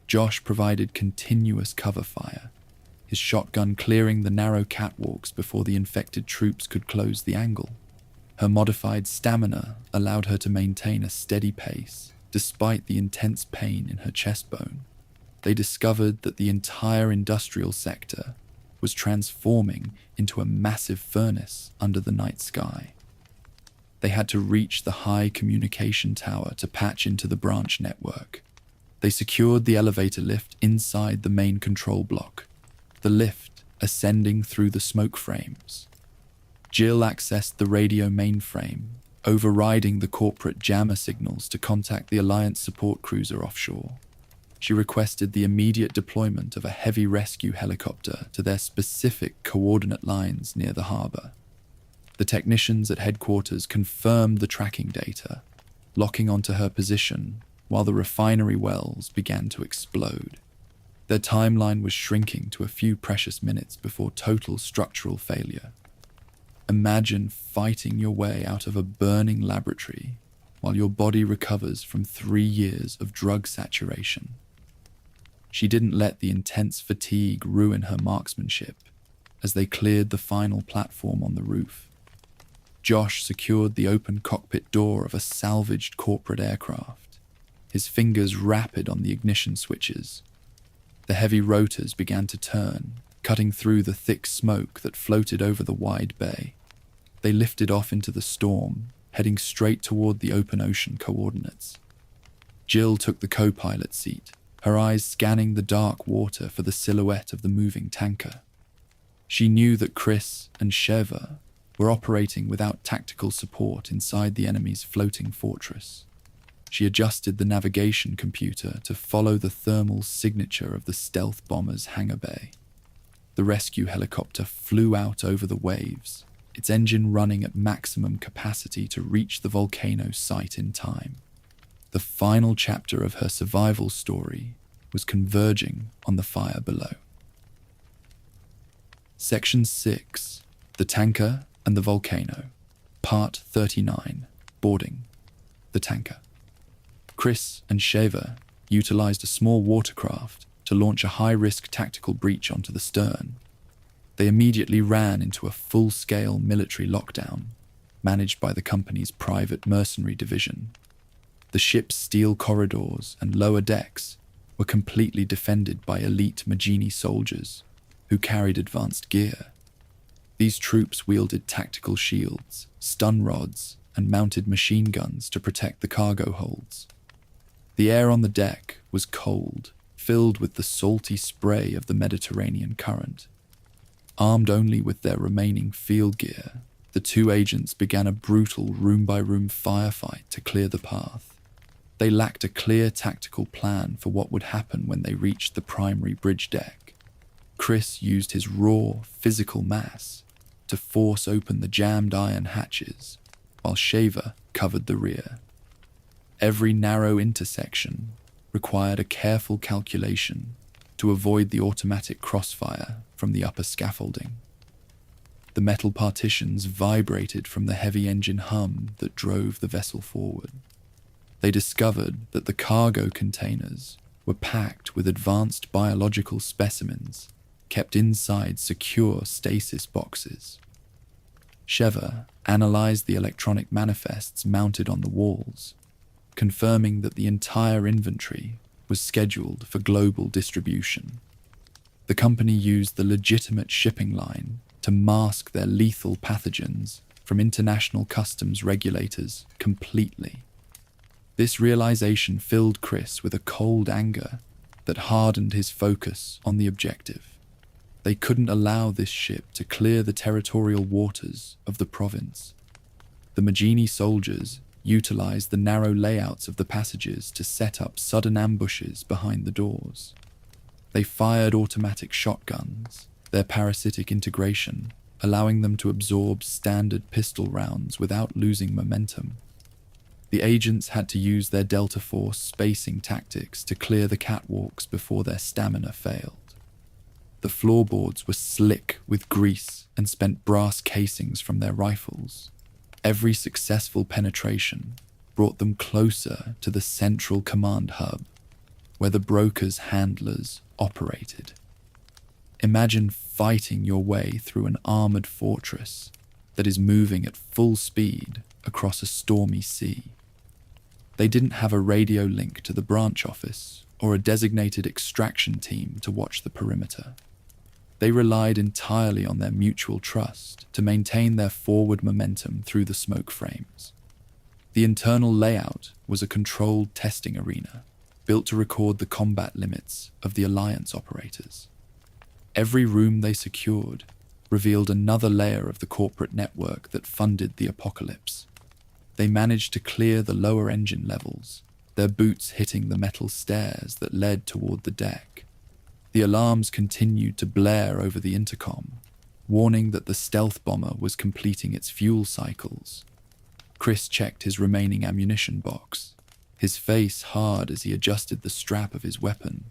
Josh provided continuous cover fire, his shotgun clearing the narrow catwalks before the infected troops could close the angle. Her modified stamina allowed her to maintain a steady pace, despite the intense pain in her chest bone. They discovered that the entire industrial sector was transforming into a massive furnace under the night sky. They had to reach the high communication tower to patch into the branch network. They secured the elevator lift inside the main control block, the lift ascending through the smoke frames. Jill accessed the radio mainframe, overriding the corporate jammer signals to contact the Alliance support cruiser offshore. She requested the immediate deployment of a heavy rescue helicopter to their specific coordinate lines near the harbor. The technicians at headquarters confirmed the tracking data, locking onto her position while the refinery wells began to explode. Their timeline was shrinking to a few precious minutes before total structural failure. Imagine fighting your way out of a burning laboratory while your body recovers from 3 years of drug saturation. She didn't let the intense fatigue ruin her marksmanship as they cleared the final platform on the roof. Josh secured the open cockpit door of a salvaged corporate aircraft, his fingers rapid on the ignition switches. The heavy rotors began to turn, cutting through the thick smoke that floated over the wide bay. They lifted off into the storm, heading straight toward the open ocean coordinates. Jill took the co-pilot seat, her eyes scanning the dark water for the silhouette of the moving tanker. She knew that Chris and Sheva were operating without tactical support inside the enemy's floating fortress. She adjusted the navigation computer to follow the thermal signature of the stealth bomber's hangar bay. The rescue helicopter flew out over the waves, its engine running at maximum capacity to reach the volcano site in time. The final chapter of her survival story was converging on the fire below. Section 6, The Tanker and the Volcano, Part 39, Boarding the Tanker. Chris and Sheva utilized a small watercraft to launch a high-risk tactical breach onto the stern. They immediately ran into a full-scale military lockdown, managed by the company's private mercenary division. The ship's steel corridors and lower decks were completely defended by elite Magini soldiers who carried advanced gear. These troops wielded tactical shields, stun rods, and mounted machine guns to protect the cargo holds. The air on the deck was cold, filled with the salty spray of the Mediterranean current. Armed only with their remaining field gear, the two agents began a brutal room-by-room firefight to clear the path. They lacked a clear tactical plan for what would happen when they reached the primary bridge deck. Chris used his raw, physical mass to force open the jammed iron hatches, while Sheva covered the rear. Every narrow intersection required a careful calculation to avoid the automatic crossfire from the upper scaffolding. The metal partitions vibrated from the heavy engine hum that drove the vessel forward. They discovered that the cargo containers were packed with advanced biological specimens kept inside secure stasis boxes. Sheva analyzed the electronic manifests mounted on the walls, confirming that the entire inventory was scheduled for global distribution. The company used the legitimate shipping line to mask their lethal pathogens from international customs regulators completely. This realization filled Chris with a cold anger that hardened his focus on the objective. They couldn't allow this ship to clear the territorial waters of the province. The Magini soldiers utilized the narrow layouts of the passages to set up sudden ambushes behind the doors. They fired automatic shotguns, their parasitic integration allowing them to absorb standard pistol rounds without losing momentum. The agents had to use their Delta Force spacing tactics to clear the catwalks before their stamina failed. The floorboards were slick with grease and spent brass casings from their rifles. Every successful penetration brought them closer to the central command hub, where the broker's handlers operated. Imagine fighting your way through an armored fortress that is moving at full speed across a stormy sea. They didn't have a radio link to the branch office or a designated extraction team to watch the perimeter. They relied entirely on their mutual trust to maintain their forward momentum through the smoke frames. The internal layout was a controlled testing arena, built to record the combat limits of the Alliance operators. Every room they secured revealed another layer of the corporate network that funded the apocalypse. They managed to clear the lower engine levels, their boots hitting the metal stairs that led toward the deck. The alarms continued to blare over the intercom, warning that the stealth bomber was completing its fuel cycles. Chris checked his remaining ammunition box. his face hard as he adjusted the strap of his weapon.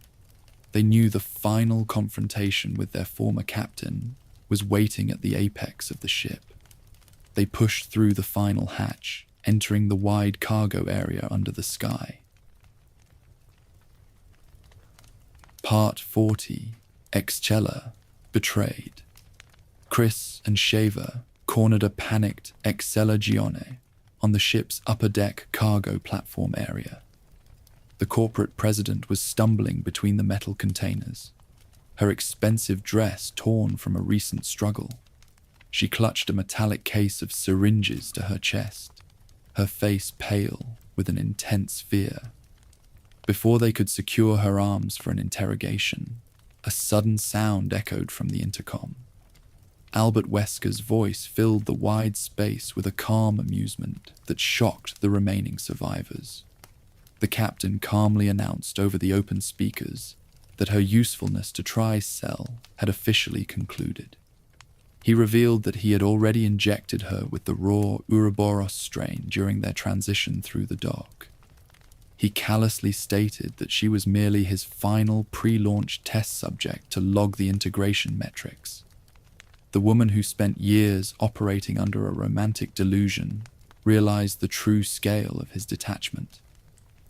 They knew the final confrontation with their former captain was waiting at the apex of the ship. They pushed through the final hatch, entering the wide cargo area under the sky. Part 40, Excella, Betrayed. Chris and Shaver cornered a panicked Excella Gionne on the ship's upper deck cargo platform area. The corporate president was stumbling between the metal containers, her expensive dress torn from a recent struggle. She clutched a metallic case of syringes to her chest, her face pale with an intense fear. Before they could secure her arms for an interrogation, a sudden sound echoed from the intercom. Albert Wesker's voice filled the wide space with a calm amusement that shocked the remaining survivors. The captain calmly announced over the open speakers that her usefulness to Tricell had officially concluded. He revealed that he had already injected her with the raw Uroboros strain during their transition through the dock. He callously stated that she was merely his final pre-launch test subject to log the integration metrics. The woman who spent years operating under a romantic delusion realized the true scale of his detachment.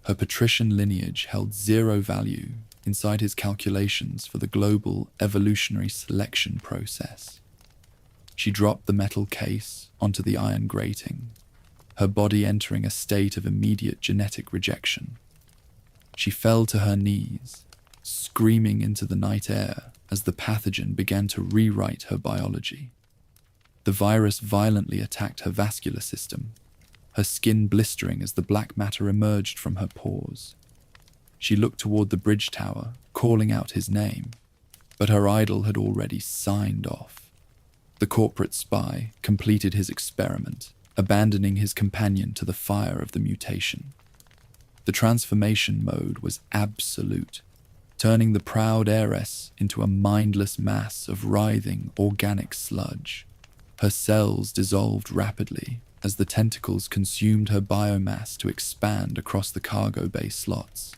Her patrician lineage held zero value inside his calculations for the global evolutionary selection process. She dropped the metal case onto the iron grating, her body entering a state of immediate genetic rejection. She fell to her knees, screaming into the night air as the pathogen began to rewrite her biology. The virus violently attacked her vascular system, her skin blistering as the black matter emerged from her pores. She looked toward the bridge tower, calling out his name, but her idol had already signed off. The corporate spy completed his experiment, abandoning his companion to the fire of the mutation. The transformation mode was absolute, turning the proud heiress into a mindless mass of writhing organic sludge. Her cells dissolved rapidly as the tentacles consumed her biomass to expand across the cargo bay slots.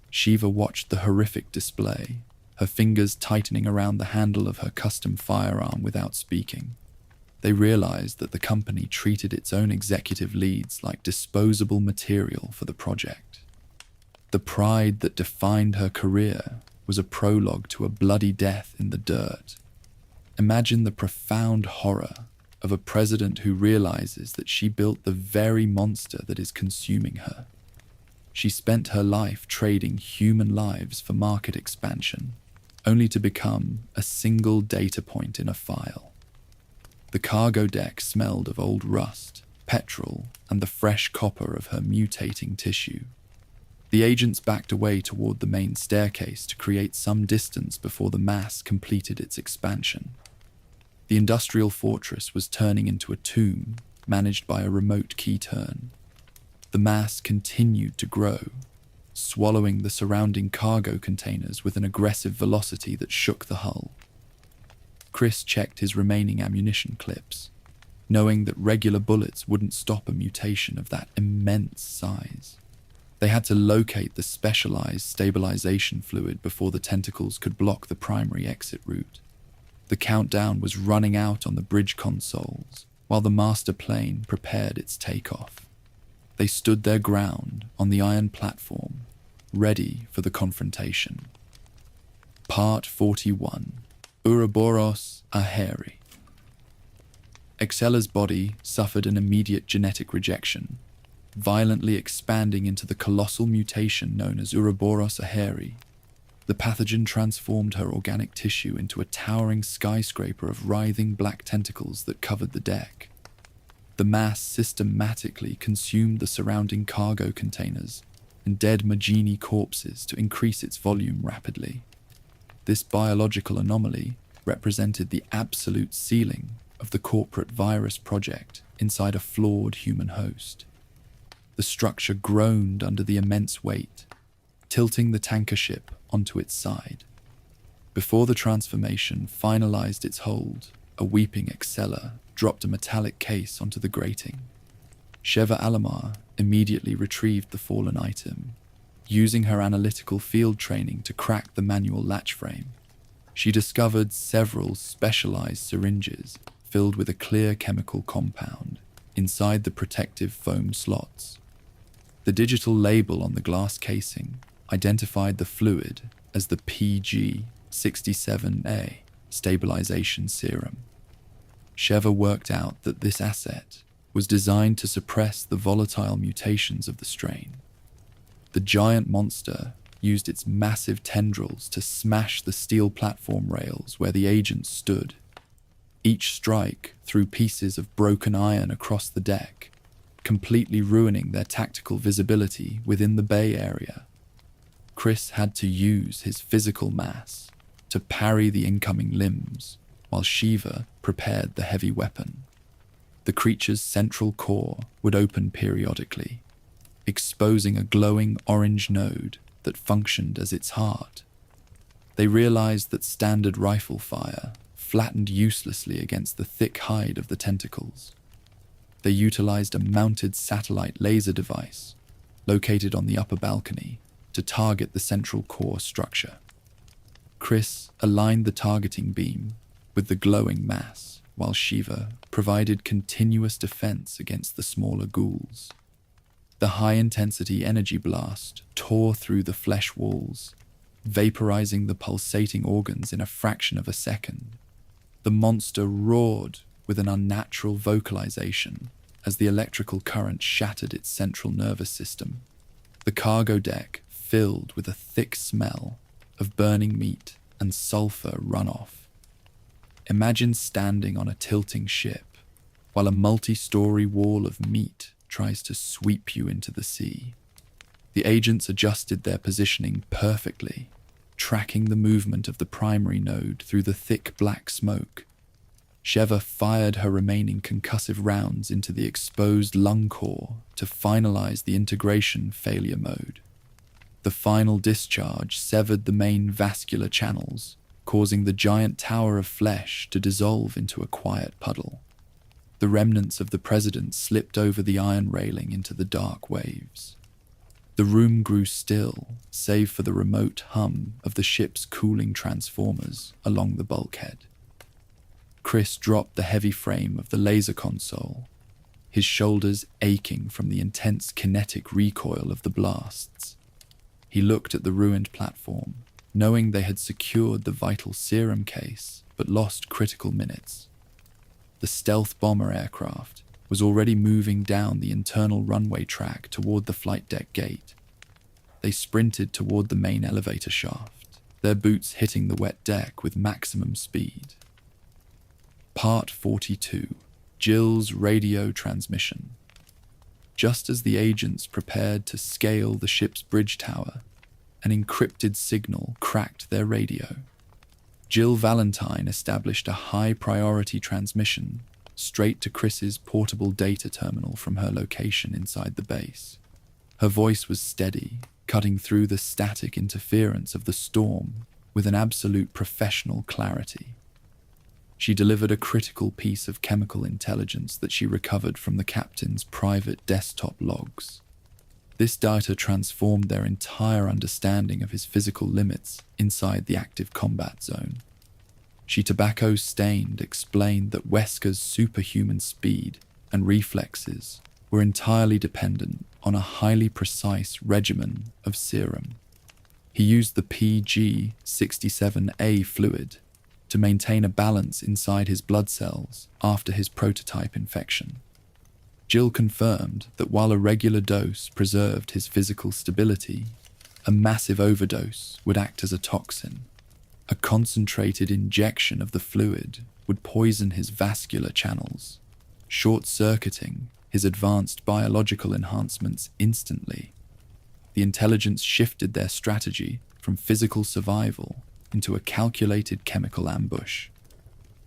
Shiva watched the horrific display, her fingers tightening around the handle of her custom firearm without speaking. They realized that the company treated its own executive leads like disposable material for the project. The pride that defined her career was a prologue to a bloody death in the dirt. Imagine the profound horror of a president who realizes that she built the very monster that is consuming her. She spent her life trading human lives for market expansion, only to become a single data point in a file. The cargo deck smelled of old rust, petrol, and the fresh copper of her mutating tissue. The agents backed away toward the main staircase to create some distance before the mass completed its expansion. The industrial fortress was turning into a tomb managed by a remote key turn. The mass continued to grow, swallowing the surrounding cargo containers with an aggressive velocity that shook the hull. Chris checked his remaining ammunition clips, knowing that regular bullets wouldn't stop a mutation of that immense size. They had to locate the specialized stabilization fluid before the tentacles could block the primary exit route. The countdown was running out on the bridge consoles, while the master plane prepared its takeoff. They stood their ground on the iron platform, ready for the confrontation. Part 41. Uroboros Project. Excella's body suffered an immediate genetic rejection, violently expanding into the colossal mutation known as Uroboros Project. The pathogen transformed her organic tissue into a towering skyscraper of writhing black tentacles that covered the deck. The mass systematically consumed the surrounding cargo containers and dead Magini corpses to increase its volume rapidly. This biological anomaly represented the absolute ceiling of the corporate virus project inside a flawed human host. The structure groaned under the immense weight, tilting the tanker ship onto its side. Before the transformation finalized its hold, a weeping Excella dropped a metallic case onto the grating. Sheva Alomar immediately retrieved the fallen item, using her analytical field training to crack the manual latch frame. She discovered several specialized syringes filled with a clear chemical compound inside the protective foam slots. The digital label on the glass casing identified the fluid as the PG67A stabilization serum. Sheva worked out that this asset was designed to suppress the volatile mutations of the strain. The giant monster used its massive tendrils to smash the steel platform rails where the agents stood. Each strike threw pieces of broken iron across the deck, completely ruining their tactical visibility within the bay area. Chris had to use his physical mass to parry the incoming limbs, while Shiva prepared the heavy weapon. The creature's central core would open periodically, exposing a glowing orange node that functioned as its heart. They realized that standard rifle fire flattened uselessly against the thick hide of the tentacles. They utilized a mounted satellite laser device located on the upper balcony to target the central core structure. Chris aligned the targeting beam with the glowing mass, while Shiva provided continuous defense against the smaller ghouls. The high-intensity energy blast tore through the flesh walls, vaporizing the pulsating organs in a fraction of a second. The monster roared with an unnatural vocalization as the electrical current shattered its central nervous system. The cargo deck filled with a thick smell of burning meat and sulfur runoff. Imagine standing on a tilting ship while a multi-story wall of meat tries to sweep you into the sea. The agents adjusted their positioning perfectly, tracking the movement of the primary node through the thick black smoke. Sheva fired her remaining concussive rounds into the exposed lung core to finalize the integration failure mode. The final discharge severed the main vascular channels, causing the giant tower of flesh to dissolve into a quiet puddle. The remnants of the president slipped over the iron railing into the dark waves. The room grew still, save for the remote hum of the ship's cooling transformers along the bulkhead. Chris dropped the heavy frame of the laser console, his shoulders aching from the intense kinetic recoil of the blasts. He looked at the ruined platform, knowing they had secured the vital serum case but lost critical minutes. The stealth bomber aircraft was already moving down the internal runway track toward the flight deck gate. They sprinted toward the main elevator shaft, their boots hitting the wet deck with maximum speed. Part 42. Jill's radio transmission. Just as the agents prepared to scale the ship's bridge tower, an encrypted signal cracked their radio. Jill Valentine established a high-priority transmission straight to Chris's portable data terminal from her location inside the base. Her voice was steady, cutting through the static interference of the storm with an absolute professional clarity. She delivered a critical piece of chemical intelligence that she recovered from the captain's private desktop logs. This data transformed their entire understanding of his physical limits inside the active combat zone. She tobacco-stained explained that Wesker's superhuman speed and reflexes were entirely dependent on a highly precise regimen of serum. He used the PG67A fluid to maintain a balance inside his blood cells after his prototype infection. Jill confirmed that while a regular dose preserved his physical stability, a massive overdose would act as a toxin. A concentrated injection of the fluid would poison his vascular channels, short-circuiting his advanced biological enhancements instantly. The intelligence shifted their strategy from physical survival into a calculated chemical ambush.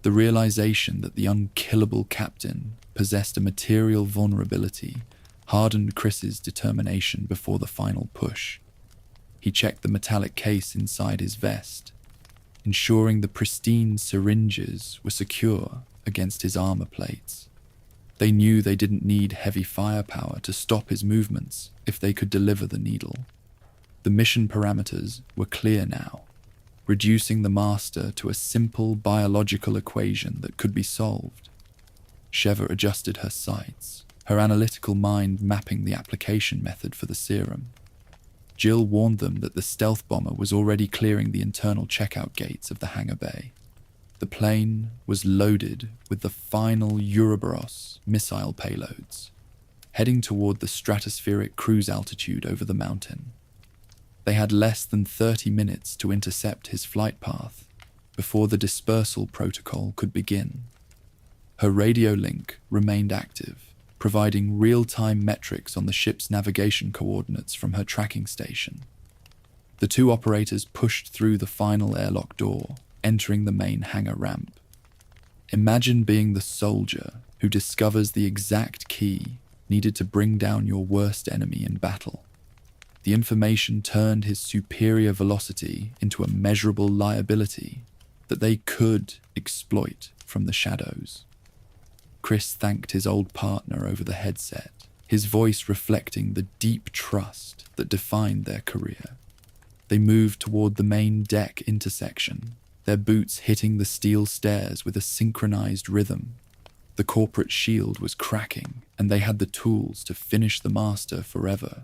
The realization that the unkillable captain possessed a material vulnerability hardened Chris's determination before the final push. He checked the metallic case inside his vest, ensuring the pristine syringes were secure against his armor plates. They knew they didn't need heavy firepower to stop his movements if they could deliver the needle. The mission parameters were clear now, reducing the master to a simple biological equation that could be solved. Sheva adjusted her sights, her analytical mind mapping the application method for the serum. Jill warned them that the stealth bomber was already clearing the internal checkout gates of the hangar bay. The plane was loaded with the final Uroboros missile payloads, heading toward the stratospheric cruise altitude over the mountain. They had less than 30 minutes to intercept his flight path before the dispersal protocol could begin. Her radio link remained active, providing real-time metrics on the ship's navigation coordinates from her tracking station. The two operators pushed through the final airlock door, entering the main hangar ramp. Imagine being the soldier who discovers the exact key needed to bring down your worst enemy in battle. The information turned his superior velocity into a measurable liability that they could exploit from the shadows. Chris thanked his old partner over the headset, his voice reflecting the deep trust that defined their career. They moved toward the main deck intersection, their boots hitting the steel stairs with a synchronized rhythm. The corporate shield was cracking, and they had the tools to finish the master forever.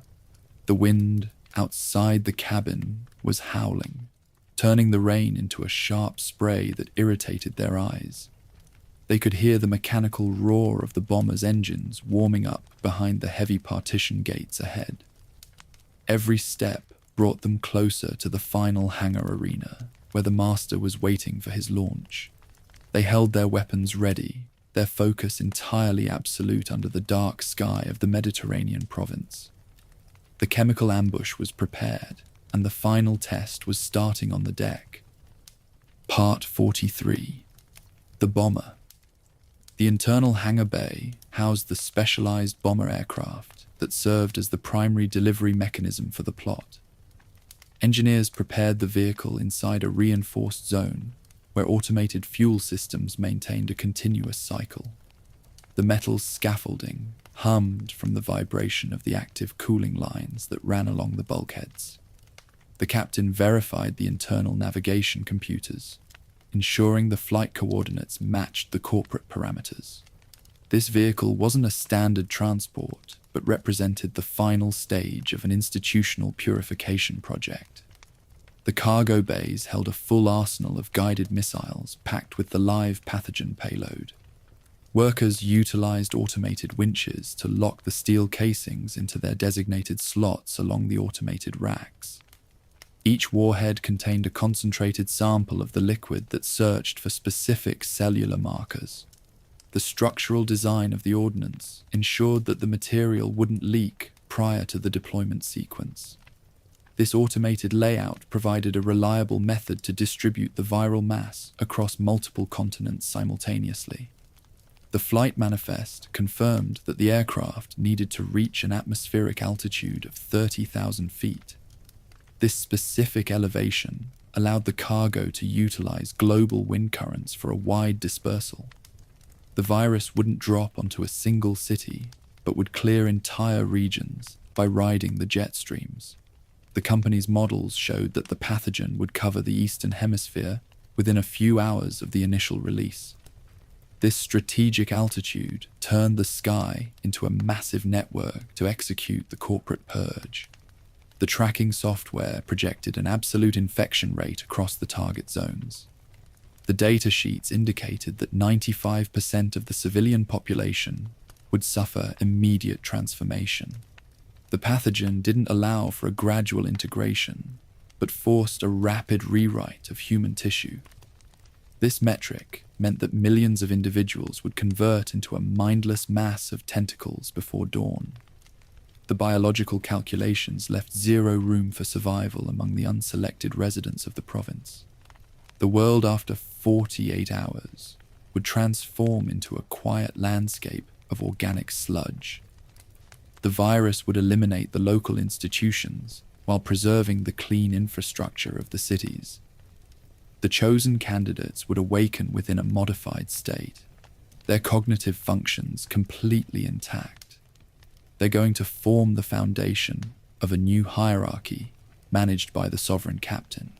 The wind outside the cabin was howling, turning the rain into a sharp spray that irritated their eyes. They could hear the mechanical roar of the bomber's engines warming up behind the heavy partition gates ahead. Every step brought them closer to the final hangar arena, where the master was waiting for his launch. They held their weapons ready, their focus entirely absolute under the dark sky of the Mediterranean province. The chemical ambush was prepared, and the final test was starting on the deck. Part 43. The Bomber. The internal hangar bay housed the specialized bomber aircraft that served as the primary delivery mechanism for the plot. Engineers prepared the vehicle inside a reinforced zone where automated fuel systems maintained a continuous cycle. The metal scaffolding hummed from the vibration of the active cooling lines that ran along the bulkheads. The captain verified the internal navigation computers, ensuring the flight coordinates matched the corporate parameters. This vehicle wasn't a standard transport, but represented the final stage of an institutional purification project. The cargo bays held a full arsenal of guided missiles packed with the live pathogen payload. Workers utilized automated winches to lock the steel casings into their designated slots along the automated racks. Each warhead contained a concentrated sample of the liquid that searched for specific cellular markers. The structural design of the ordnance ensured that the material wouldn't leak prior to the deployment sequence. This automated layout provided a reliable method to distribute the viral mass across multiple continents simultaneously. The flight manifest confirmed that the aircraft needed to reach an atmospheric altitude of 30,000 feet. This specific elevation allowed the cargo to utilize global wind currents for a wide dispersal. The virus wouldn't drop onto a single city, but would clear entire regions by riding the jet streams. The company's models showed that the pathogen would cover the Eastern Hemisphere within a few hours of the initial release. This strategic altitude turned the sky into a massive network to execute the corporate purge. The tracking software projected an absolute infection rate across the target zones. The data sheets indicated that 95% of the civilian population would suffer immediate transformation. The pathogen didn't allow for a gradual integration, but forced a rapid rewrite of human tissue. This metric meant that millions of individuals would convert into a mindless mass of tentacles before dawn. The biological calculations left zero room for survival among the unselected residents of the province. The world after 48 hours would transform into a quiet landscape of organic sludge. The virus would eliminate the local institutions while preserving the clean infrastructure of the cities. The chosen candidates would awaken within a modified state. their cognitive functions completely intact. They're going to form the foundation of a new hierarchy managed by the sovereign captain.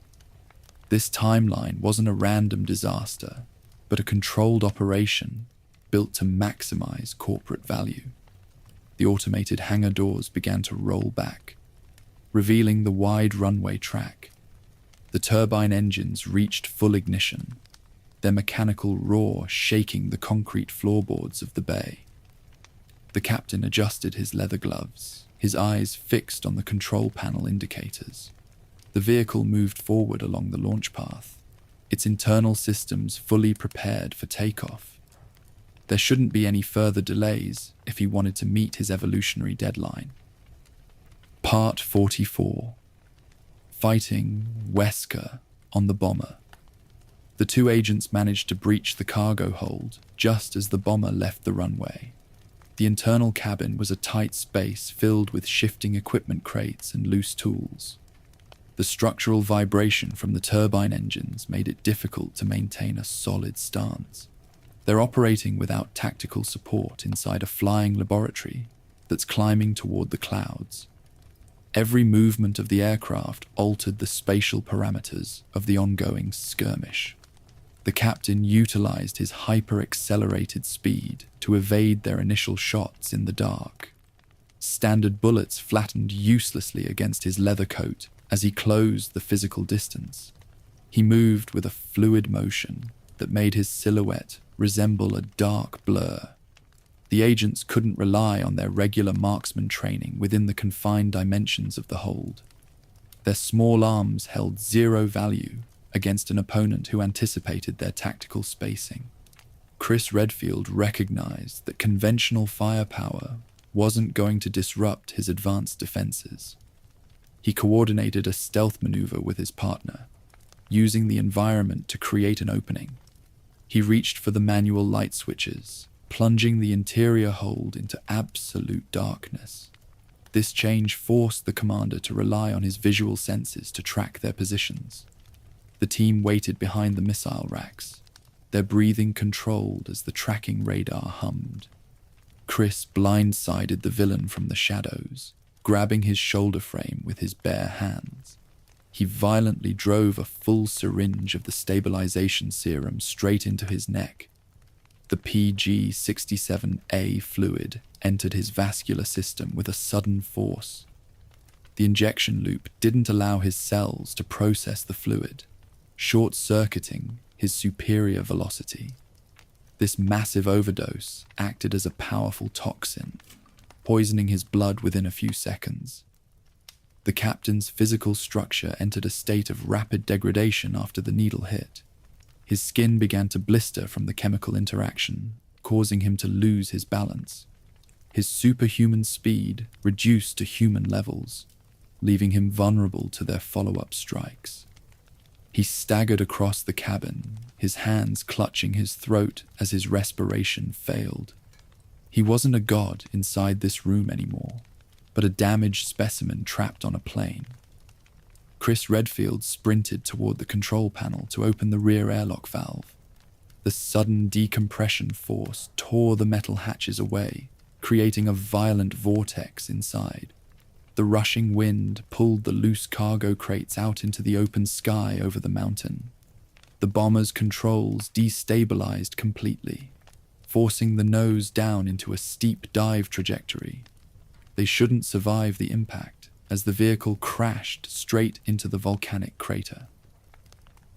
This timeline wasn't a random disaster, but a controlled operation built to maximize corporate value. The automated hangar doors began to roll back, revealing the wide runway track. The turbine engines reached full ignition, their mechanical roar shaking the concrete floorboards of the bay. The captain adjusted his leather gloves, his eyes fixed on the control panel indicators. The vehicle moved forward along the launch path, its internal systems fully prepared for takeoff. There shouldn't be any further delays if he wanted to meet his evolutionary deadline. Part 44. Fighting Wesker on the bomber. The two agents managed to breach the cargo hold just as the bomber left the runway. The internal cabin was a tight space filled with shifting equipment crates and loose tools. The structural vibration from the turbine engines made it difficult to maintain a solid stance. They're operating without tactical support inside a flying laboratory that's climbing toward the clouds. Every movement of the aircraft altered the spatial parameters of the ongoing skirmish. The captain utilized his hyper-accelerated speed to evade their initial shots in the dark. Standard bullets flattened uselessly against his leather coat as he closed the physical distance. He moved with a fluid motion that made his silhouette resemble a dark blur. The agents couldn't rely on their regular marksman training within the confined dimensions of the hold. Their small arms held zero value against an opponent who anticipated their tactical spacing. Chris Redfield recognized that conventional firepower wasn't going to disrupt his advanced defenses. He coordinated a stealth maneuver with his partner, using the environment to create an opening. He reached for the manual light switches, plunging the interior hold into absolute darkness. This change forced the commander to rely on his visual senses to track their positions. The team waited behind the missile racks, their breathing controlled as the tracking radar hummed. Chris blindsided the villain from the shadows, grabbing his shoulder frame with his bare hands. He violently drove a full syringe of the stabilization serum straight into his neck. The PG-67A fluid entered his vascular system with a sudden force. The injection loop didn't allow his cells to process the fluid, short-circuiting his superior velocity. This massive overdose acted as a powerful toxin, poisoning his blood within a few seconds. The captain's physical structure entered a state of rapid degradation after the needle hit. His skin began to blister from the chemical interaction, causing him to lose his balance. His superhuman speed reduced to human levels, leaving him vulnerable to their follow-up strikes. He staggered across the cabin, his hands clutching his throat as his respiration failed. He wasn't a god inside this room anymore, but a damaged specimen trapped on a plane. Chris Redfield sprinted toward the control panel to open the rear airlock valve. The sudden decompression force tore the metal hatches away, creating a violent vortex inside. The rushing wind pulled the loose cargo crates out into the open sky over the mountain. The bomber's controls destabilized completely, forcing the nose down into a steep dive trajectory. They shouldn't survive the impact, as the vehicle crashed straight into the volcanic crater.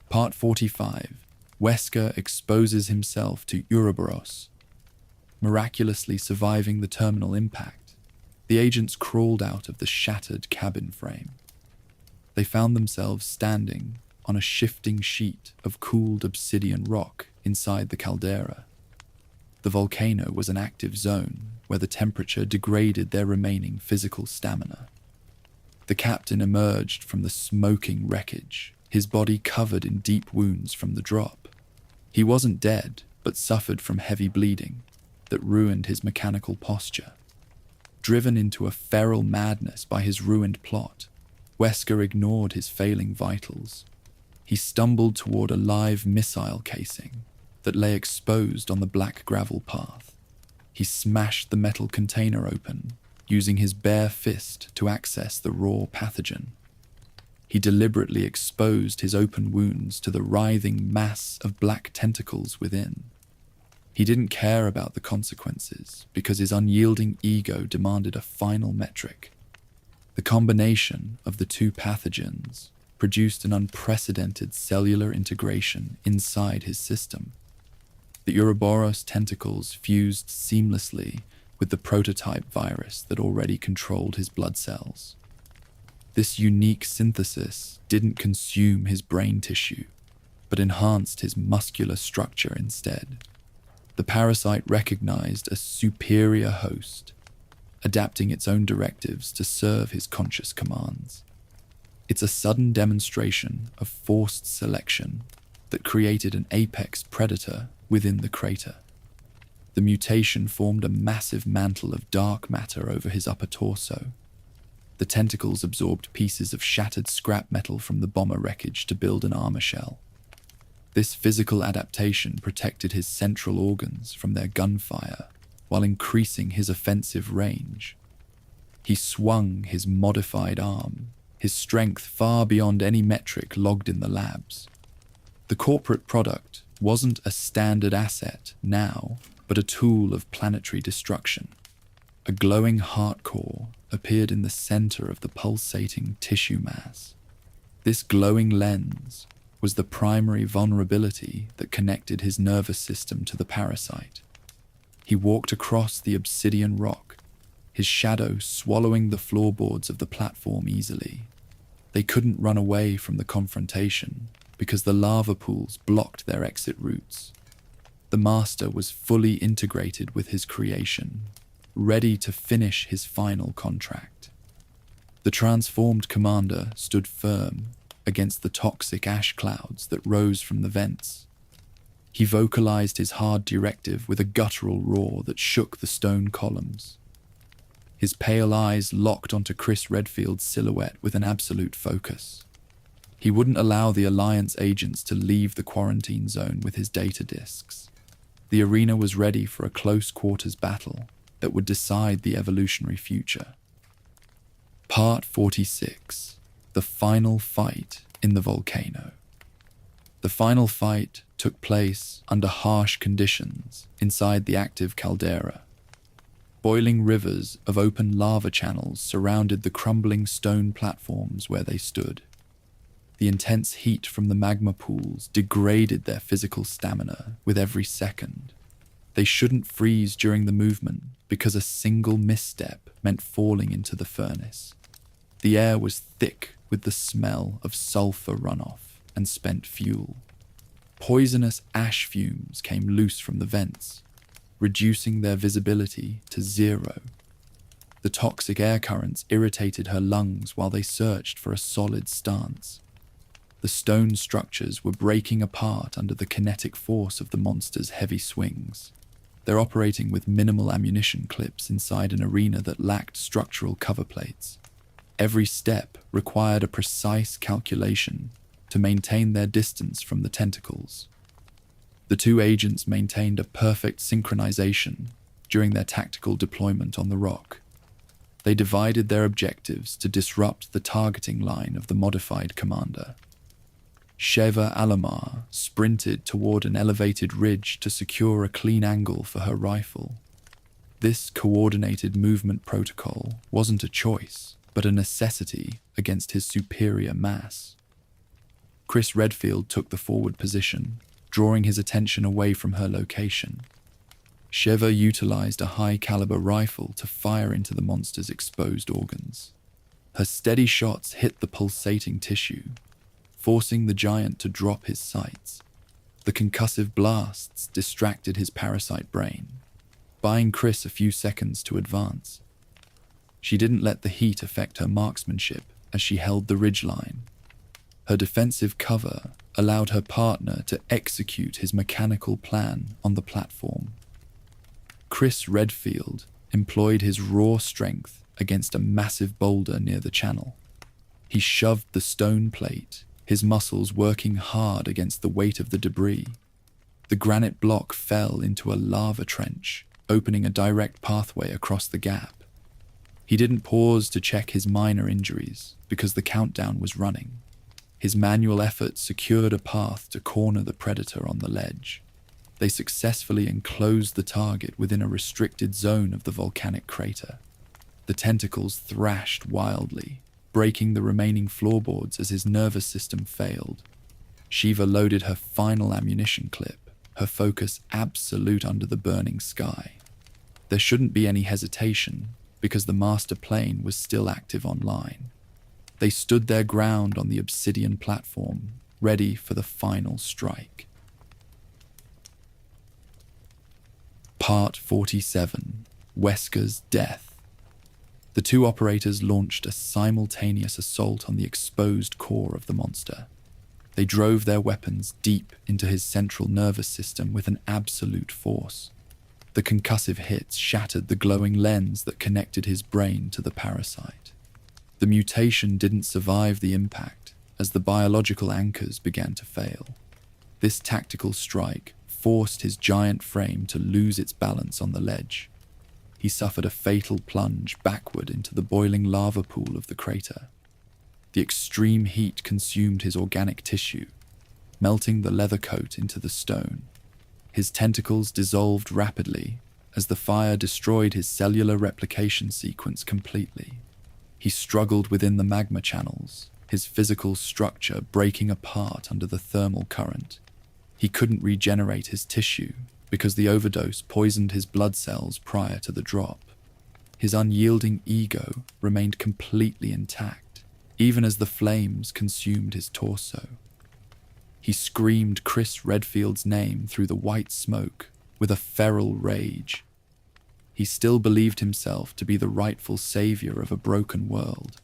Part 45. Wesker exposes himself to Uroboros. Miraculously surviving the terminal impact, the agents crawled out of the shattered cabin frame. They found themselves standing on a shifting sheet of cooled obsidian rock inside the caldera. The volcano was an active zone where the temperature degraded their remaining physical stamina. The captain emerged from the smoking wreckage, his body covered in deep wounds from the drop. He wasn't dead, but suffered from heavy bleeding that ruined his mechanical posture. Driven into a feral madness by his ruined plot, Wesker ignored his failing vitals. He stumbled toward a live missile casing, that lay exposed on the black gravel path. He smashed the metal container open, using his bare fist to access the raw pathogen. He deliberately exposed his open wounds to the writhing mass of black tentacles within. He didn't care about the consequences because his unyielding ego demanded a final metric. The combination of the two pathogens produced an unprecedented cellular integration inside his system. The Uroboros tentacles fused seamlessly with the prototype virus that already controlled his blood cells. This unique synthesis didn't consume his brain tissue, but enhanced his muscular structure instead. The parasite recognized a superior host, adapting its own directives to serve his conscious commands. It's a sudden demonstration of forced selection that created an apex predator within the crater. The mutation formed a massive mantle of dark matter over his upper torso. The tentacles absorbed pieces of shattered scrap metal from the bomber wreckage to build an armor shell. This physical adaptation protected his central organs from their gunfire while increasing his offensive range. He swung his modified arm, his strength far beyond any metric logged in the labs. The corporate product wasn't a standard asset now, but a tool of planetary destruction. A glowing heart core appeared in the center of the pulsating tissue mass. This glowing lens was the primary vulnerability that connected his nervous system to the parasite. He walked across the obsidian rock, his shadow swallowing the floorboards of the platform easily. They couldn't run away from the confrontation because the lava pools blocked their exit routes. The master was fully integrated with his creation, ready to finish his final contract. The transformed commander stood firm against the toxic ash clouds that rose from the vents. He vocalized his hard directive with a guttural roar that shook the stone columns. His pale eyes locked onto Chris Redfield's silhouette with an absolute focus. He wouldn't allow the Alliance agents to leave the quarantine zone with his data disks. The arena was ready for a close-quarters battle that would decide the evolutionary future. Part 46. The final fight in the volcano. The final fight took place under harsh conditions inside the active caldera. Boiling rivers of open lava channels surrounded the crumbling stone platforms where they stood. The intense heat from the magma pools degraded their physical stamina with every second. They shouldn't freeze during the movement because a single misstep meant falling into the furnace. The air was thick with the smell of sulfur runoff and spent fuel. Poisonous ash fumes came loose from the vents, reducing their visibility to zero. The toxic air currents irritated her lungs while they searched for a solid stance. The stone structures were breaking apart under the kinetic force of the monster's heavy swings. They're operating with minimal ammunition clips inside an arena that lacked structural cover plates. Every step required a precise calculation to maintain their distance from the tentacles. The two agents maintained a perfect synchronization during their tactical deployment on the rock. They divided their objectives to disrupt the targeting line of the modified commander. Sheva Alomar sprinted toward an elevated ridge to secure a clean angle for her rifle. This coordinated movement protocol wasn't a choice, but a necessity against his superior mass. Chris Redfield took the forward position, drawing his attention away from her location. Sheva utilized a high-caliber rifle to fire into the monster's exposed organs. Her steady shots hit the pulsating tissue, forcing the giant to drop his sights. The concussive blasts distracted his parasite brain, buying Chris a few seconds to advance. She didn't let the heat affect her marksmanship as she held the ridgeline. Her defensive cover allowed her partner to execute his mechanical plan on the platform. Chris Redfield employed his raw strength against a massive boulder near the channel. He shoved the stone plate, his muscles working hard against the weight of the debris. The granite block fell into a lava trench, opening a direct pathway across the gap. He didn't pause to check his minor injuries because the countdown was running. His manual effort secured a path to corner the predator on the ledge. They successfully enclosed the target within a restricted zone of the volcanic crater. The tentacles thrashed wildly, breaking the remaining floorboards as his nervous system failed. Shiva loaded her final ammunition clip, her focus absolute under the burning sky. There shouldn't be any hesitation, because the master plane was still active online. They stood their ground on the obsidian platform, ready for the final strike. Part 47. Wesker's Death. The two operators launched a simultaneous assault on the exposed core of the monster. They drove their weapons deep into his central nervous system with an absolute force. The concussive hits shattered the glowing lens that connected his brain to the parasite. The mutation didn't survive the impact as the biological anchors began to fail. This tactical strike forced his giant frame to lose its balance on the ledge. He suffered a fatal plunge backward into the boiling lava pool of the crater. The extreme heat consumed his organic tissue, melting the leather coat into the stone. His tentacles dissolved rapidly as the fire destroyed his cellular replication sequence completely. He struggled within the magma channels, his physical structure breaking apart under the thermal current. He couldn't regenerate his tissue because the overdose poisoned his blood cells prior to the drop. His unyielding ego remained completely intact, even as the flames consumed his torso. He screamed Chris Redfield's name through the white smoke with a feral rage. He still believed himself to be the rightful savior of a broken world.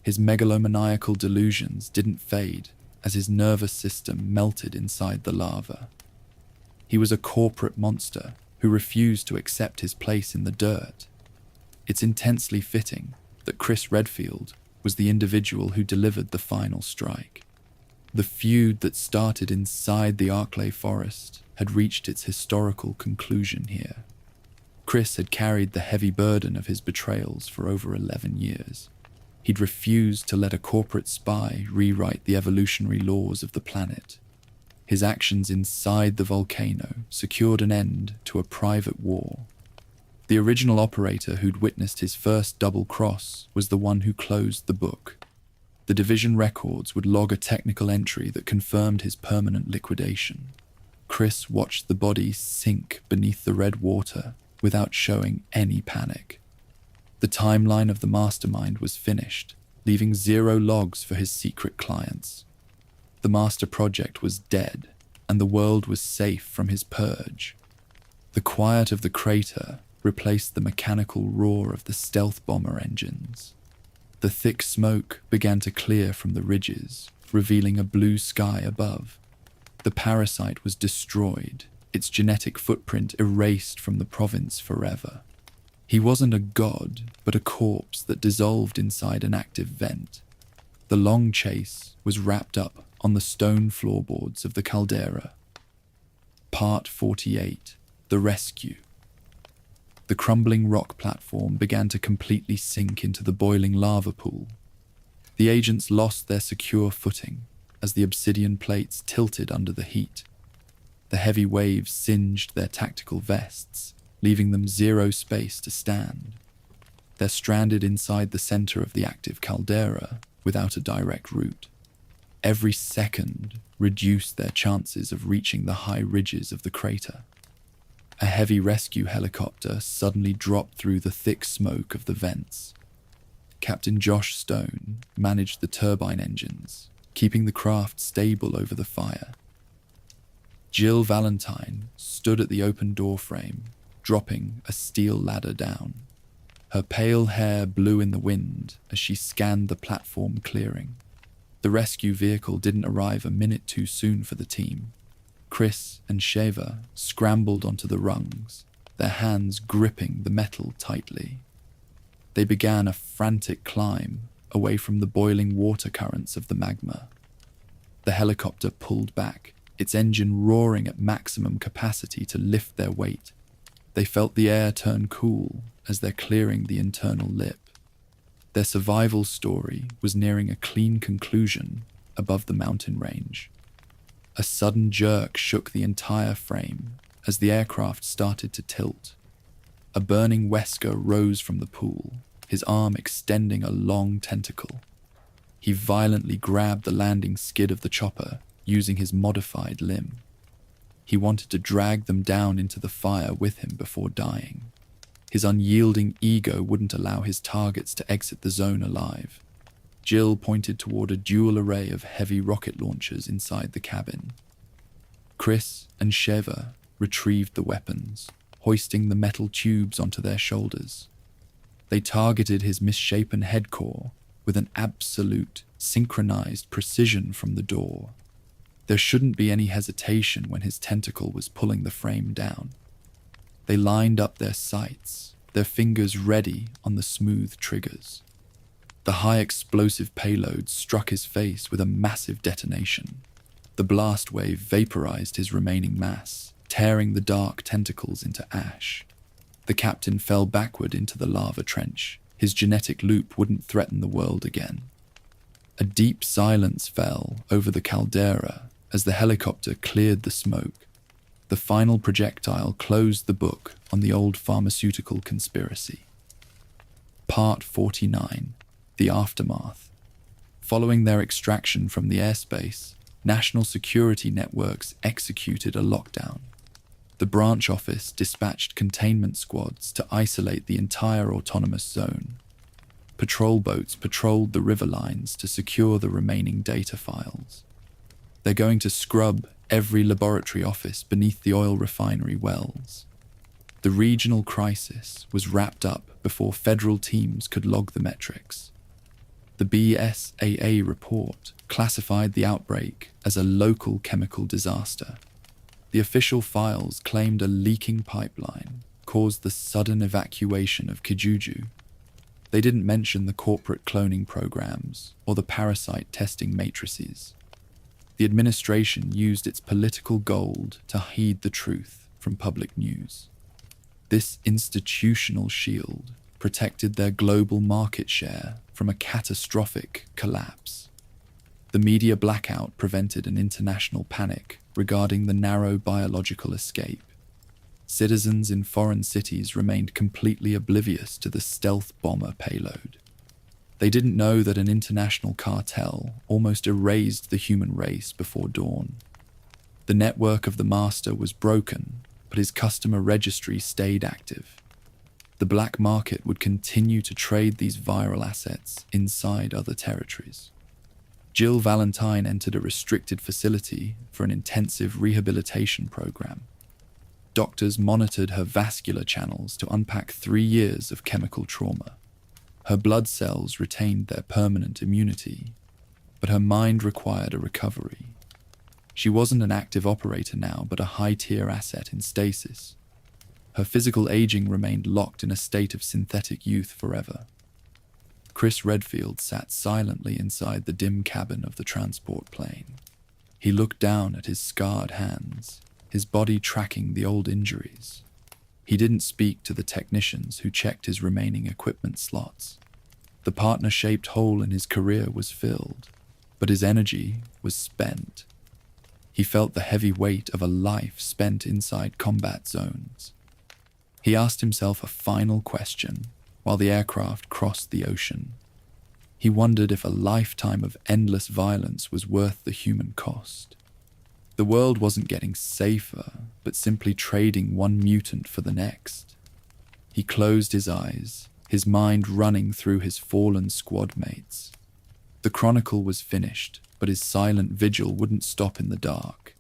His megalomaniacal delusions didn't fade as his nervous system melted inside the lava. He was a corporate monster who refused to accept his place in the dirt. It's intensely fitting that Chris Redfield was the individual who delivered the final strike. The feud that started inside the Arklay forest had reached its historical conclusion here. Chris had carried the heavy burden of his betrayals for over 11 years. He'd refused to let a corporate spy rewrite the evolutionary laws of the planet. His actions inside the volcano secured an end to a private war. The original operator who'd witnessed his first double cross was the one who closed the book. The division records would log a technical entry that confirmed his permanent liquidation. Chris watched the body sink beneath the red water without showing any panic. The timeline of the mastermind was finished, leaving 0 logs for his secret clients. The master project was dead, and the world was safe from his purge. The quiet of the crater replaced the mechanical roar of the stealth bomber engines. The thick smoke began to clear from the ridges, revealing a blue sky above. The parasite was destroyed, its genetic footprint erased from the province forever. He wasn't a god, but a corpse that dissolved inside an active vent. The long chase was wrapped up on the stone floorboards of the caldera. Part 48. The Rescue. The crumbling rock platform began to completely sink into the boiling lava pool. The agents lost their secure footing as the obsidian plates tilted under the heat. The heavy waves singed their tactical vests, leaving them 0 space to stand. They're stranded inside the center of the active caldera without a direct route. Every second reduced their chances of reaching the high ridges of the crater. A heavy rescue helicopter suddenly dropped through the thick smoke of the vents. Captain Josh Stone managed the turbine engines, keeping the craft stable over the fire. Jill Valentine stood at the open doorframe, dropping a steel ladder down. Her pale hair blew in the wind as she scanned the platform clearing. The rescue vehicle didn't arrive a minute too soon for the team. Chris and Shiva scrambled onto the rungs, their hands gripping the metal tightly. They began a frantic climb away from the boiling water currents of the magma. The helicopter pulled back, its engine roaring at maximum capacity to lift their weight. They felt the air turn cool as they're clearing the internal lip. Their survival story was nearing a clean conclusion above the mountain range. A sudden jerk shook the entire frame as the aircraft started to tilt. A burning Wesker rose from the pool, his arm extending a long tentacle. He violently grabbed the landing skid of the chopper using his modified limb. He wanted to drag them down into the fire with him before dying. His unyielding ego wouldn't allow his targets to exit the zone alive. Jill pointed toward a dual array of heavy rocket launchers inside the cabin. Chris and Sheva retrieved the weapons, hoisting the metal tubes onto their shoulders. They targeted his misshapen head core with an absolute, synchronized precision from the door. There shouldn't be any hesitation when his tentacle was pulling the frame down. They lined up their sights, their fingers ready on the smooth triggers. The high explosive payload struck his face with a massive detonation. The blast wave vaporized his remaining mass, tearing the dark tentacles into ash. The captain fell backward into the lava trench. His genetic loop wouldn't threaten the world again. A deep silence fell over the caldera as the helicopter cleared the smoke. The final projectile closed the book on the old pharmaceutical conspiracy. Part 49. The Aftermath. Following their extraction from the airspace, national security networks executed a lockdown. The branch office dispatched containment squads to isolate the entire autonomous zone. Patrol boats patrolled the river lines to secure the remaining data files. They're going to scrub every laboratory office beneath the oil refinery wells. The regional crisis was wrapped up before federal teams could log the metrics. The BSAA report classified the outbreak as a local chemical disaster. The official files claimed a leaking pipeline caused the sudden evacuation of Kijuju. They didn't mention the corporate cloning programs or the parasite testing matrices. The administration used its political gold to hide the truth from public news. This institutional shield protected their global market share from a catastrophic collapse. The media blackout prevented an international panic regarding the narrow biological escape. Citizens in foreign cities remained completely oblivious to the stealth bomber payload. They didn't know that an international cartel almost erased the human race before dawn. The network of the master was broken, but his customer registry stayed active. The black market would continue to trade these viral assets inside other territories. Jill Valentine entered a restricted facility for an intensive rehabilitation program. Doctors monitored her vascular channels to unpack 3 years of chemical trauma. Her blood cells retained their permanent immunity, but her mind required a recovery. She wasn't an active operator now, but a high-tier asset in stasis. Her physical aging remained locked in a state of synthetic youth forever. Chris Redfield sat silently inside the dim cabin of the transport plane. He looked down at his scarred hands, his body tracking the old injuries. He didn't speak to the technicians who checked his remaining equipment slots. The partner-shaped hole in his career was filled, but his energy was spent. He felt the heavy weight of a life spent inside combat zones. He asked himself a final question while the aircraft crossed the ocean. He wondered if a lifetime of endless violence was worth the human cost. The world wasn't getting safer, but simply trading one mutant for the next. He closed his eyes, his mind running through his fallen squad mates. The chronicle was finished, but his silent vigil wouldn't stop in the dark.